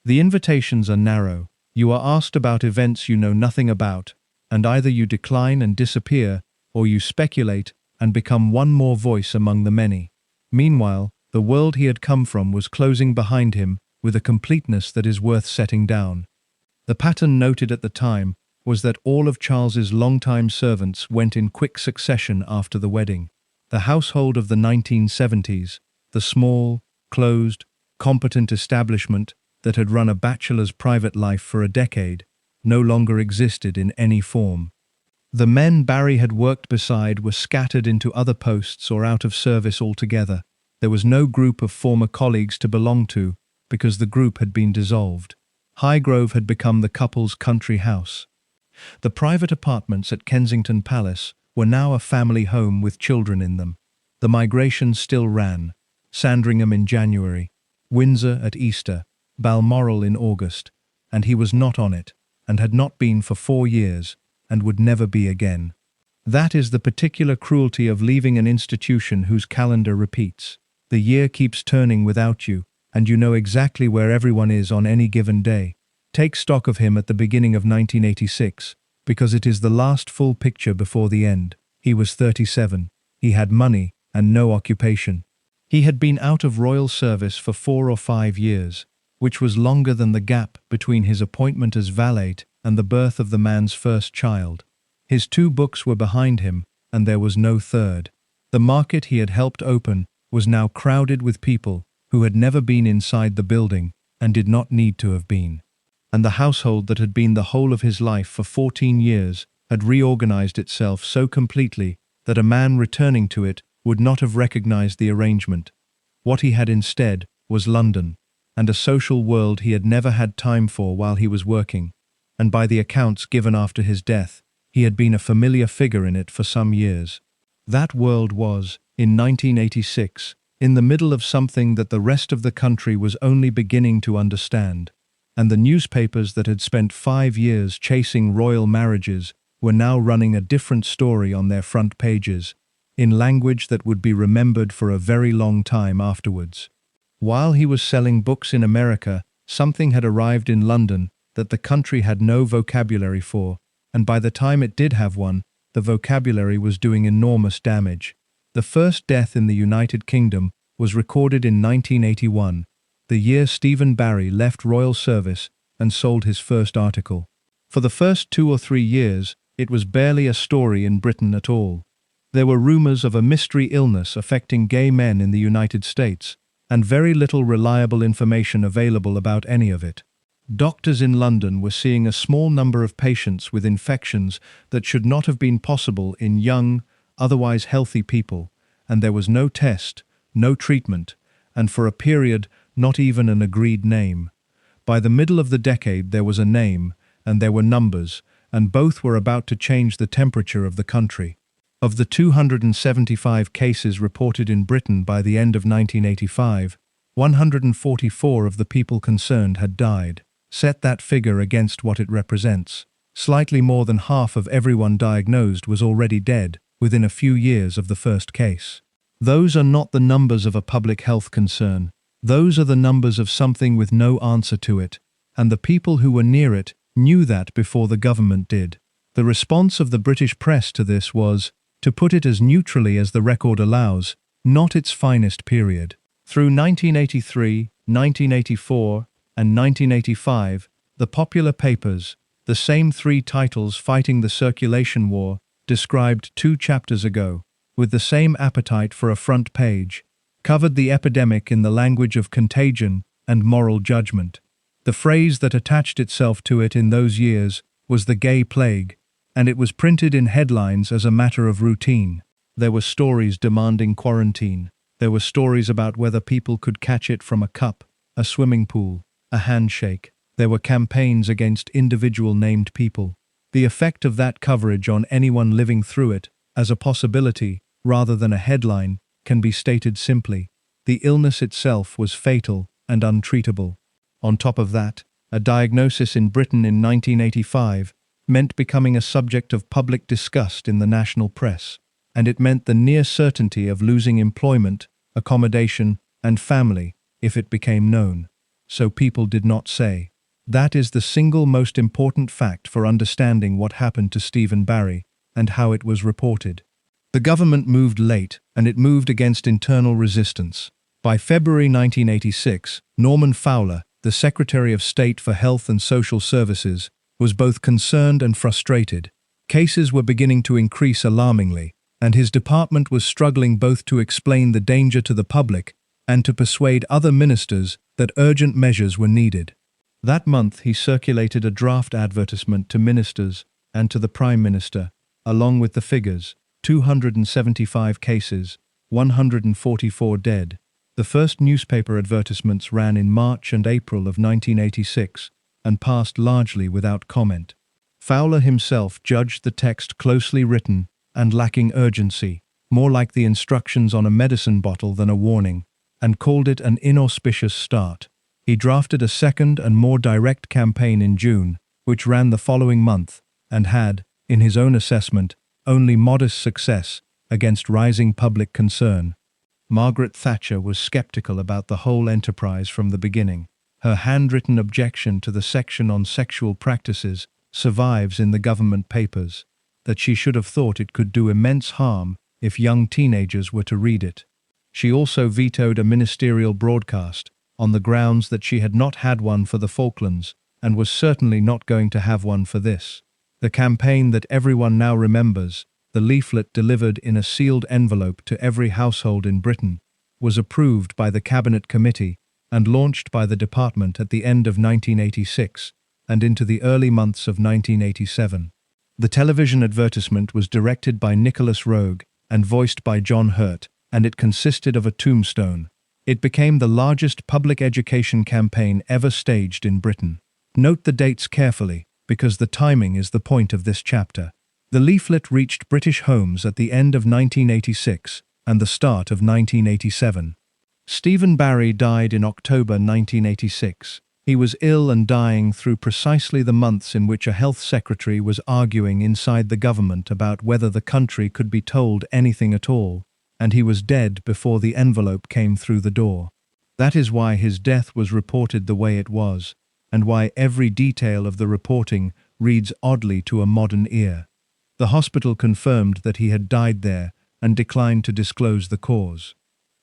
The invitations are narrow. You are asked about events you know nothing about, and either you decline and disappear, or you speculate and become one more voice among the many. Meanwhile, the world he had come from was closing behind him with a completeness that is worth setting down. The pattern noted at the time was that all of Charles's longtime servants went in quick succession after the wedding. The household of the 1970s, the small, closed, competent establishment that had run a bachelor's private life for a decade, no longer existed in any form. The men Barry had worked beside were scattered into other posts or out of service altogether. There was no group of former colleagues to belong to, because the group had been dissolved. Highgrove had become the couple's country house. The private apartments at Kensington Palace were now a family home with children in them. The migration still ran. Sandringham in January, Windsor at Easter, Balmoral in August, and he was not on it, and had not been for 4 years, and would never be again. That is the particular cruelty of leaving an institution whose calendar repeats. The year keeps turning without you, and you know exactly where everyone is on any given day. Take stock of him at the beginning of 1986, because it is the last full picture before the end. He was 37. He had money and no occupation. He had been out of royal service for 4 or 5 years, which was longer than the gap between his appointment as valet and the birth of the man's first child. His 2 books were behind him, and there was no third. The market he had helped open was now crowded with people who had never been inside the building, and did not need to have been. And the household that had been the whole of his life for 14 years had reorganized itself so completely that a man returning to it would not have recognized the arrangement. What he had instead was London, and a social world he had never had time for while he was working, and by the accounts given after his death, he had been a familiar figure in it for some years. That world was, in 1986, in the middle of something that the rest of the country was only beginning to understand, and the newspapers that had spent 5 years chasing royal marriages were now running a different story on their front pages, in language that would be remembered for a very long time afterwards. While he was selling books in America, something had arrived in London that the country had no vocabulary for, and by the time it did have one, the vocabulary was doing enormous damage. The first death in the United Kingdom was recorded in 1981, the year Stephen Barry left royal service and sold his first article. For the first 2 or 3 years, it was barely a story in Britain at all. There were rumors of a mystery illness affecting gay men in the United States, and very little reliable information available about any of it. Doctors in London were seeing a small number of patients with infections that should not have been possible in young, otherwise healthy people, and there was no test, no treatment, and for a period, not even an agreed name. By the middle of the decade there was a name, and there were numbers, and both were about to change the temperature of the country. Of the 275 cases reported in Britain by the end of 1985, 144 of the people concerned had died. Set that figure against what it represents. Slightly more than half of everyone diagnosed was already dead within a few years of the first case. Those are not the numbers of a public health concern. Those are the numbers of something with no answer to it, and the people who were near it knew that before the government did. The response of the British press to this was, to put it as neutrally as the record allows, not its finest period. Through 1983, 1984, and 1985, the popular papers, the same 3 titles fighting the circulation war, described 2 chapters ago, with the same appetite for a front page, covered the epidemic in the language of contagion and moral judgment. The phrase that attached itself to it in those years was the gay plague, and it was printed in headlines as a matter of routine. There were stories demanding quarantine. There were stories about whether people could catch it from a cup, a swimming pool, a handshake. There were campaigns against individual named people. The effect of that coverage on anyone living through it, as a possibility rather than a headline, can be stated simply. The illness itself was fatal and untreatable. On top of that, a diagnosis in Britain in 1985 meant becoming a subject of public disgust in the national press, and it meant the near certainty of losing employment, accommodation, and family if it became known. So people did not say. That is the single most important fact for understanding what happened to Stephen Barry and how it was reported. The government moved late, and it moved against internal resistance. By February 1986, Norman Fowler, the Secretary of State for Health and Social Services, was both concerned and frustrated. Cases were beginning to increase alarmingly, and his department was struggling both to explain the danger to the public and to persuade other ministers that urgent measures were needed. That month he circulated a draft advertisement to ministers and to the Prime Minister, along with the figures: 275 cases, 144 dead. The first newspaper advertisements ran in March and April of 1986 and passed largely without comment. Fowler himself judged the text closely written and lacking urgency, more like the instructions on a medicine bottle than a warning, and called it an inauspicious start. He drafted a second and more direct campaign in June, which ran the following month, and had, in his own assessment, only modest success against rising public concern. Margaret Thatcher was skeptical about the whole enterprise from the beginning. Her handwritten objection to the section on sexual practices survives in the government papers, that she should have thought it could do immense harm if young teenagers were to read it. She also vetoed a ministerial broadcast on the grounds that she had not had one for the Falklands and was certainly not going to have one for this. The campaign that everyone now remembers, the leaflet delivered in a sealed envelope to every household in Britain, was approved by the Cabinet Committee and launched by the department at the end of 1986 and into the early months of 1987. The television advertisement was directed by Nicholas Roeg and voiced by John Hurt, and it consisted of a tombstone. It became the largest public education campaign ever staged in Britain. Note the dates carefully, because the timing is the point of this chapter. The leaflet reached British homes at the end of 1986 and the start of 1987. Stephen Barry died in October 1986. He was ill and dying through precisely the months in which a health secretary was arguing inside the government about whether the country could be told anything at all, and he was dead before the envelope came through the door. That is why his death was reported the way it was, and why every detail of the reporting reads oddly to a modern ear. The hospital confirmed that he had died there and declined to disclose the cause.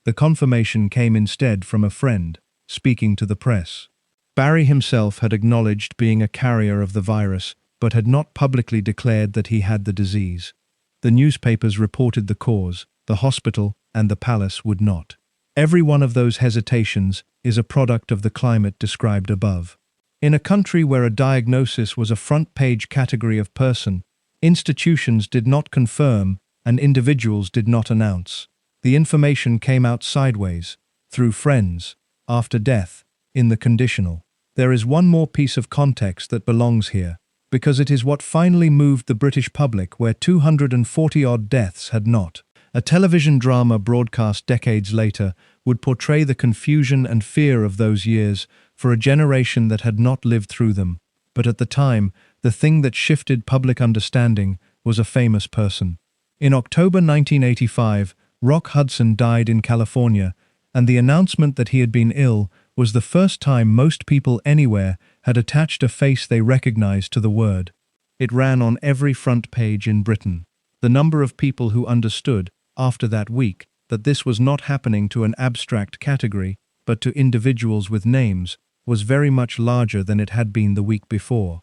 The confirmation came instead from a friend, speaking to the press. Barry himself had acknowledged being a carrier of the virus, but had not publicly declared that he had the disease. The newspapers reported the cause, the hospital and the palace would not. Every one of those hesitations is a product of the climate described above. In a country where a diagnosis was a front-page category of person, institutions did not confirm and individuals did not announce. The information came out sideways, through friends, after death, in the conditional. There is one more piece of context that belongs here, because it is what finally moved the British public where 240-odd deaths had not. A television drama broadcast decades later would portray the confusion and fear of those years for a generation that had not lived through them. But at the time, the thing that shifted public understanding was a famous person. In October 1985, Rock Hudson died in California, and the announcement that he had been ill was the first time most people anywhere had attached a face they recognized to the word. It ran on every front page in Britain. The number of people who understood, after that week, that this was not happening to an abstract category, but to individuals with names, was very much larger than it had been the week before.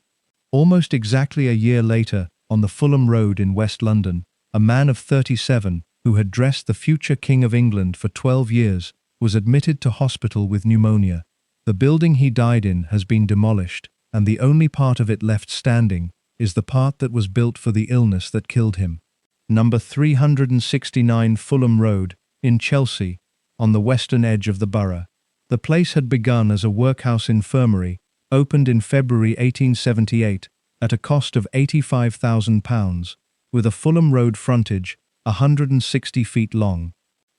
Almost exactly a year later, on the Fulham Road in West London, a man of 37, who had dressed the future King of England for 12 years, was admitted to hospital with pneumonia. The building he died in has been demolished, and the only part of it left standing is the part that was built for the illness that killed him. Number 369 Fulham Road, in Chelsea, on the western edge of the borough. The place had begun as a workhouse infirmary, opened in February 1878 at a cost of £85,000, with a Fulham Road frontage 160 feet long.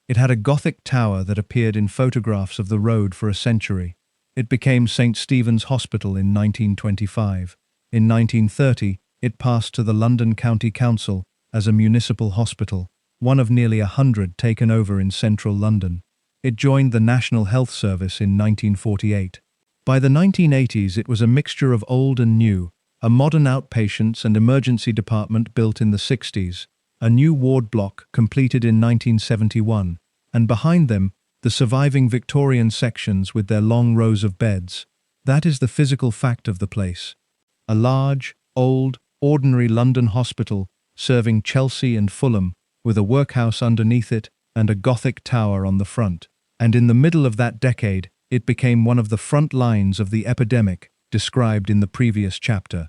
It had a Gothic tower that appeared in photographs of the road for a century. It became St. Stephen's Hospital in 1925. In 1930, it passed to the London County Council as a municipal hospital, one of nearly 100 taken over in central London. It joined the National Health Service in 1948. By the 1980s, it was a mixture of old and new, a modern outpatients and emergency department built in the 60s, a new ward block completed in 1971, and behind them, the surviving Victorian sections with their long rows of beds. That is the physical fact of the place. A large, old, ordinary London hospital serving Chelsea and Fulham, with a workhouse underneath it and a Gothic tower on the front. And in the middle of that decade, it became one of the front lines of the epidemic described in the previous chapter.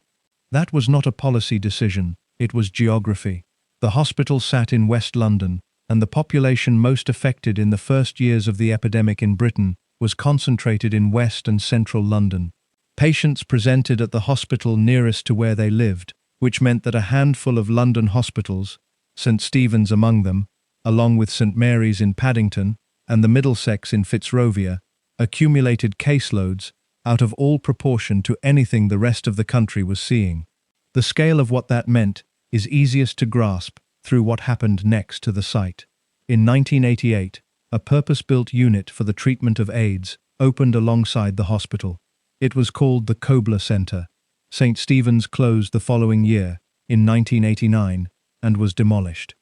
That was not a policy decision, it was geography. The hospital sat in West London, and the population most affected in the first years of the epidemic in Britain was concentrated in West and Central London. Patients presented at the hospital nearest to where they lived, which meant that a handful of London hospitals, St. Stephen's among them, along with St. Mary's in Paddington and the Middlesex in Fitzrovia, accumulated caseloads out of all proportion to anything the rest of the country was seeing. The scale of what that meant is easiest to grasp through what happened next to the site. In 1988, a purpose-built unit for the treatment of AIDS opened alongside the hospital. It was called the Kobler Centre. St. Stephen's closed the following year, in 1989, and was demolished.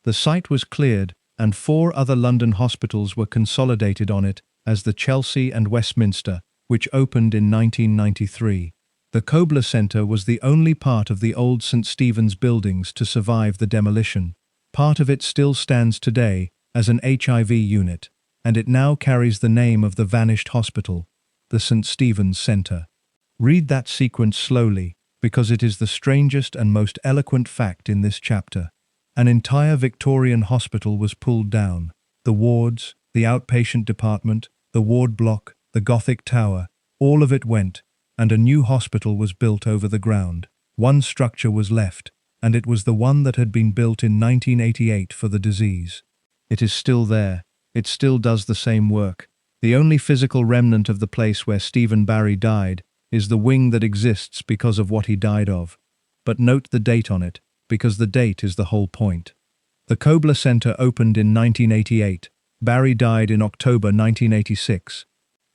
The site was cleared, and 4 other London hospitals were consolidated on it as the Chelsea and Westminster, which opened in 1993. The Kobler Centre was the only part of the old St. Stephen's buildings to survive the demolition. Part of it still stands today as an HIV unit. and it now carries the name of the vanished hospital, the St. Stephen's Centre. Read that sequence slowly, because it is the strangest and most eloquent fact in this chapter. An entire Victorian hospital was pulled down. The wards, the outpatient department, the ward block, the Gothic tower, all of it went, and a new hospital was built over the ground. One structure was left, and it was the one that had been built in 1988 for the disease. It is still there. It still does the same work. The only physical remnant of the place where Stephen Barry died is the wing that exists because of what he died of. But note the date on it, because the date is the whole point. The Kobler Centre opened in 1988. Barry died in October 1986.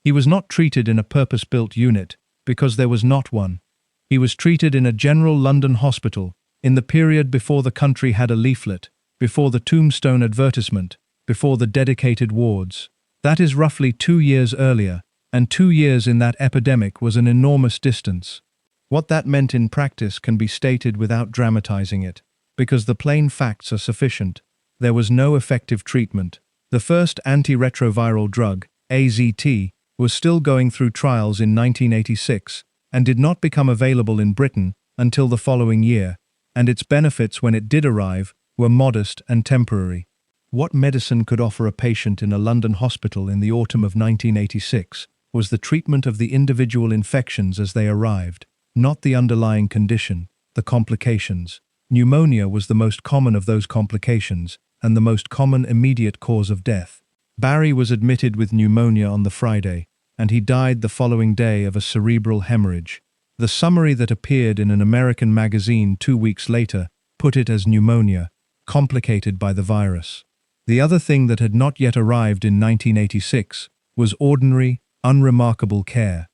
He was not treated in a purpose-built unit, because there was not one. He was treated in a general London hospital, in the period before the country had a leaflet, before the tombstone advertisement, before the dedicated wards. That is roughly 2 years earlier, and 2 years in that epidemic was an enormous distance. What that meant in practice can be stated without dramatizing it, because the plain facts are sufficient. There was no effective treatment. The first antiretroviral drug, AZT, was still going through trials in 1986, and did not become available in Britain until the following year, and its benefits when it did arrive were modest and temporary. What medicine could offer a patient in a London hospital in the autumn of 1986 was the treatment of the individual infections as they arrived, not the underlying condition, the complications. Pneumonia was the most common of those complications, and the most common immediate cause of death. Barry was admitted with pneumonia on the Friday, and he died the following day of a cerebral hemorrhage. The summary that appeared in an American magazine 2 weeks later put it as pneumonia, complicated by the virus. The other thing that had not yet arrived in 1986 was ordinary, unremarkable care.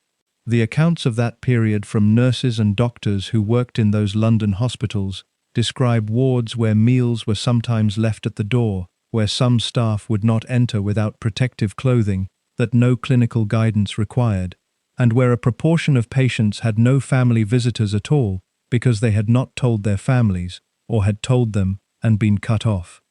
The accounts of that period from nurses and doctors who worked in those London hospitals describe wards where meals were sometimes left at the door, where some staff would not enter without protective clothing that no clinical guidance required, and where a proportion of patients had no family visitors at all because they had not told their families, or had told them and been cut off.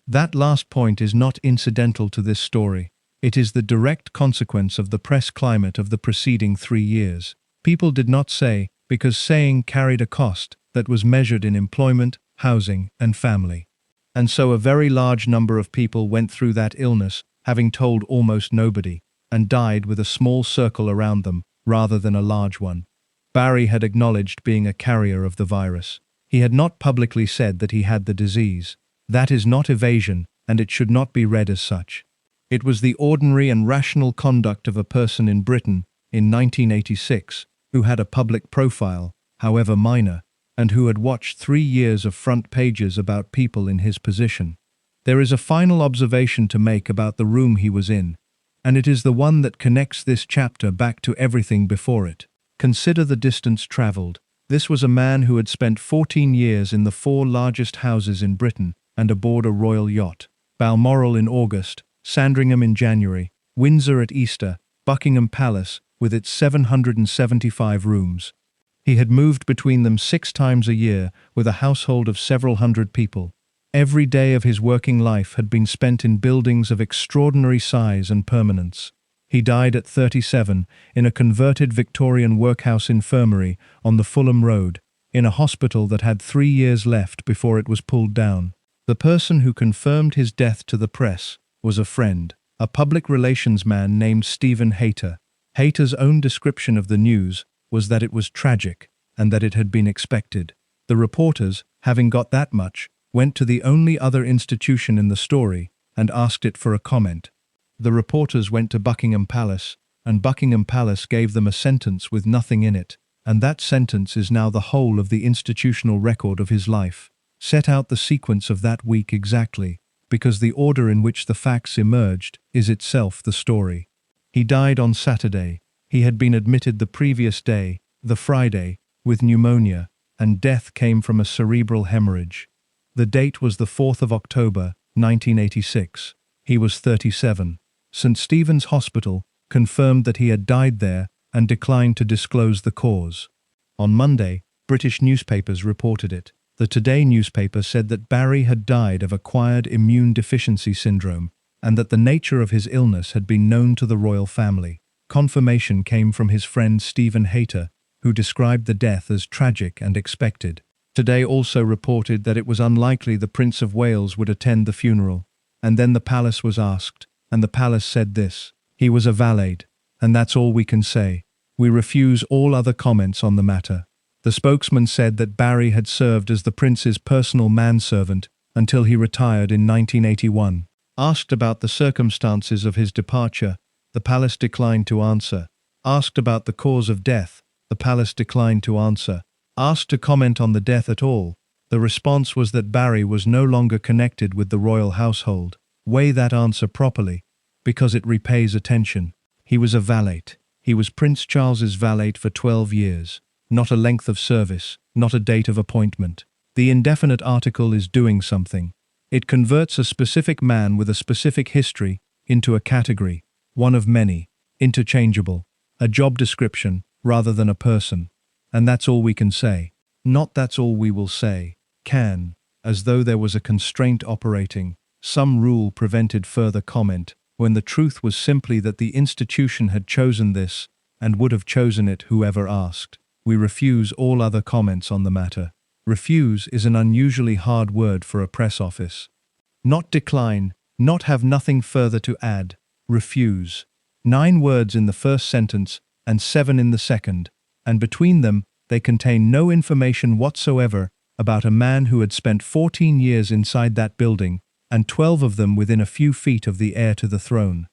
That last point is not incidental to this story. It is the direct consequence of the press climate of the preceding 3 years. People did not say, because saying carried a cost that was measured in employment, housing, and family. And so a very large number of people went through that illness, having told almost nobody, and died with a small circle around them, rather than a large one. Barry had acknowledged being a carrier of the virus. He had not publicly said that he had the disease. That is not evasion, and it should not be read as such. It was the ordinary and rational conduct of a person in Britain, in 1986, who had a public profile, however minor, and who had watched 3 years of front pages about people in his position. There is a final observation to make about the room he was in, and it is the one that connects this chapter back to everything before it. Consider the distance traveled. This was a man who had spent 14 years in the 4 largest houses in Britain and aboard a royal yacht. Balmoral in August, Sandringham in January, Windsor at Easter, Buckingham Palace with its 775 rooms. He had moved between them 6 times a year with a household of several hundred people. Every day of his working life had been spent in buildings of extraordinary size and permanence. He died at 37 in a converted Victorian workhouse infirmary on the Fulham Road, in a hospital that had 3 years left before it was pulled down. The person who confirmed his death to the press was a friend, a public relations man named Stephen Hayter. Hayter's own description of the news was that it was tragic and that it had been expected. The reporters, having got that much, went to the only other institution in the story and asked it for a comment. The reporters went to Buckingham Palace, and Buckingham Palace gave them a sentence with nothing in it, and that sentence is now the whole of the institutional record of his life. Set out the sequence of that week exactly, because the order in which the facts emerged is itself the story. He died on Saturday. He had been admitted the previous day, the Friday, with pneumonia, and death came from a cerebral hemorrhage. The date was the 4th of October, 1986. He was 37. St. Stephen's Hospital confirmed that he had died there and declined to disclose the cause. On Monday, British newspapers reported it. The Today newspaper said that Barry had died of acquired immune deficiency syndrome, and that the nature of his illness had been known to the royal family. Confirmation came from his friend Stephen Hayter, who described the death as tragic and expected. Today also reported that it was unlikely the Prince of Wales would attend the funeral. And then the palace was asked, and the palace said this: "He was a valet, and that's all we can say. We refuse all other comments on the matter." The spokesman said that Barry had served as the prince's personal manservant until he retired in 1981. Asked about the circumstances of his departure, the palace declined to answer. Asked about the cause of death, the palace declined to answer. Asked to comment on the death at all, the response was that Barry was no longer connected with the royal household. Weigh that answer properly, because it repays attention. He was a valet. He was Prince Charles's valet for 12 years. Not a length of service, not a date of appointment. The indefinite article is doing something. It converts a specific man with a specific history into a category, one of many, interchangeable, a job description rather than a person. And that's all we can say. Not that's all we will say. Can, as though there was a constraint operating, some rule prevented further comment, when the truth was simply that the institution had chosen this and would have chosen it whoever asked. We refuse all other comments on the matter. Refuse is an unusually hard word for a press office. Not decline, not have nothing further to add. Refuse. 9 words in the first sentence and 7 in the second, and between them they contain no information whatsoever about a man who had spent 14 years inside that building, and 12 of them within a few feet of the heir to the throne.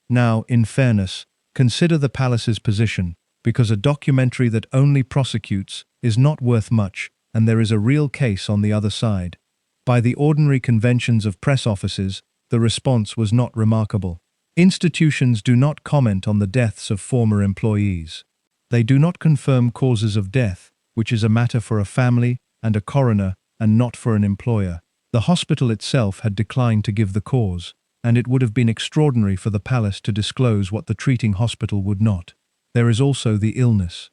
Now, in fairness, consider the palace's position, because a documentary that only prosecutes is not worth much, and there is a real case on the other side. By the ordinary conventions of press offices, the response was not remarkable. Institutions do not comment on the deaths of former employees. They do not confirm causes of death, which is a matter for a family and a coroner and not for an employer. The hospital itself had declined to give the cause, and it would have been extraordinary for the palace to disclose what the treating hospital would not. There is also the illness.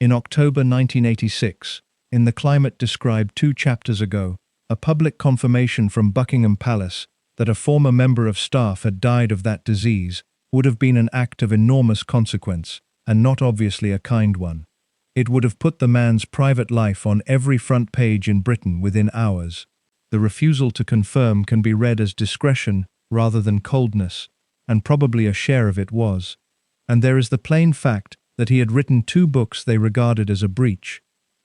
In October 1986, in the climate described 2 chapters ago, a public confirmation from Buckingham Palace that a former member of staff had died of that disease would have been an act of enormous consequence, and not obviously a kind one. It would have put the man's private life on every front page in Britain within hours. The refusal to confirm can be read as discretion rather than coldness, and probably a share of it was. And there is the plain fact that he had written 2 books they regarded as a breach.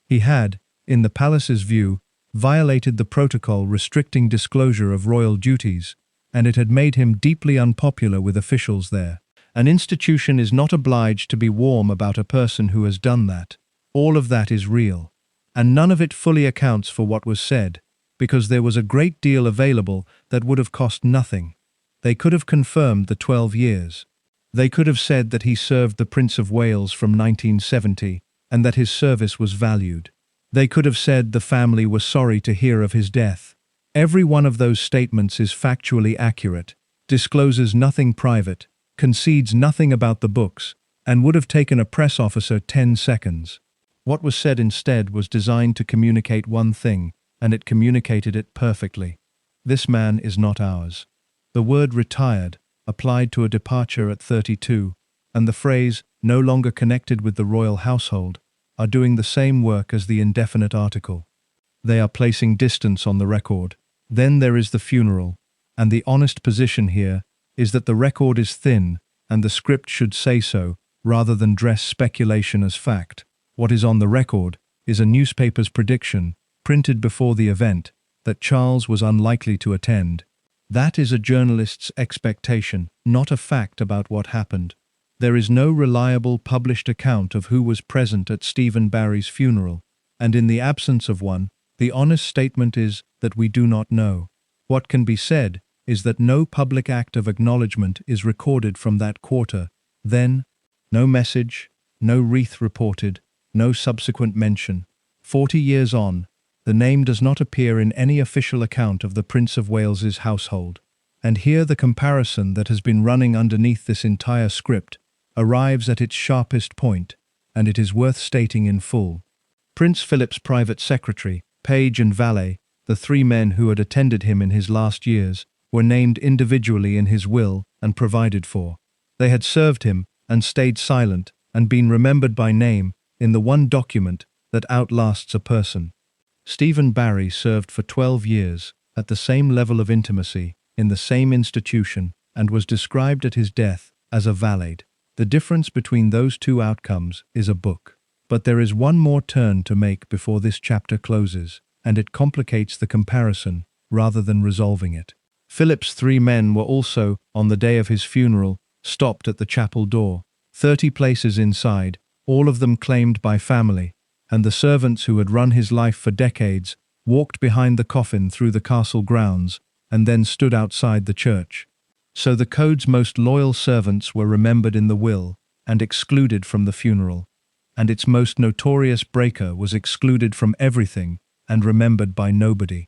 He had, in the palace's view, violated the protocol restricting disclosure of royal duties, and it had made him deeply unpopular with officials there. An institution is not obliged to be warm about a person who has done that. All of that is real, and none of it fully accounts for what was said, because there was a great deal available that would have cost nothing. They could have confirmed the 12 years. They could have said that he served the Prince of Wales from 1970 and that his service was valued. They could have said the family was sorry to hear of his death. Every one of those statements is factually accurate, discloses nothing private, concedes nothing about the books, and would have taken a press officer 10 seconds. What was said instead was designed to communicate one thing, and it communicated it perfectly. This man is not ours. The word retired applied to a departure at 32, and the phrase no longer connected with the royal household are doing the same work as the indefinite article. They are placing distance on the record. Then there is the funeral, and the honest position here is that the record is thin and the script should say so rather than dress speculation as fact. What is on the record is a newspaper's prediction, printed before the event, that Charles was unlikely to attend. That is a journalist's expectation, not a fact about what happened. There is no reliable published account of who was present at Stephen Barry's funeral, and in the absence of one, the honest statement is that we do not know. What can be said is that no public act of acknowledgement is recorded from that quarter. Then, no message, no wreath reported, no subsequent mention. 40 years on, the name does not appear in any official account of the Prince of Wales's household. And here the comparison that has been running underneath this entire script arrives at its sharpest point, and it is worth stating in full. Prince Philip's private secretary, page and valet, the 3 men who had attended him in his last years, were named individually in his will and provided for. They had served him and stayed silent and been remembered by name in the one document that outlasts a person. Stephen Barry served for 12 years at the same level of intimacy in the same institution and was described at his death as a valet. The difference between those two outcomes is a book. But there is one more turn to make before this chapter closes, and it complicates the comparison rather than resolving it. Philip's 3 men were also, on the day of his funeral, stopped at the chapel door. 30 places inside, all of them claimed by family, and the servants who had run his life for decades walked behind the coffin through the castle grounds and then stood outside the church. So the code's most loyal servants were remembered in the will and excluded from the funeral, and its most notorious breaker was excluded from everything and remembered by nobody.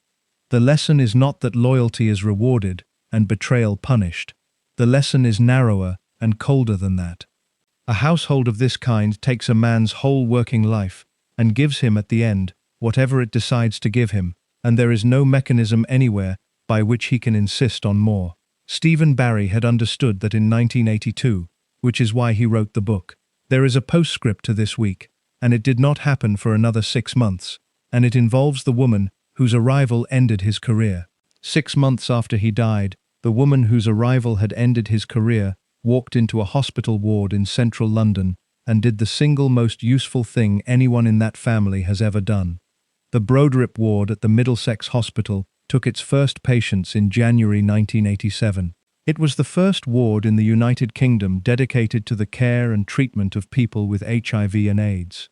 The lesson is not that loyalty is rewarded and betrayal punished. The lesson is narrower and colder than that. A household of this kind takes a man's whole working life and gives him at the end whatever it decides to give him, and there is no mechanism anywhere by which he can insist on more. Stephen Barry had understood that in 1982, which is why he wrote the book. There is a postscript to this week, and it did not happen for another 6 months, and it involves the woman whose arrival ended his career. 6 months after he died, the woman whose arrival had ended his career walked into a hospital ward in central London and did the single most useful thing anyone in that family has ever done. The Broderick ward at the Middlesex Hospital took its first patients in January 1987. It was the first ward in the United Kingdom dedicated to the care and treatment of people with HIV and AIDS.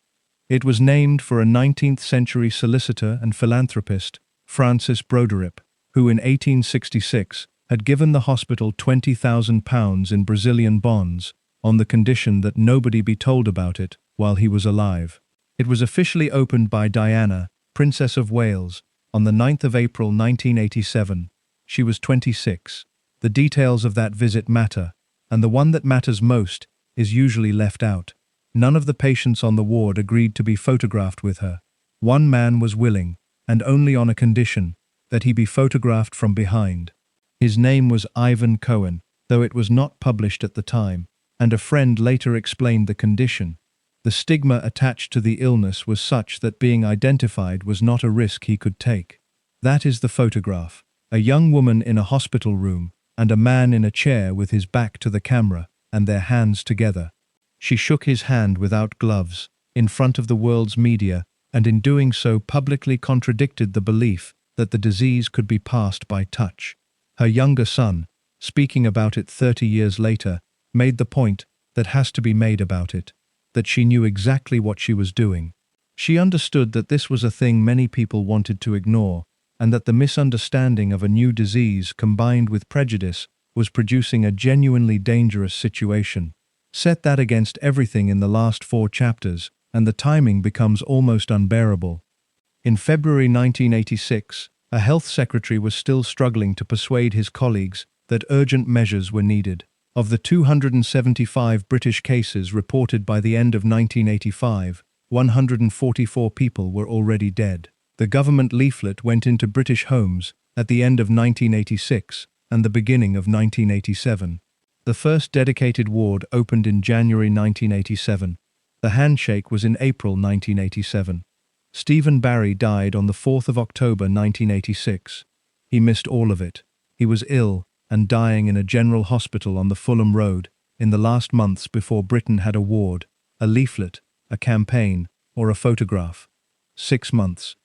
It was named for a 19th-century solicitor and philanthropist, Francis Broderick, who in 1866 had given the hospital £20,000 in Brazilian bonds on the condition that nobody be told about it while he was alive. It was officially opened by Diana, Princess of Wales, on the 9th of April 1987. She was 26. The details of that visit matter, and the one that matters most is usually left out. None of the patients on the ward agreed to be photographed with her. One man was willing, and only on a condition, that he be photographed from behind. His name was Ivan Cohen, though it was not published at the time, and a friend later explained the condition. The stigma attached to the illness was such that being identified was not a risk he could take. That is the photograph. A young woman in a hospital room, and a man in a chair with his back to the camera, and their hands together. She shook his hand without gloves, in front of the world's media, and in doing so publicly contradicted the belief that the disease could be passed by touch. Her younger son, speaking about it 30 years later, made the point that has to be made about it, that she knew exactly what she was doing. She understood that this was a thing many people wanted to ignore, and that the misunderstanding of a new disease combined with prejudice was producing a genuinely dangerous situation. Set that against everything in the last 4 chapters, and the timing becomes almost unbearable. In February 1986, a health secretary was still struggling to persuade his colleagues that urgent measures were needed. Of the 275 British cases reported by the end of 1985, 144 people were already dead. The government leaflet went into British homes at the end of 1986 and the beginning of 1987. The first dedicated ward opened in January 1987. The handshake was in April 1987. Stephen Barry died on the 4th of October 1986. He missed all of it. He was ill and dying in a general hospital on the Fulham Road in the last months before Britain had a ward, a leaflet, a campaign, or a photograph. 6 months.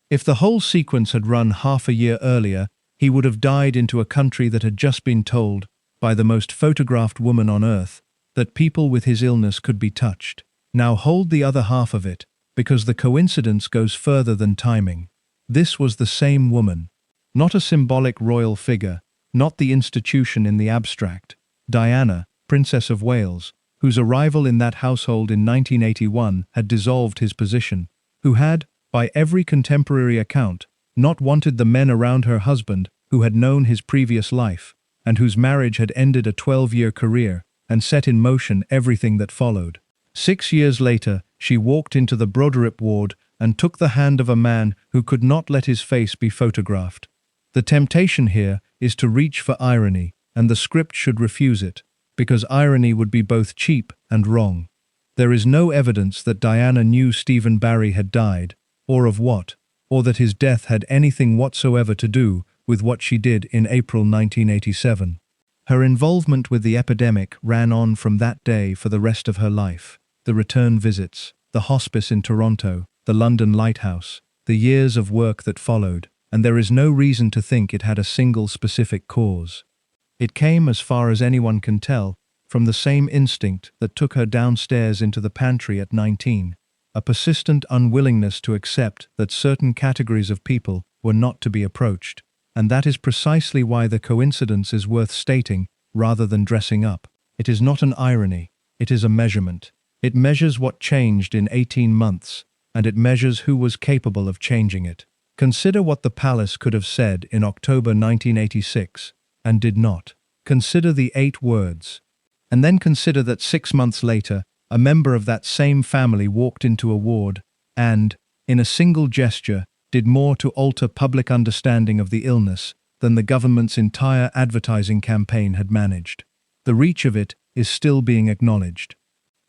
If the whole sequence had run half a year earlier, he would have died into a country that had just been told, by the most photographed woman on earth, that people with his illness could be touched. Now hold the other half of it, because the coincidence goes further than timing. This was the same woman. Not a symbolic royal figure, not the institution in the abstract. Diana, Princess of Wales, whose arrival in that household in 1981 had dissolved his position, who had, by every contemporary account, not wanted the men around her husband who had known his previous life, and whose marriage had ended a 12-year career and set in motion everything that followed. 6 years later, she walked into the Broderick ward and took the hand of a man who could not let his face be photographed. The temptation here is to reach for irony, and the script should refuse it, because irony would be both cheap and wrong. There is no evidence that Diana knew Stephen Barry had died, or of what, or that his death had anything whatsoever to do with what she did in April 1987. Her involvement with the epidemic ran on from that day for the rest of her life. The return visits, the hospice in Toronto, the London lighthouse, the years of work that followed, and there is no reason to think it had a single specific cause. It came, as far as anyone can tell, from the same instinct that took her downstairs into the pantry at 19, a persistent unwillingness to accept that certain categories of people were not to be approached, and that is precisely why the coincidence is worth stating rather than dressing up. It is not an irony, it is a measurement. It measures what changed in 18 months, and it measures who was capable of changing it. Consider what the palace could have said in October 1986, and did not. Consider the 8 words. And then consider that 6 months later, a member of that same family walked into a ward and, in a single gesture, did more to alter public understanding of the illness than the government's entire advertising campaign had managed. The reach of it is still being acknowledged.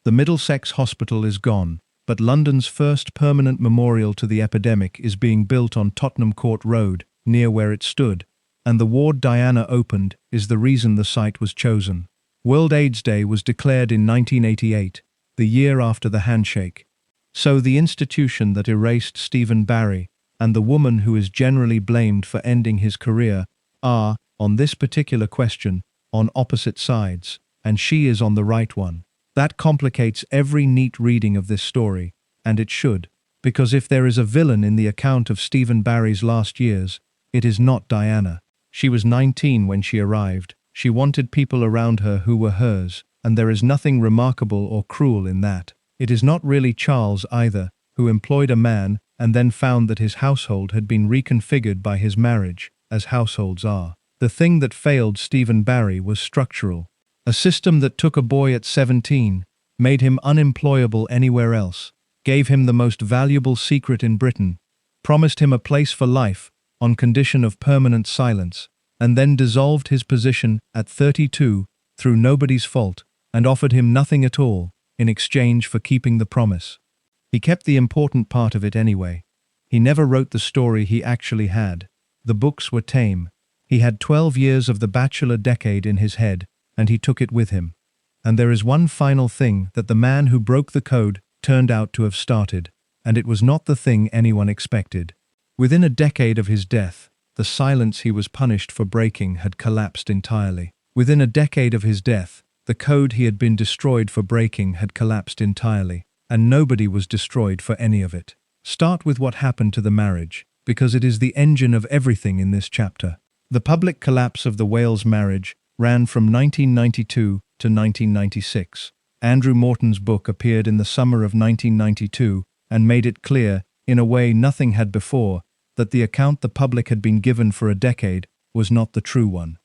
The Middlesex Hospital is gone, but London's first permanent memorial to the epidemic is being built on Tottenham Court Road, near where it stood, and the ward Diana opened is the reason the site was chosen. World AIDS Day was declared in 1988, the year after the handshake. So the institution that erased Stephen Barry and the woman who is generally blamed for ending his career are, on this particular question, on opposite sides, and she is on the right one. That complicates every neat reading of this story, and it should, because if there is a villain in the account of Stephen Barry's last years, it is not Diana. She was 19 when she arrived. She wanted people around her who were hers, and there is nothing remarkable or cruel in that. It is not really Charles either, who employed a man and then found that his household had been reconfigured by his marriage, as households are. The thing that failed Stephen Barry was structural. A system that took a boy at 17, made him unemployable anywhere else, gave him the most valuable secret in Britain, promised him a place for life on condition of permanent silence, and then dissolved his position at 32 through nobody's fault and offered him nothing at all in exchange for keeping the promise. He kept the important part of it anyway. He never wrote the story he actually had. The books were tame. He had 12 years of the bachelor decade in his head, and he took it with him. And there is one final thing that the man who broke the code turned out to have started, and it was not the thing anyone expected. Within a decade of his death, the silence he was punished for breaking had collapsed entirely. Within a decade of his death, the code he had been destroyed for breaking had collapsed entirely, and nobody was destroyed for any of it. Start with what happened to the marriage, because it is the engine of everything in this chapter. The public collapse of the Wales marriage ran from 1992 to 1996. Andrew Morton's book appeared in the summer of 1992 and made it clear, in a way nothing had before, that the account the public had been given for a decade was not the true one.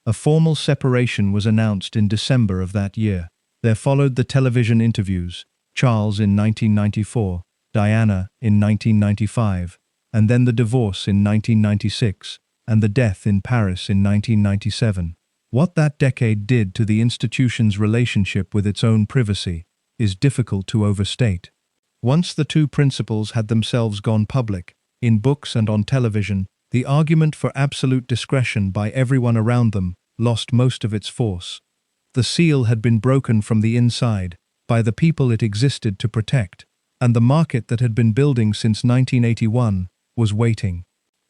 A formal separation was announced in December of that year. There followed the television interviews, Charles in 1994, Diana in 1995, and then the divorce in 1996, and the death in Paris in 1997. What that decade did to the institution's relationship with its own privacy is difficult to overstate. Once the two principals had themselves gone public, in books and on television, the argument for absolute discretion by everyone around them lost most of its force. The seal had been broken from the inside, by the people it existed to protect, and the market that had been building since 1981 was waiting.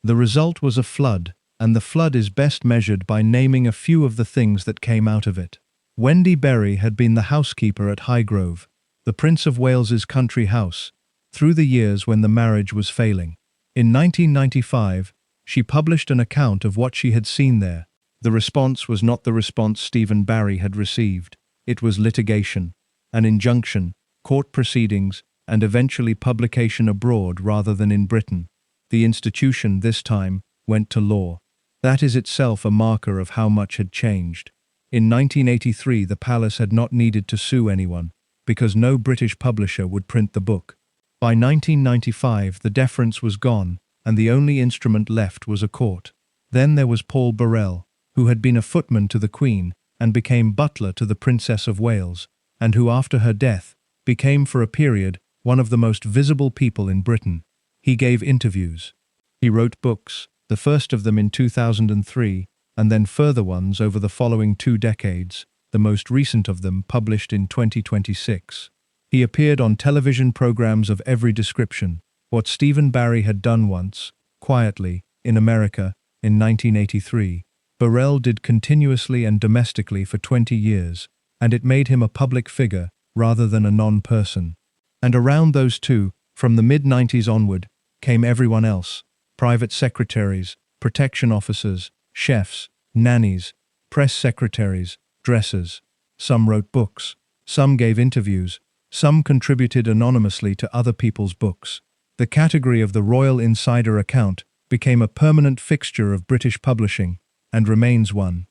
The result was a flood, and the flood is best measured by naming a few of the things that came out of it. Wendy Berry had been the housekeeper at Highgrove, the Prince of Wales's country house, through the years when the marriage was failing. In 1995, she published an account of what she had seen there. The response was not the response Stephen Barry had received. It was litigation, an injunction, court proceedings, and eventually publication abroad rather than in Britain. The institution, this time, went to law. That is itself a marker of how much had changed. In 1983, the palace had not needed to sue anyone, because no British publisher would print the book. By 1995, the deference was gone, and the only instrument left was a court. Then there was Paul Burrell, who had been a footman to the Queen and became butler to the Princess of Wales, and who after her death became for a period one of the most visible people in Britain. He gave interviews. He wrote books, the first of them in 2003, and then further ones over the following 2 decades, the most recent of them published in 2026. He appeared on television programs of every description. What Stephen Barry had done once, quietly, in America, in 1983, Burrell did continuously and domestically for 20 years, and it made him a public figure rather than a non-person. And around those two, from the mid-90s onward, came everyone else: private secretaries, protection officers, chefs, nannies, press secretaries, dressers. Some wrote books, some gave interviews, some contributed anonymously to other people's books. The category of the Royal Insider account became a permanent fixture of British publishing, and remains one.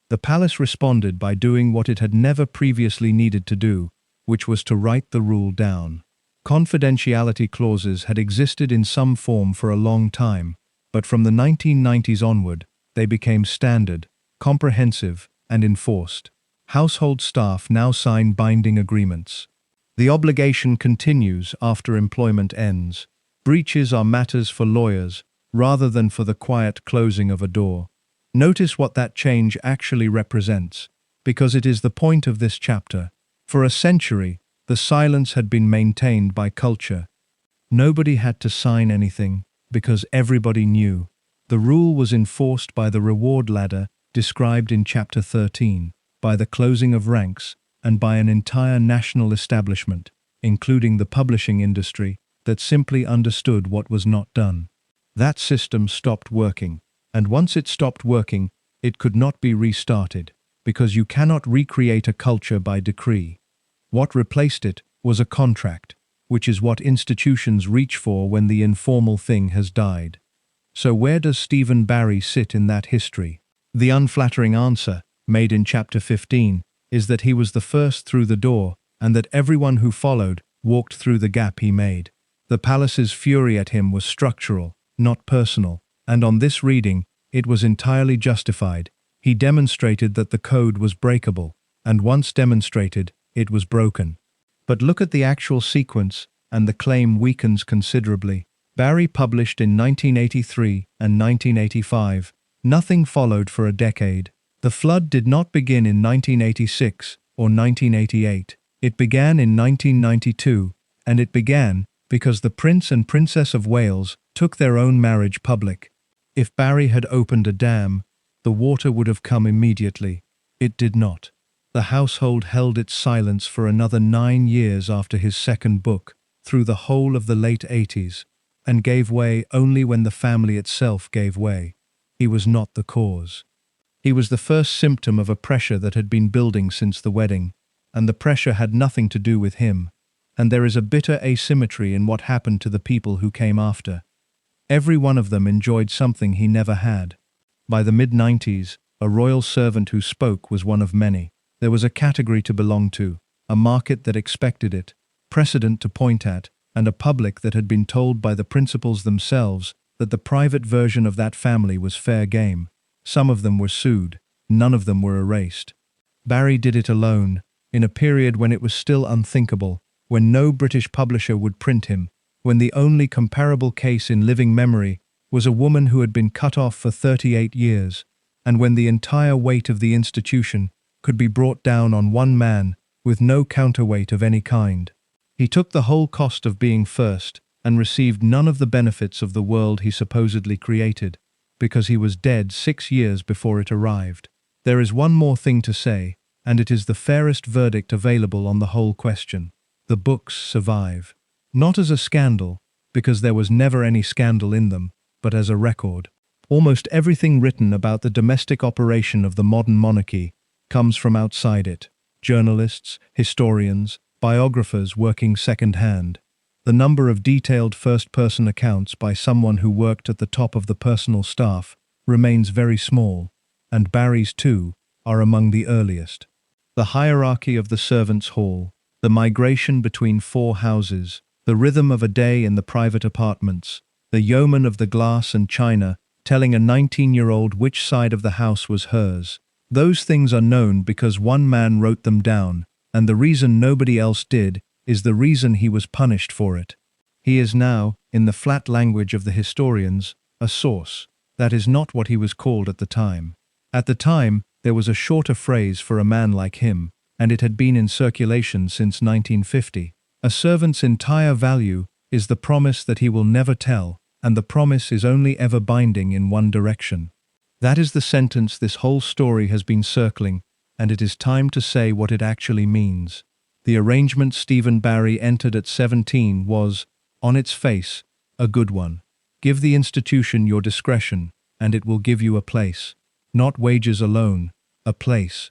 The palace responded by doing what it had never previously needed to do, which was to write the rule down. Confidentiality clauses had existed in some form for a long time, but from the 1990s onward, they became standard, comprehensive, and enforced. Household staff now sign binding agreements. The obligation continues after employment ends. Breaches are matters for lawyers, rather than for the quiet closing of a door. Notice what that change actually represents, because it is the point of this chapter. For a century, the silence had been maintained by culture. Nobody had to sign anything, because everybody knew. The rule was enforced by the reward ladder described in Chapter 13, by the closing of ranks, and by an entire national establishment, including the publishing industry, that simply understood what was not done. That system stopped working, and once it stopped working, it could not be restarted, because you cannot recreate a culture by decree. What replaced it was a contract, which is what institutions reach for when the informal thing has died. So where does Stephen Barry sit in that history? The unflattering answer, made in Chapter 15, is that he was the first through the door, and that everyone who followed walked through the gap he made. The palace's fury at him was structural, not personal, and on this reading, it was entirely justified. He demonstrated that the code was breakable, and once demonstrated, it was broken. But look at the actual sequence, and the claim weakens considerably. Barry published in 1983 and 1985. Nothing followed for a decade. The flood did not begin in 1986 or 1988. It began in 1992, and it began because the Prince and Princess of Wales took their own marriage public. If Barry had opened a dam, the water would have come immediately. It did not. The household held its silence for another 9 years after his second book, through the whole of the late 80s, and gave way only when the family itself gave way. He was not the cause. He was the first symptom of a pressure that had been building since the wedding, and the pressure had nothing to do with him. And there is a bitter asymmetry in what happened to the people who came after. Every one of them enjoyed something he never had. By the mid-90s, a royal servant who spoke was one of many. There was a category to belong to, a market that expected it, precedent to point at, and a public that had been told by the principals themselves that the private version of that family was fair game. Some of them were sued, none of them were erased. Barry did it alone, in a period when it was still unthinkable, when no British publisher would print him, when the only comparable case in living memory was a woman who had been cut off for 38 years, and when the entire weight of the institution could be brought down on one man with no counterweight of any kind. He took the whole cost of being first and received none of the benefits of the world he supposedly created, because he was dead 6 years before it arrived. There is one more thing to say, and it is the fairest verdict available on the whole question. The books survive. Not as a scandal, because there was never any scandal in them, but as a record. Almost everything written about the domestic operation of the modern monarchy comes from outside it. Journalists, historians, biographers working second-hand. The number of detailed first-person accounts by someone who worked at the top of the personal staff remains very small, and Barry's too are among the earliest. The hierarchy of the servants' hall, the migration between 4 houses, the rhythm of a day in the private apartments, the yeoman of the glass and china telling a 19-year-old which side of the house was hers. Those things are known because one man wrote them down, and the reason nobody else did is the reason he was punished for it. He is now, in the flat language of the historians, a source. That is not what he was called at the time. At the time, there was a shorter phrase for a man like him, and it had been in circulation since 1950. A servant's entire value is the promise that he will never tell, and the promise is only ever binding in one direction. That is the sentence this whole story has been circling, and it is time to say what it actually means. The arrangement Stephen Barry entered at 17 was, on its face, a good one. Give the institution your discretion, and it will give you a place. Not wages alone, a place.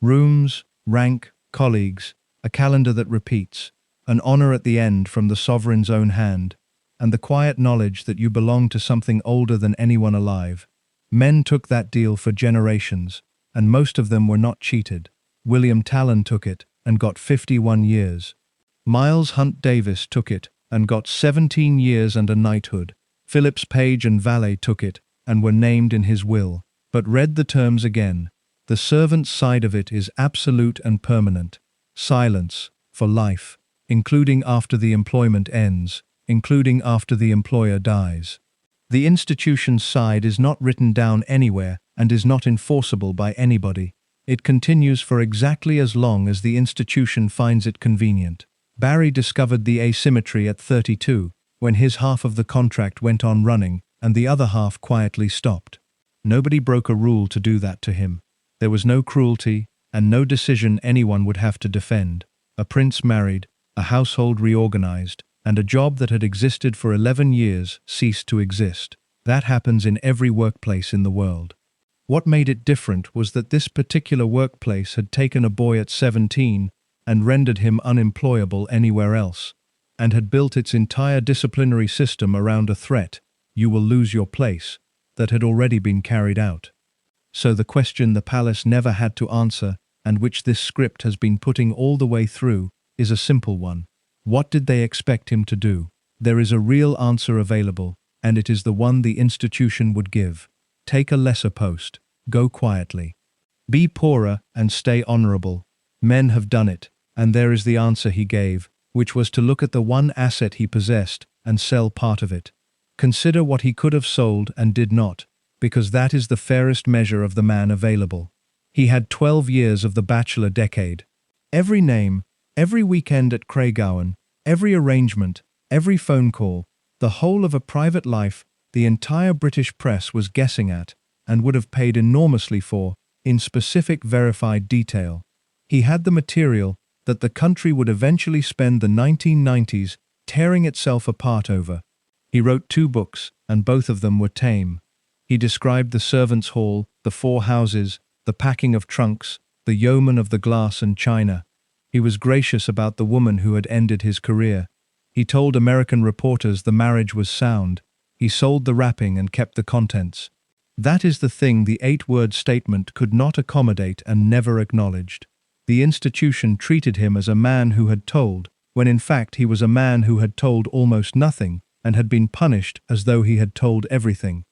Rooms, rank, colleagues, a calendar that repeats, an honor at the end from the sovereign's own hand, and the quiet knowledge that you belong to something older than anyone alive. Men took that deal for generations, and most of them were not cheated. William Talon took it and got 51 years. Miles Hunt Davis took it and got 17 years and a knighthood. Phillips Page and Valet took it and were named in his will, but read the terms again. The servant's side of it is absolute and permanent. Silence, for life, including after the employment ends, including after the employer dies. The institution's side is not written down anywhere and is not enforceable by anybody. It continues for exactly as long as the institution finds it convenient. Barry discovered the asymmetry at 32, when his half of the contract went on running and the other half quietly stopped. Nobody broke a rule to do that to him. There was no cruelty and no decision anyone would have to defend. A prince married, a household reorganized, and a job that had existed for 11 years ceased to exist. That happens in every workplace in the world. What made it different was that this particular workplace had taken a boy at 17 and rendered him unemployable anywhere else, and had built its entire disciplinary system around a threat, "You will lose your place," that had already been carried out. So the question the palace never had to answer, and which this script has been putting all the way through, is a simple one. What did they expect him to do? There is a real answer available, and it is the one the institution would give. Take a lesser post. Go quietly. Be poorer and stay honorable. Men have done it, and there is the answer he gave, which was to look at the one asset he possessed and sell part of it. Consider what he could have sold and did not, because that is the fairest measure of the man available. He had 12 years of the bachelor decade. Every name, every weekend at Craiggowan, every arrangement, every phone call, the whole of a private life the entire British press was guessing at and would have paid enormously for, in specific verified detail. He had the material that the country would eventually spend the 1990s tearing itself apart over. He wrote 2 books, and both of them were tame. He described the servants' hall, the 4 houses, the packing of trunks, the yeoman of the glass and china. He was gracious about the woman who had ended his career. He told American reporters the marriage was sound. He sold the wrapping and kept the contents. That is the thing the 8-word statement could not accommodate and never acknowledged. The institution treated him as a man who had told, when in fact he was a man who had told almost nothing and had been punished as though he had told everything.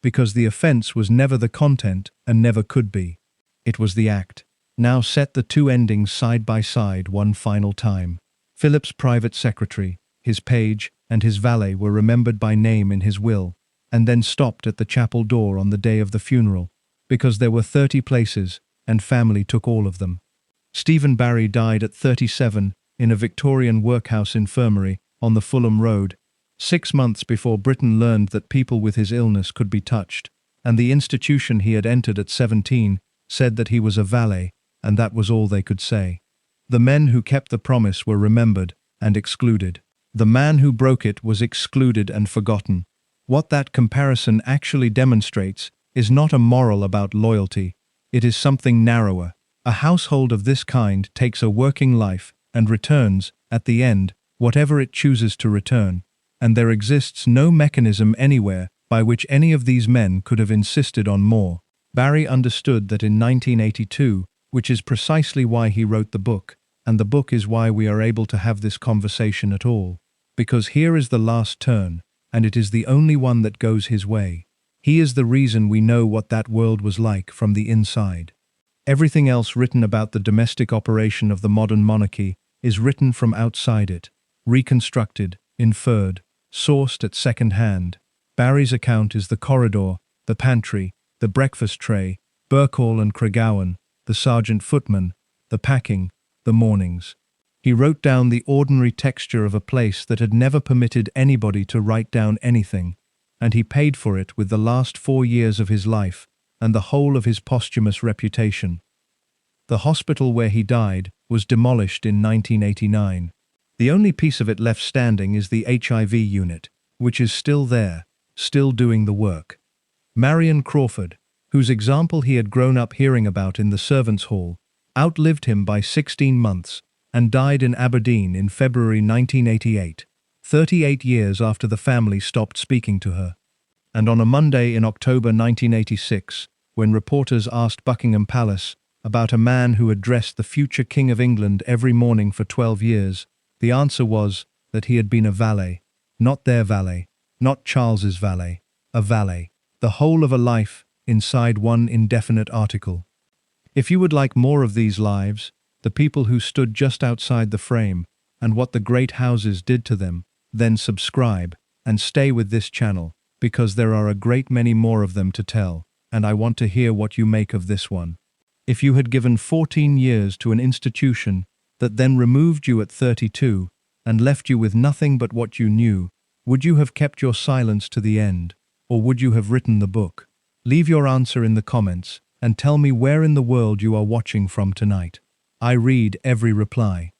Because the offense was never the content and never could be. It was the act. Now set the 2 endings side by side one final time. Philip's private secretary, his page, and his valet were remembered by name in his will, and then stopped at the chapel door on the day of the funeral, because there were 30 places, and family took all of them. Stephen Barry died at 37 in a Victorian workhouse infirmary on the Fulham Road, 6 months before Britain learned that people with his illness could be touched, and the institution he had entered at 17 said that he was a valet, and that was all they could say. The men who kept the promise were remembered and excluded. The man who broke it was excluded and forgotten. What that comparison actually demonstrates is not a moral about loyalty. It is something narrower. A household of this kind takes a working life and returns, at the end, whatever it chooses to return, and there exists no mechanism anywhere by which any of these men could have insisted on more. Barry understood that in 1982, which is precisely why he wrote the book, and the book is why we are able to have this conversation at all, because here is the last turn, and it is the only one that goes his way. He is the reason we know what that world was like from the inside. Everything else written about the domestic operation of the modern monarchy is written from outside it, reconstructed, inferred, sourced at second hand. Barry's account is the corridor, the pantry, the breakfast tray, Burkall and Craiggowan, the sergeant footman, the packing, the mornings. He wrote down the ordinary texture of a place that had never permitted anybody to write down anything, and he paid for it with the last 4 years of his life and the whole of his posthumous reputation. The hospital where he died was demolished in 1989. The only piece of it left standing is the HIV unit, which is still there, still doing the work. Marion Crawford, whose example he had grown up hearing about in the servants' hall, outlived him by 16 months and died in Aberdeen in February 1988, 38 years after the family stopped speaking to her. And on a Monday in October 1986, when reporters asked Buckingham Palace about a man who had dressed the future King of England every morning for 12 years, the answer was that he had been a valet, not their valet, not Charles's valet, a valet, the whole of a life inside one indefinite article. If you would like more of these lives, the people who stood just outside the frame, and what the great houses did to them, then subscribe and stay with this channel, because there are a great many more of them to tell, and I want to hear what you make of this one. If you had given 14 years to an institution that then removed you at 32 and left you with nothing but what you knew, would you have kept your silence to the end, or would you have written the book? Leave your answer in the comments and tell me where in the world you are watching from tonight. I read every reply.